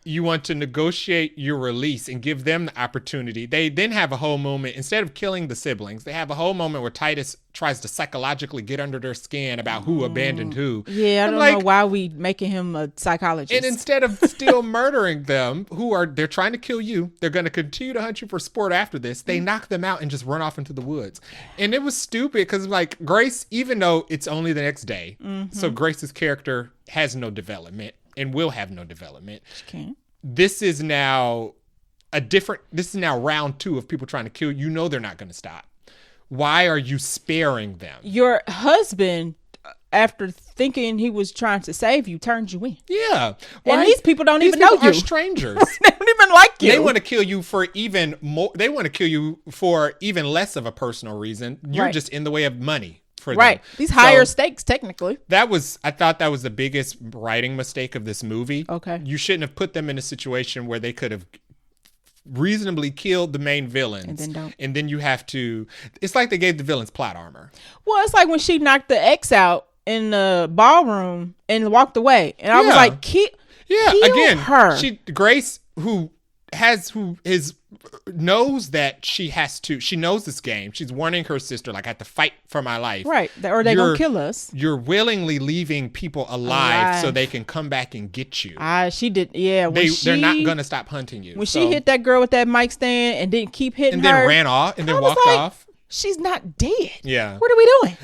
you want to negotiate your release and give them the opportunity. They then have a whole moment, instead of killing the siblings, they have a whole moment where Titus tries to psychologically get under their skin about who abandoned who. Yeah, I don't know why we making him a psychologist. And instead of still murdering them, they're trying to kill you, they're going to continue to hunt you for sport after this. They knock them out and just run off into the woods. And it was stupid because like Grace, even though it's only the next day, so Grace's character has no development and will have no development. She can't. This is now round 2 of people trying to kill you. You know they're not going to stop. Why are you sparing them? Your husband, after thinking he was trying to save you, turned you in. Yeah. And these people don't even know you. They're strangers. They don't even like you. They want to kill you for even more. They want to kill you for even less of a personal reason. You're just in the way of money. For them. These higher stakes, technically. I thought that was the biggest writing mistake of this movie. Okay. You shouldn't have put them in a situation where they could have reasonably killed the main villains. And then you have to, it's like they gave the villains plot armor. Well, it's like when she knocked the ex out in the ballroom and walked away. And I was like, kill her. Grace, who knows that she knows this game. She's warning her sister, like, I have to fight for my life. Right. Or they're going to kill us. You're willingly leaving people alive so they can come back and get you. She did. Yeah. They're not going to stop hunting you. When she hit that girl with that mic stand and didn't keep hitting her. And then ran off and then walked off. She's not dead. Yeah. What are we doing?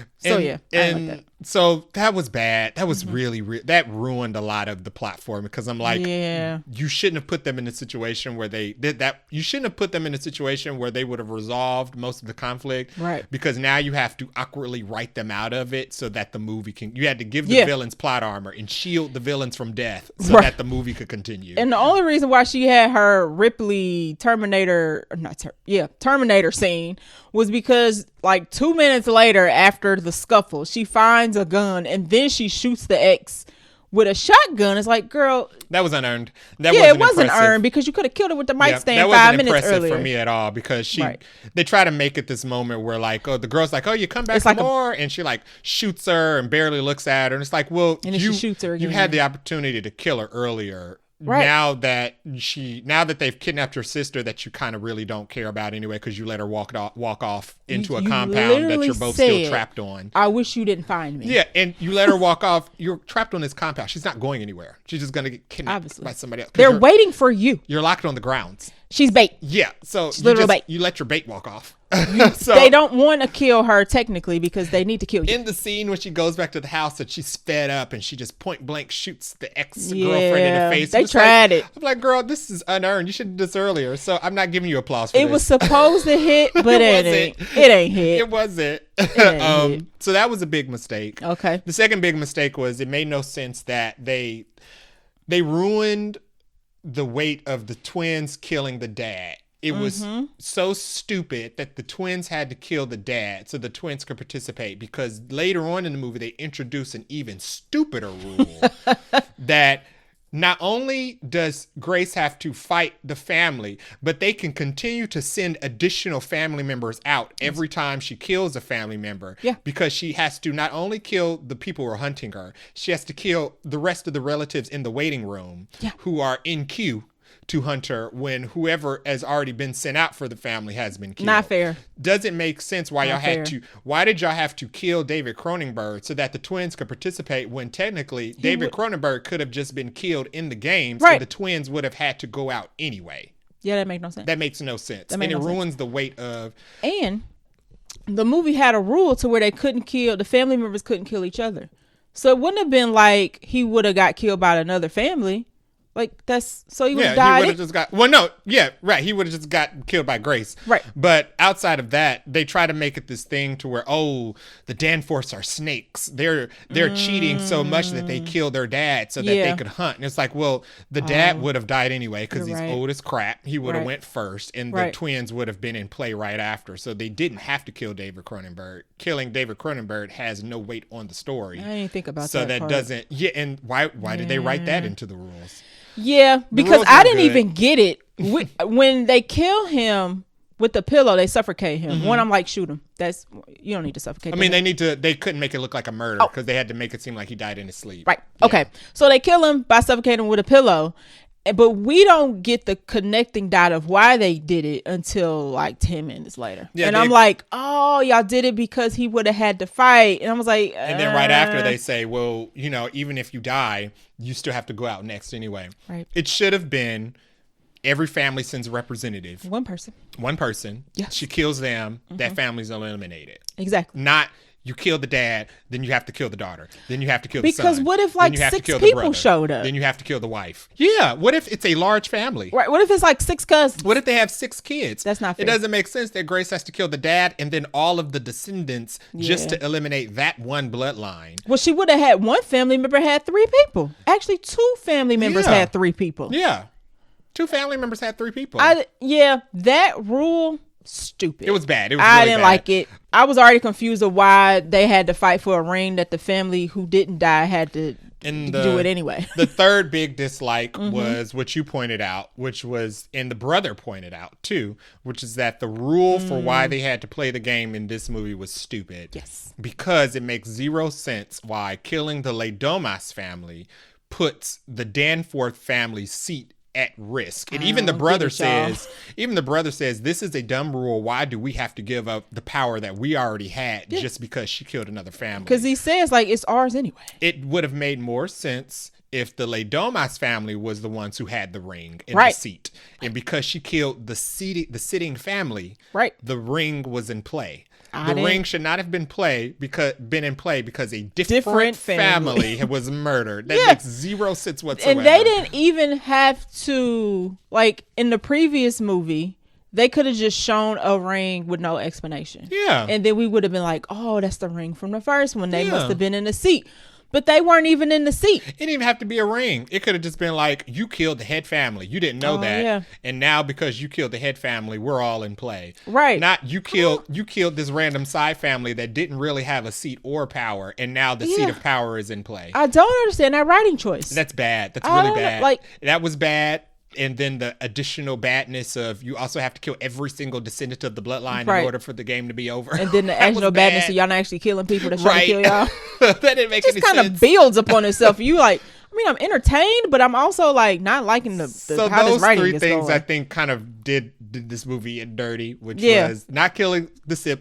So that was bad. That was really that ruined a lot of the plot for me because I'm like, you shouldn't have put them in a situation where they did that. You shouldn't have put them in a situation where they would have resolved most of the conflict. Right. Because now you have to awkwardly write them out of it so that the movie you had to give the villains plot armor and shield the villains from death so that the movie could continue. And the only reason why she had her Ripley Terminator scene was because like 2 minutes later after the scuffle, she finds a gun and then she shoots the ex with a shotgun. It's like, girl, that was unearned. It wasn't earned because you could have killed her with the mic stand 5 minutes earlier. That wasn't impressive for me at all because they try to make it this moment where like, the girl's like, you come back for more, and she like shoots her and barely looks at her, and it's like, well, and she shoots her again. You had the opportunity to kill her earlier. Right. Now that they've kidnapped your sister that you kind of really don't care about anyway because you let her walk off into a compound that you're both still trapped on. I wish you didn't find me. Yeah, and you let her walk off. You're trapped on this compound. She's not going anywhere. She's just going to get kidnapped by somebody else. They're waiting for you. You're locked on the grounds. She's bait. Yeah, so she's literal bait. You let your bait walk off. So, they don't want to kill her technically because they need to kill you. In the scene when she goes back to the house and she's fed up and she just point blank shoots the ex-girlfriend in the face. They tried it. I'm like, girl, this is unearned. You should have did this earlier. So I'm not giving you applause for this. It was supposed to hit, but it ain't hit. It wasn't. So that was a big mistake. Okay. The second big mistake was it made no sense that they ruined the weight of the twins killing the dad. It was so stupid that the twins had to kill the dad so the twins could participate because later on in the movie, they introduce an even stupider rule that not only does Grace have to fight the family, but they can continue to send additional family members out every time she kills a family member. Yeah. Because she has to not only kill the people who are hunting her, she has to kill the rest of the relatives in the waiting room who are in queue to hunt her when whoever has already been sent out for the family has been killed. Not fair. Doesn't make sense why why did y'all have to kill David Cronenberg so that the twins could participate when technically David Cronenberg could have just been killed in the games and the twins would have had to go out anyway. Yeah, that makes no sense. That makes no sense. And it ruins the weight of... And the movie had a rule to where the family members couldn't kill each other. So it wouldn't have been like he would have got killed by another family. Like he would have died. He would have just got he would have just got killed by Grace. Right. But outside of that, they try to make it this thing to where the Danforths are snakes. They're cheating so much that they kill their dad so that they could hunt. And it's like, well, the dad would have died anyway because he's old as crap. He would have went first, and the twins would have been in play right after. So they didn't have to kill David Cronenberg. Killing David Cronenberg has no weight on the story. I didn't think about that. So that doesn't. Yeah, and why did they write that into the rules? Yeah, because I didn't even get it. When they kill him, with the pillow, they suffocate him. One, I'm like, shoot him. You don't need to suffocate him. I mean, they couldn't make it look like a murder because they had to make it seem like he died in his sleep. Right. Yeah. Okay. So they kill him by suffocating him with a pillow. But we don't get the connecting dot of why they did it until like 10 minutes later. Yeah, and I'm like, oh, y'all did it because he would have had to fight. And I was like, And then right after they say, well, even if you die, you still have to go out next anyway. Right. It should have been every family sends a representative. One person. Yes. She kills them. That family's eliminated. Exactly. Not you kill the dad, then you have to kill the daughter. Then you have to kill the son. Because what if like 6 people showed up? Then you have to kill the wife. Yeah. What if it's a large family? Right. What if it's like 6 cousins? What if they have 6 kids? That's not fair. It doesn't make sense that Grace has to kill the dad and then all of the descendants just to eliminate that one bloodline. Well, she would have had one family member had 3 people. Actually, 2 family members had 3 people. Yeah. 2 family members had 3 people. That rule, stupid. It was bad. I didn't like it. I was already confused of why they had to fight for a ring that the family who didn't die had to do it anyway. The third big dislike was what you pointed out, which was, and the brother pointed out too, which is that the rule for why they had to play the game in this movie was stupid. Yes. Because it makes 0 sense why killing the Ledomas family puts the Danforth family's seat at risk. And even the brother says, this is a dumb rule. Why do we have to give up the power that we already had just because she killed another family? Because he says like it's ours anyway. It would have made more sense if the Ledomas family was the ones who had the ring in the seat. And because she killed the sitting family, the ring was in play. The ring should not have been in play because a different family was murdered. That makes 0 sense whatsoever. And they didn't even have to, like in the previous movie, they could have just shown a ring with no explanation. Yeah. And then we would have been like, oh, that's the ring from the first one. They must have been in the seat. But they weren't even in the seat. It didn't even have to be a ring. It could have just been like, you killed the head family. You didn't know that. Yeah. And now because you killed the head family, we're all in play. Right. Not you killed this random side family that didn't really have a seat or power. And now the seat of power is in play. I don't understand that writing choice. That's bad. That's really bad. That was bad. And then the additional badness of you also have to kill every single descendant of the bloodline in order for the game to be over. And then the additional badness of y'all not actually killing people that's trying to kill y'all. That didn't make any sense. It just kind of builds upon itself. You like, I mean, I'm entertained, but I'm also like not liking how this writing is going. So those 3 things I think kind of did this movie in dirty, which was not killing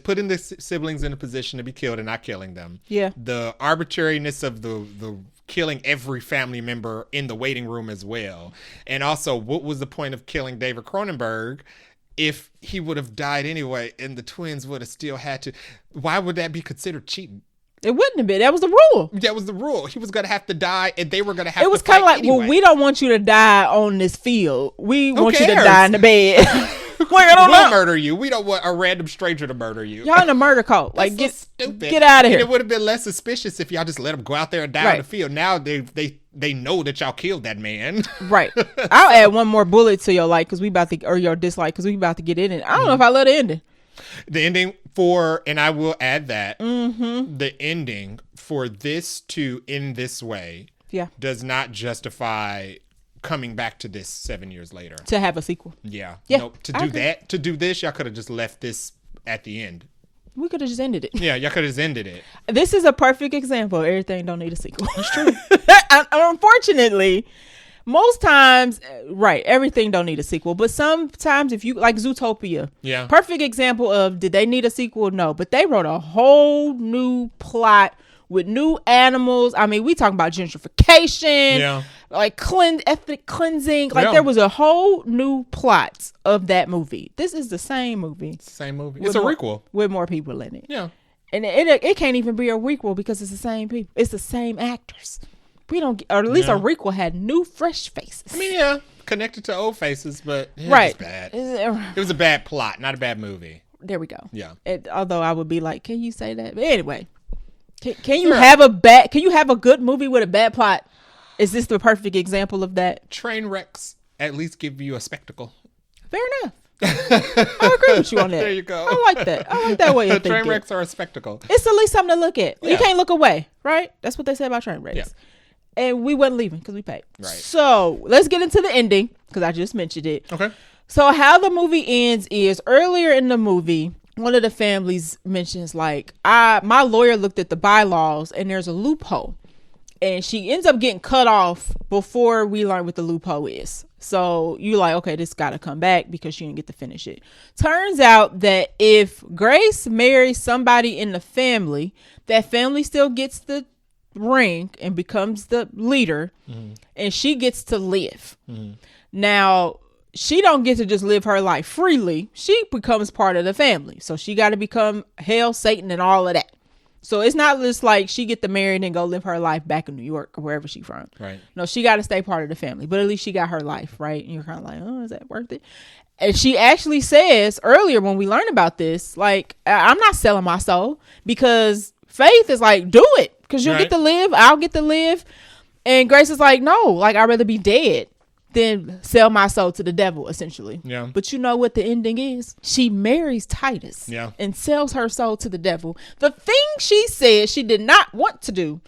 putting the siblings in a position to be killed and not killing them. Yeah. The arbitrariness of the killing every family member in the waiting room as well. And also, what was the point of killing David Cronenberg if he would have died anyway and the twins would have still had to? Why would that be considered cheating? It wouldn't have been. That was the rule. That was the rule. He was going to have to die and they were going to have to fight. It was kind of like, well, we don't want you to die on this field. We want you to die in the bed. We'll murder you. We don't want a random stranger to murder you. Y'all in a murder cult. Like, get stupid. Get out of here. And it would have been less suspicious if y'all just let them go out there and die on the field. Now they know that y'all killed that man. Right. I'll add one more bullet to your like, or your dislike, because we about to get in it. I don't know if I love the ending. The ending and I will add that, the ending for this to end this way does not justify coming back to this 7 years later. To have a sequel. Yeah. Nope. To do this, y'all could have just left this at the end. We could have just ended it. Yeah, y'all could have just ended it. This is a perfect example of everything don't need a sequel. That's true. Unfortunately, most times, everything don't need a sequel. But sometimes if you, like Zootopia. Yeah. Perfect example of, did they need a sequel? No. But they wrote a whole new plot with new animals. I mean, we talking about gentrification, like ethnic cleansing. Like there was a whole new plot of that movie. This is the same movie. It's the same movie. It's a requel with more people in it. Yeah, and it can't even be a requel because it's the same people. It's the same actors. We don't, or at least a requel had new, fresh faces. I mean, connected to old faces, but it was bad. It was a bad plot, not a bad movie. There we go. Yeah. Although I would be like, can you say that? But anyway. Can you have a good movie with a bad plot? Is this the perfect example of that? Train wrecks at least give you a spectacle. Fair enough. I agree with you on that. There you go. I like that. I like that way of thinking. Train wrecks are a spectacle. It's at least something to look at. Yeah. You can't look away, right? That's what they say about train wrecks. Yeah. And we wasn't leaving because we paid. Right. So let's get into the ending because I just mentioned it. Okay. So how the movie ends is earlier in the movie, one of the families mentions like, my lawyer looked at the bylaws and there's a loophole. And she ends up getting cut off before we learn what the loophole is. So you like, okay, this got to come back because she didn't get to finish it. Turns out that if Grace marries somebody in the family, that family still gets the ring and becomes the leader, and she gets to live. Now, she don't get to just live her life freely. She becomes part of the family. So she got to become hell, Satan, and all of that. So it's not just like she get to marry and then go live her life back in New York or wherever she's from. Right. No, she got to stay part of the family. But at least she got her life, right? And you're kind of like, oh, is that worth it? And she actually says earlier when we learned about this, like, I'm not selling my soul, because Faith is like, do it, because you'll get to live. I'll get to live. And Grace is like, no, like, I'd rather be dead than sell my soul to the devil, essentially. Yeah. But you know what the ending is? She marries Titus and sells her soul to the devil. The thing she said she did not want to do,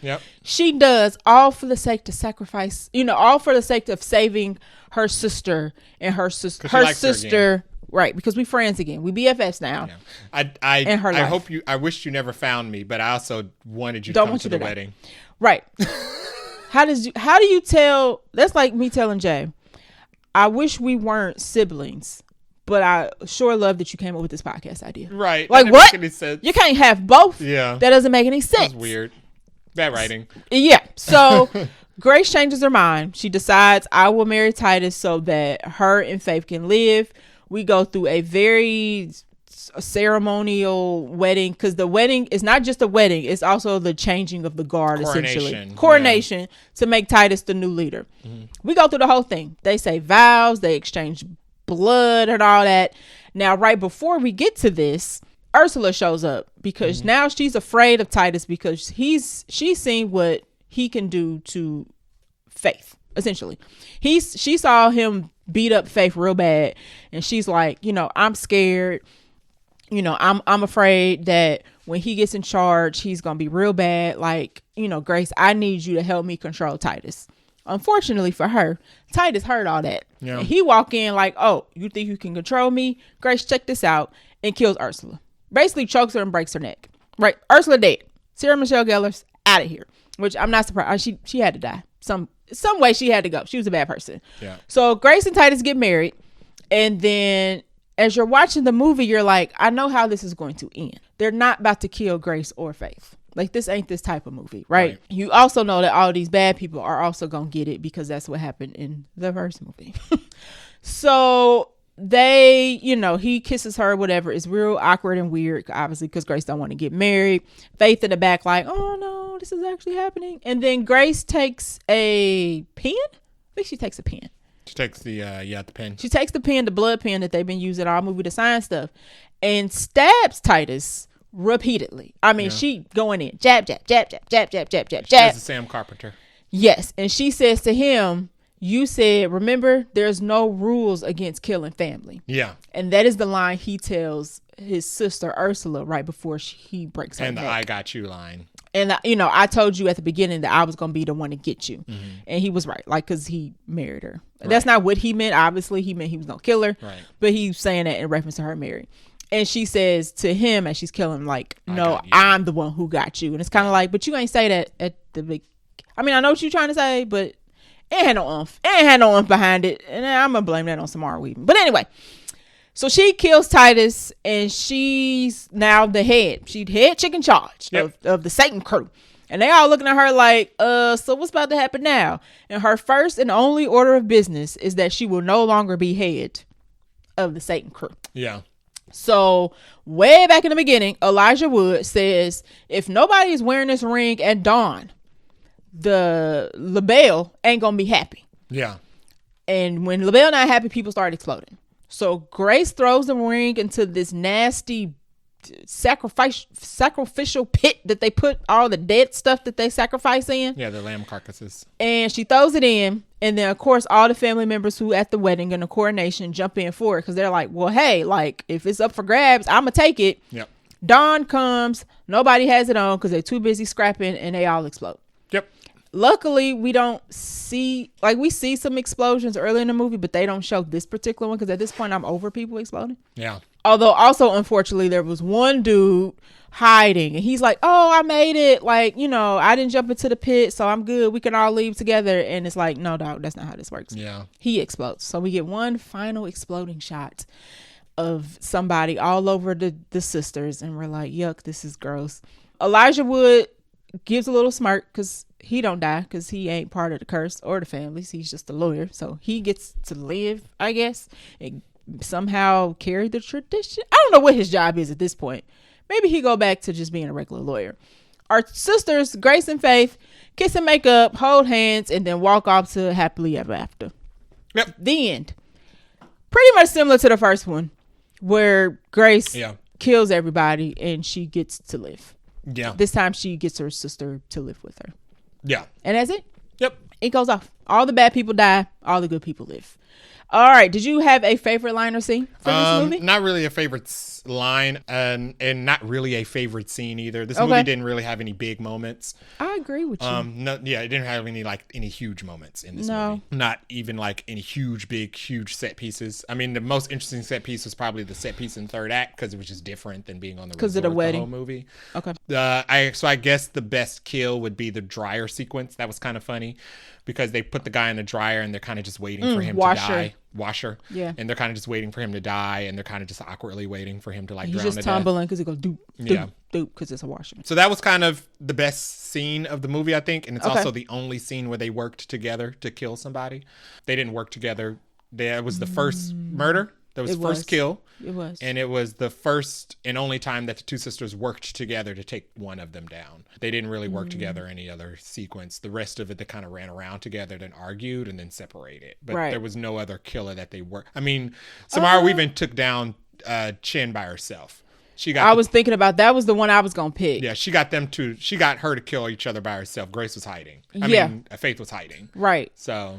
she does all for the sake to sacrifice, all for the sake of saving her sister and her sister. Right, because we friends again. We BFFs now. Yeah. I wished you never found me, but I also wanted you to come to the wedding. Right. How do you tell? That's like me telling Jay, I wish we weren't siblings, but I sure love that you came up with this podcast idea. Right. Like, what? You can't have both. Yeah. That doesn't make any sense. That's weird. Bad writing. Yeah. So Grace changes her mind. She decides, I will marry Titus so that her and Faith can live. We go through a very ceremonial wedding, because the wedding is not just a wedding, it's also the changing of the guard, essentially coronation to make Titus the new leader. We go through the whole thing. They say vows, they exchange blood and all that. Now right before we get to this, Ursula shows up because now she's afraid of Titus, because she's seen what he can do to Faith, essentially. She saw him beat up Faith real bad, and she's like, I'm scared. I'm afraid that when he gets in charge, he's going to be real bad. Like, Grace, I need you to help me control Titus. Unfortunately for her, Titus heard all that. Yeah. And he walk in like, oh, you think you can control me? Grace, check this out, and kills Ursula. Basically chokes her and breaks her neck. Right. Ursula dead. Sarah Michelle Gellar's out of here, which I'm not surprised. She had to die. Some way she had to go. She was a bad person. Yeah. So Grace and Titus get married, and then as you're watching the movie, you're like, I know how this is going to end. They're not about to kill Grace or Faith. Like, this ain't this type of movie, right? You also know that all these bad people are also going to get it, because that's what happened in the first movie. So they, he kisses her, whatever. It's real awkward and weird, obviously, because Grace don't want to get married. Faith in the back like, oh no, this is actually happening. And then Grace takes a pen. I think she takes a pen. She takes the pen. She takes the pen, the blood pen that they've been using all movie to sign stuff, and stabs Titus repeatedly. I mean, she going in, jab, jab, jab, jab, jab, jab, jab, jab, jab. She's a Sam Carpenter. Yes, and she says to him, you said, remember, there's no rules against killing family. Yeah. And that is the line he tells his sister Ursula right before he breaks her neck. And the I got you line. And, I told you at the beginning that I was going to be the one to get you. And he was right, like, because he married her. Right. That's not what he meant. Obviously, he meant he was going to kill her. Right. But he's saying that in reference to her marrying. And she says to him as she's killing him, like, no, I'm the one who got you. And it's kind of like, but you ain't say that at the big. I mean, I know what you're trying to say, but it had no umph. It had no umph behind it. And I'm going to blame that on Samara Weaving. But anyway. So she kills Titus, and she's now the head. She's head chick in charge of the Satan crew. And they all looking at her like, so what's about to happen now? And her first and only order of business is that she will no longer be head of the Satan crew. Yeah. So way back in the beginning, Elijah Wood says, if nobody is wearing this ring at dawn, the LaBelle ain't going to be happy. Yeah. And when LaBelle not happy, people start exploding. So Grace throws the ring into this nasty sacrificial pit that they put all the dead stuff that they sacrifice in. Yeah, the lamb carcasses. And she throws it in. And then, of course, all the family members who at the wedding and the coronation jump in for it, because they're like, well, hey, like, if it's up for grabs, I'm going to take it. Yep. Dawn comes. Nobody has it on because they're too busy scrapping, and they all explode. Yep. Luckily, we don't see, like, we see some explosions early in the movie, but they don't show this particular one because at this point I'm over people exploding. Yeah. Although also, unfortunately, there was one dude hiding and he's like, oh, I made it. Like, you know, I didn't jump into the pit, so I'm good. We can all leave together. And it's like, no, dog, that's not how this works. Yeah. He explodes. So we get one final exploding shot of somebody all over the sisters. And we're like, yuck, this is gross. Elijah Wood gives a little smirk because he don't die because he ain't part of the curse or the families. He's just a lawyer. So he gets to live, I guess, and somehow carry the tradition. I don't know what his job is at this point. Maybe he go back to just being a regular lawyer. Our sisters, Grace and Faith, kiss and make up, hold hands, and then walk off to happily ever after. Yep. The end. Pretty much similar to the first one, where Grace kills everybody and she gets to live. Yeah. This time she gets her sister to live with her. Yeah. And that's it. Yep. It goes off. All the bad people die. All the good people live. All right. Did you have a favorite line or scene from this movie? Not really a favorite line and not really a favorite scene either. This movie didn't really have any big moments. I agree with you. No, it didn't have any huge moments in this movie. Not even like any huge set pieces. I mean, the most interesting set piece was probably the set piece in the third act because it was just different than being on the resort of the wedding. whole movie. Okay. I guess the best kill would be the dryer sequence. That was kind of funny because they put the guy in the dryer and they're kind of just waiting for him to die. Washer. Yeah. And they're kind of just waiting for him to die, and they're kind of just awkwardly waiting for him to like drown to death. He's just tumbling because he goes doop, doop, doop because it's a washer. So that was kind of the best scene of the movie, I think, and it's also the only scene where they worked together to kill somebody. They didn't work together. That was the first murder. That was the first kill. It was. And it was the first and only time that the two sisters worked together to take one of them down. They didn't really work together any other sequence. The rest of it, they kind of ran around together, then argued, and then separated. But there was no other killer that they worked. I mean, Samara Weaving took down Chin by herself. I was thinking about that was the one I was gonna pick. Yeah, she got her to kill each other by herself. Grace was hiding. I mean, Faith was hiding. Right. So.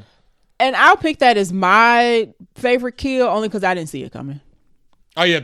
And I'll pick that as my favorite kill only because I didn't see it coming. Oh yeah,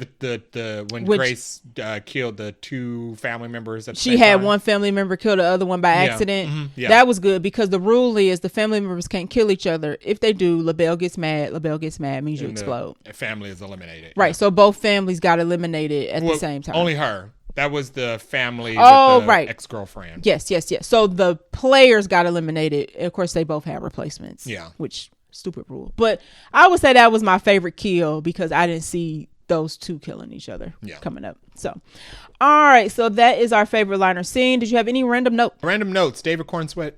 when Grace killed the two family members. She had one family member kill the other one by accident. Mm-hmm. Yeah. That was good because the rule is the family members can't kill each other. If they do, LaBelle gets mad. LaBelle gets mad means you explode. The family is eliminated. Right. Yeah. So both families got eliminated at the same time. Only her. That was the family with the ex-girlfriend. Yes. So the players got eliminated. Of course, they both had replacements. Yeah. Which, stupid rule. But I would say that was my favorite kill because I didn't see those two killing each other coming up. So, all right. So that is our favorite line or scene. Did you have any random note? Random notes. David Cornsweet.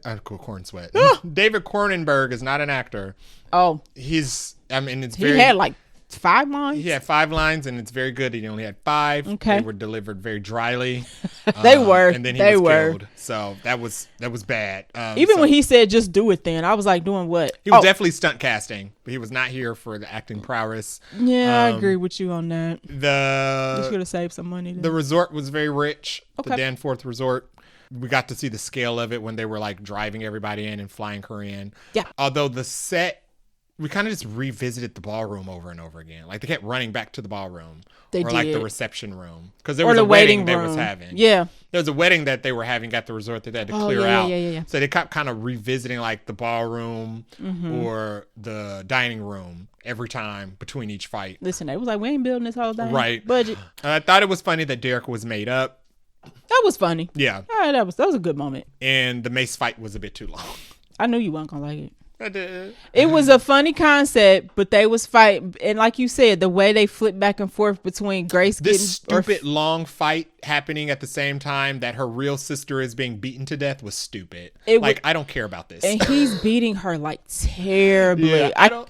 David Cronenberg is not an actor. Oh. He had like 5 lines? He had 5 lines, and it's very good. He only had 5. Okay. They were delivered very dryly. They were. And then he was killed. So that was bad. Even when he said, just do it then, I was like, doing what? He was definitely stunt casting, but he was not here for the acting prowess. Yeah, I agree with you on that. You should have saved some money. The resort was very rich. Okay. The Danforth Resort. We got to see the scale of it when they were like driving everybody in and flying her in. Yeah. Although the set, we kind of just revisited the ballroom over and over again. Like they kept running back to the ballroom. Like the reception room. Because there was a wedding they was having. Yeah. There was a wedding that they were having at the resort that they had to clear out. Yeah. So they kept kind of revisiting like the ballroom or the dining room every time between each fight. Listen, they was like, we ain't building this whole thing. Right. Budget. I thought it was funny that Derek was made up. That was funny. Yeah. All right, that was a good moment. And the mace fight was a bit too long. I knew you weren't gonna like it. I did. It was a funny concept, but they was fighting, and like you said, the way they flipped back and forth between Grace this stupid long fight happening at the same time that her real sister is being beaten to death was stupid. I don't care about this. And he's beating her like terribly. Yeah, I don't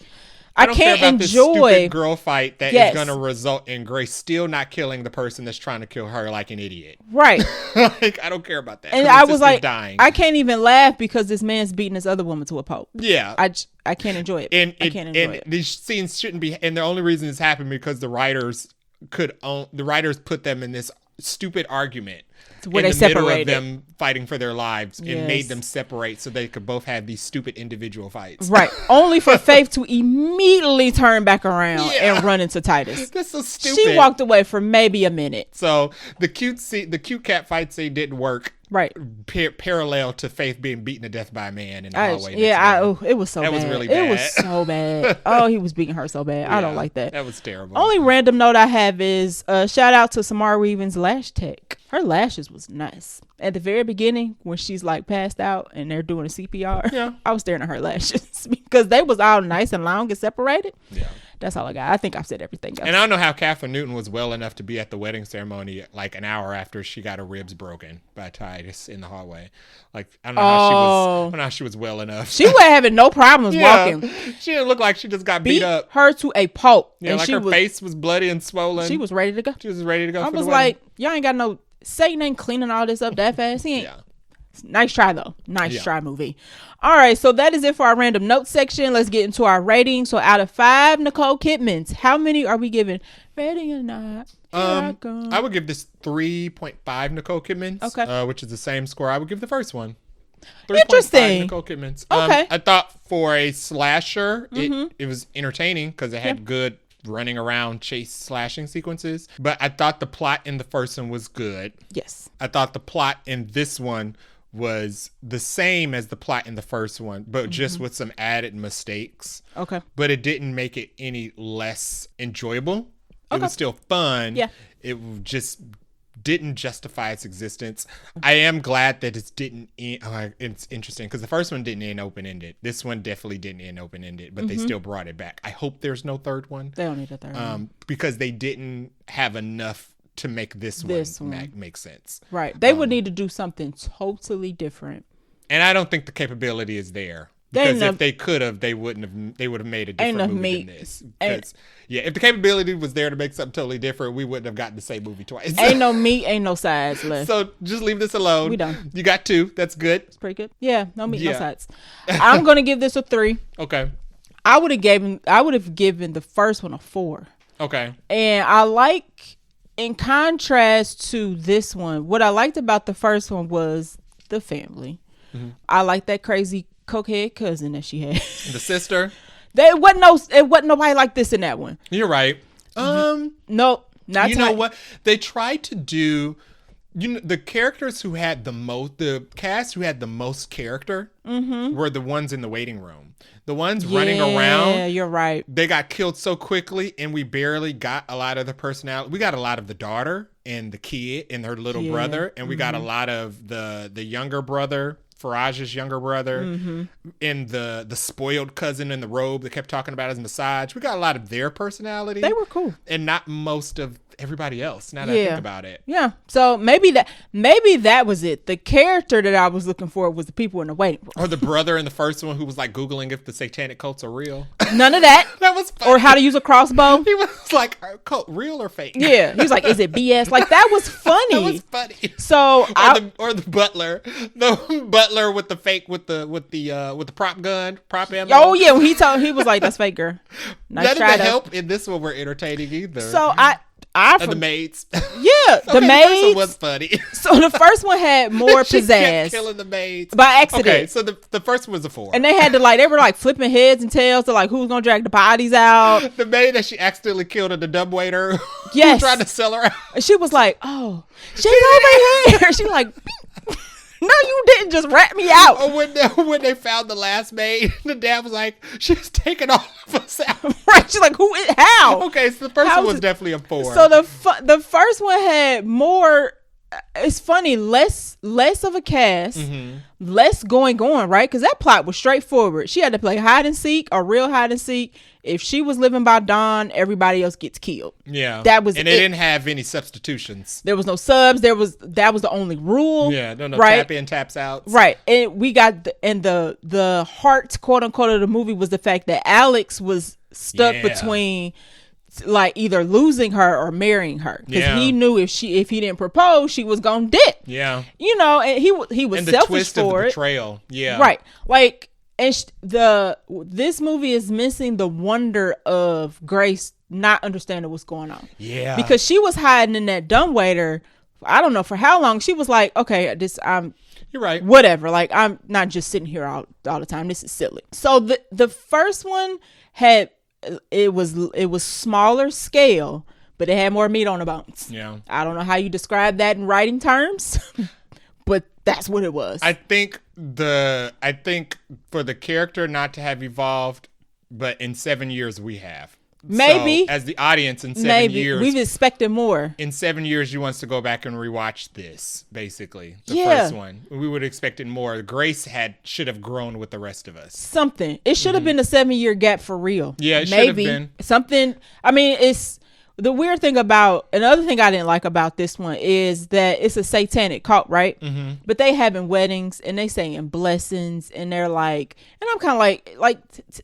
can't care about enjoy this stupid girl fight that is going to result in Grace still not killing the person that's trying to kill her like an idiot. Right. Like, I don't care about that. And I was like, dying. I can't even laugh because this man's beating this other woman to a pulp. Yeah. I can't enjoy it. I can't enjoy it. These scenes shouldn't be, and the only reason this happened because the writers put them in this stupid argument where they separated. Middle of them fighting for their lives. It made them separate so they could both have these stupid individual fights. Right. Only for Faith to immediately turn back around and run into Titus. That's so stupid. She walked away for maybe a minute. So the cute cat fight scene didn't work. Right. Parallel to Faith being beaten to death by a man in the hallway. It was so bad. That was really bad. It was so bad. Oh, he was beating her so bad. I don't like that. That was terrible. Only random note I have is shout out to Samara Weaving's lash tech. Her lashes was nice. At the very beginning, when she's like passed out and they're doing a CPR, I was staring at her lashes because they was all nice and long and separated. Yeah. That's all I got. I think I've said everything else. And I don't know how Catherine Newton was well enough to be at the wedding ceremony like an hour after she got her ribs broken by Titus in the hallway. Like, I don't know how she was well enough. She was having no problems walking. She didn't look like she just got beat up. Her to a pulp. Yeah, and like her face was bloody and swollen. She was ready to go. She was ready to go. I was like, y'all ain't got no, Satan ain't cleaning all this up that fast. He ain't. Yeah. Nice try though. Nice try movie. All right, so that is it for our random notes section. Let's get into our rating. So out of 5 Nicole Kidmans, how many are we giving? Ready or not? I would give this 3.5 Nicole Kidmans. Okay. Which is the same score I would give the first one. 3.5 Interesting. Nicole Kidmans. Okay. I thought for a slasher, it was entertaining because it had good running around chase slashing sequences, but I thought the plot in the first one was good. Yes. I thought the plot in this one was the same as the plot in the first one, but just with some added mistakes. Okay. But it didn't make it any less enjoyable. It was still fun. Yeah. It just didn't justify its existence. I am glad that it didn't end. It's interesting because the first one didn't end open-ended. This one definitely didn't end open-ended, but they still brought it back. I hope there's no third one. They don't need a third one. Because they didn't have enough to make this one make sense. Right. They would need to do something totally different. And I don't think the capability is there. Because if they could have, they would have made a different movie than this. If the capability was there to make something totally different, we wouldn't have gotten the same movie twice. Ain't no meat, ain't no sides left. So just leave this alone. We done. You got 2. That's good. It's pretty good. Yeah, no meat, no sides. I'm gonna give this a 3. Okay. I would have given the first one a 4. Okay. And I like, in contrast to this one, what I liked about the first one was the family. I like that crazy cokehead cousin that she had. The sister. It wasn't nobody like this in that one. You're right. No, not. You know what? They tried to do. The characters who had the cast who had the most character were the ones in the waiting room. The ones running around. Yeah, you're right. They got killed so quickly, and we barely got a lot of the personality. We got a lot of the daughter and the kid and her little brother, and we got a lot of the younger brother. Farage's younger brother and the spoiled cousin in the robe that kept talking about his massage. We got a lot of their personality. They were cool. And not most of everybody else, now that I think about it. Yeah. So maybe that was it. The character that I was looking for was the people in the waiting room. Or the brother in the first one who was like Googling if the satanic cults are real. None of that. That was funny. Or how to use a crossbow. He was like, cult real or fake? Yeah. He was like, is it BS? Like, that was funny. That was funny. So or the butler. The butler with the fake with the prop gun, prop ammo. Oh yeah, when he was like, that's fake, girl. Nice None of the help in this one were entertaining either. So the maids. Yeah, the maids. The first one was funny. So the first one had more she pizzazz. Kept killing the maids by accident. Okay, so the first one was a 4. And they were like flipping heads and tails to like who's gonna drag the bodies out. The maid that she accidentally killed at the dumbwaiter. Yes. Who tried to sell her out. And she was like, "Oh, she's over here." She like, no, you didn't just rat me out. Or when they found the last maid, the dad was like, she's taking all of us out. Right? She's like, how? Okay, so the first one was definitely a 4. So the first one had more. It's funny, less of a cast, less going on, right? Because that plot was straightforward. She had to play hide and seek, or real hide and seek. If she was living by dawn, everybody else gets killed. Yeah, that was. And they didn't have any substitutions. There was no subs. That was the only rule. Yeah, no right? Tap in, taps out. Right, and we got the heart, quote unquote, of the movie was the fact that Alex was stuck between, like, either losing her or marrying her, because he knew if he didn't propose, she was gonna dip. Yeah, and he was and the selfish twist for of the it. betrayal. Yeah, right. Like, and this movie is missing the wonder of Grace not understanding what's going on. Yeah, because she was hiding in that dumbwaiter I don't know for how long. She was like, okay, you're right. Whatever. Like, I'm not just sitting here all the time. This is silly. So the first one it was smaller scale, but it had more meat on the bones. Yeah. I don't know how you describe that in writing terms, but that's what it was. I think for the character not to have evolved, but in 7 years we have. Maybe. So, as the audience in 7 years. We've expected more. In 7 years, you want us to go back and rewatch this, basically. The first one. We would have expected more. Grace should have grown with the rest of us. Something. It should have been a 7-year gap for real. Yeah, it should have been. Something. I mean, it's the weird thing another thing I didn't like about this one is that it's a satanic cult, right? Mm-hmm. But they having weddings and they saying blessings and they're like, and I'm kind of like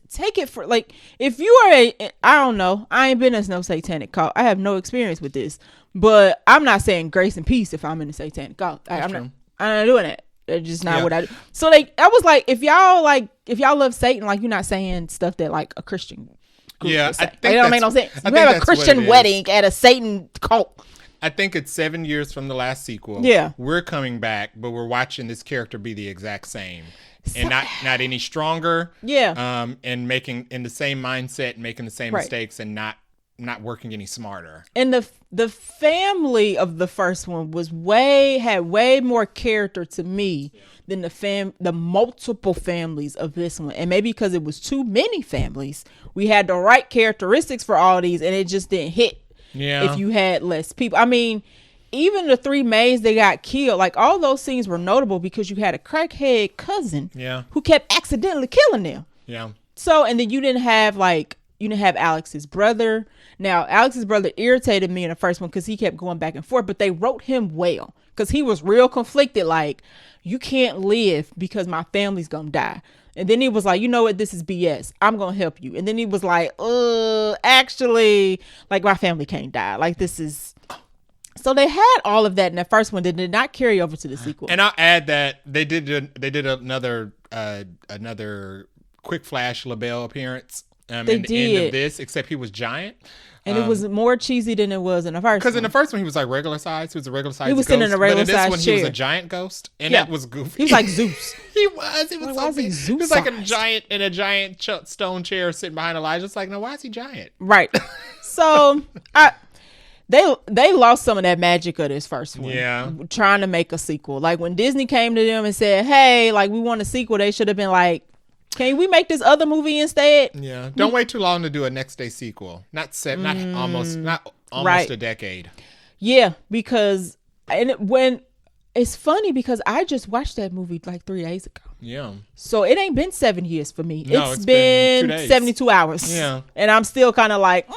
take it for like, if you are I don't know, I ain't been as no satanic cult. I have no experience with this, but I'm not saying grace and peace if I'm in a satanic cult. I'm not doing that. That's just not what I do. So I was like, if y'all love Satan, like you're not saying stuff that like a Christian. Yeah, I think it don't make no sense. You have a Christian wedding at a Satan cult. I think it's 7 years from the last sequel. Yeah, we're coming back, but we're watching this character be the exact same, and not any stronger. Yeah, and making in the same mindset, making the same mistakes, and not working any smarter. And the family of the first one had way more character to me than the multiple families of this one. And maybe because it was too many families, we had the right characteristics for all these, and it just didn't hit. Yeah, if you had less people. I mean, even the 3 maids that got killed, like all those scenes were notable because you had a crackhead cousin who kept accidentally killing them. Yeah. So, and then you didn't have Alex's brother. Now, Alex's brother irritated me in the first one because he kept going back and forth, but they wrote him well because he was real conflicted. Like, you can't live because my family's going to die. And then he was like, you know what? This is BS. I'm going to help you. And then he was like, actually, like my family can't die. Like this is... So they had all of that in the first one that did not carry over to the sequel. And I'll add that they did another quick flash LaBelle appearance in the end of this, except he was giant. And it was more cheesy than it was in the first one. Because in the first one, he was like regular size. He was a regular size ghost. He was sitting in a regular size chair. But in this one, he was a giant ghost. And that was goofy. He was like Zeus. He was so big. He was like in a giant stone chair sitting behind Elijah. It's like, no, why is he giant? Right. So, they lost some of that magic of this first one. Yeah. Trying to make a sequel. Like when Disney came to them and said, hey, like we want a sequel, they should have been like, can we make this other movie instead? Yeah. Don't wait too long to do a next day sequel. Not almost a decade. Yeah, because it's funny because I just watched that movie like 3 days ago. Yeah. So it ain't been 7 years for me. No, it's been 72 hours. Yeah. And I'm still kind of like,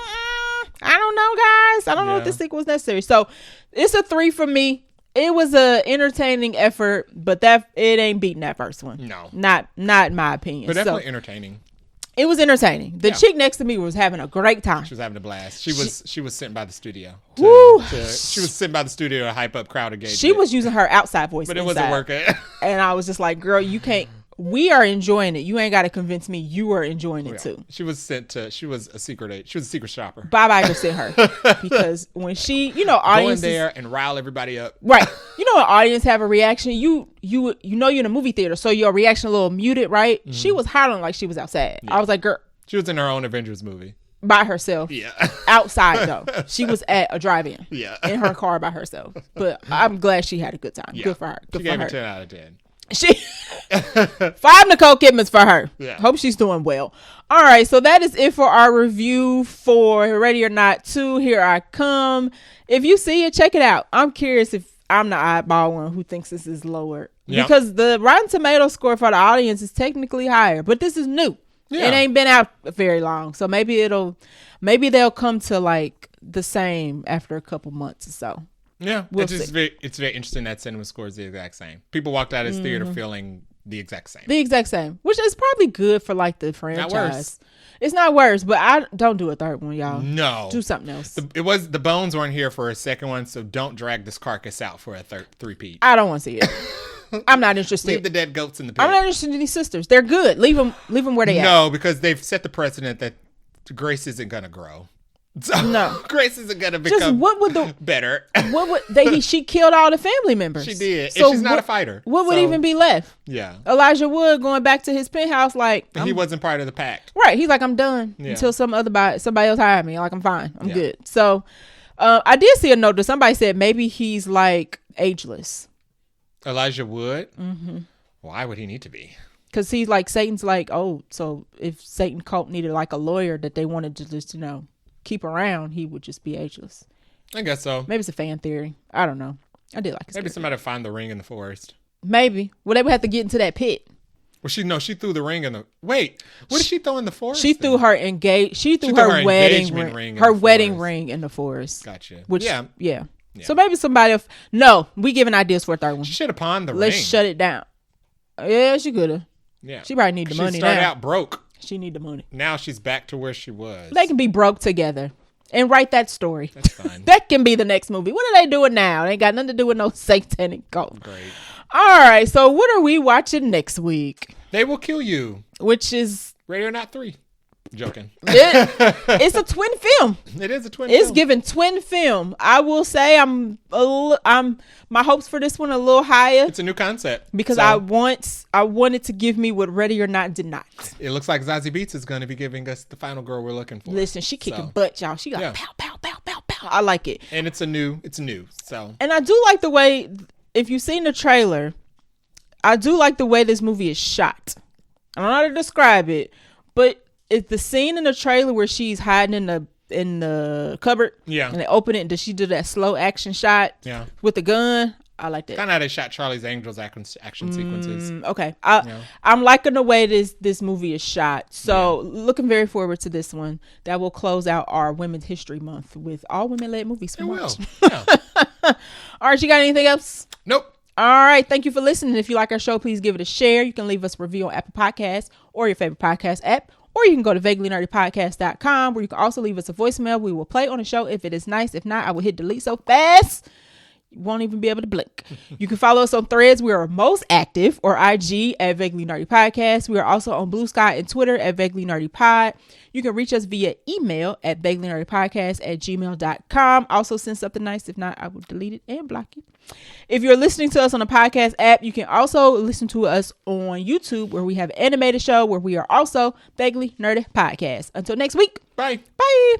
I don't know, guys. I don't know if this sequel was necessary. So it's a 3 for me. It was a entertaining effort, but it ain't beating that first one. No, not in my opinion. But definitely entertaining. It was entertaining. The chick next to me was having a great time. She was having a blast. She was sent by the studio. She was sent by the studio to hype up crowd engagement. She was using her outside voice, but it wasn't working. And I was just like, "Girl, you can't." We are enjoying it. You ain't got to convince me you are enjoying it too. She was a secret shopper. Bob Iger sent her because when she, audience go in there and rile everybody up. Right. When audience have a reaction, you know you're in a movie theater, so your reaction a little muted, right? Mm-hmm. She was hollering like she was outside. Yeah. I was like, girl. She was in her own Avengers movie. By herself. Yeah. Outside though. She was at a drive-in. Yeah. In her car by herself. But I'm glad she had a good time. Yeah. Good for her. She gave it 10 out of 10. 5 Nicole Kidmans for her. Yeah. Hope she's doing well. All right, so that is it for our review for Ready or Not 2. Here I come. If you see it, check it out. I'm curious if I'm the oddball one who thinks this is lower. Yep. Because the Rotten Tomatoes score for the audience is technically higher, but this is new. Yeah. It ain't been out very long, so maybe they'll come to like the same after a couple months or so. Yeah, it's very interesting that cinema score is the exact same. People walked out of this theater feeling the exact same. Which is probably good for like the franchise. Not worse. It's not worse, but I don't do a third one, y'all. No, do something else. The bones weren't here for a second one, so don't drag this carcass out for a three-peat. I don't want to see it. I'm not interested. Leave the dead goats in the pit. I'm not interested in these sisters. They're good. Leave them where they at. No, because they've set the precedent that Grace isn't gonna grow. So No. Grace isn't gonna become Just what would the better. what would they? She killed all the family members. She did. So and she's not a fighter. What would even be left? Yeah. Elijah Wood going back to his penthouse like He wasn't part of the pack. Right. He's like, I'm done until somebody else hire me. Like, I'm fine. I'm good. So I did see a note that somebody said maybe he's like ageless. Elijah Wood? Mm-hmm. Why would he need to be? Because he's like, Satan's like, oh, so if Satan cult needed like a lawyer that they wanted to just, keep around, he would just be ageless. I guess so. Maybe it's a fan theory. I don't know. I did like his Maybe somebody find the ring in the forest. Maybe. Well, they would have to get into that pit. Well, she threw the ring in the... Wait, what did she throw in the forest? She threw her her wedding ring. Her wedding ring in the forest. Gotcha. Which, yeah. So maybe somebody... No, we giving ideas for a third one. She should have pawned the ring. Let's shut it down. Yeah, she could have. Yeah. She probably need the money now. She started out broke. She need the money. Now she's back to where she was. They can be broke together and write that story. That's fine. That can be the next movie. What are they doing now? They ain't got nothing to do with no satanic cult. Great. All right. So what are we watching next week? They Will Kill You. Which is... Radio Not 3. Joking. It's a twin film. It is a twin film. It's given twin film. I will say I'm my hopes for this one a little higher. It's a new concept. Because I wanted to give me what Ready or Not did not. It looks like Zazie Beetz is going to be giving us the final girl we're looking for. Listen, she kicking butt, y'all. She got pow, pow, pow, pow, pow. I like it. And it's new. So. And I do like the way, if you've seen the trailer, I do like the way this movie is shot. I don't know how to describe it, but it's the scene in the trailer where she's hiding in the cupboard. Yeah. And they open it and does she do that slow action shot? Yeah. With the gun? I like that. Kind of how they shot Charlie's Angels action sequences. Okay. I'm liking the way this movie is shot. So looking very forward to this one. That will close out our Women's History Month with all women-led movies. It will. Yeah. All right. You got anything else? Nope. All right. Thank you for listening. If you like our show, please give it a share. You can leave us a review on Apple Podcasts or your favorite podcast app. Or you can go to vaguelynerdypodcast.com where you can also leave us a voicemail. We will play on the show if it is nice. If not, I will hit delete so fast you won't even be able to blink. You can follow us on Threads. We are most active, or IG at Vaguely Nerdy Podcast. We are also on Blue Sky and Twitter at Vaguely Nerdy Pod. You can reach us via email at vaguelynerdypodcast@gmail.com. Also send something nice. If not, I will delete it and block you. If you're listening to us on a podcast app, you can also listen to us on YouTube where we have an animated show where we are also Vaguely Nerdy Podcast. Until next week. Bye. Bye.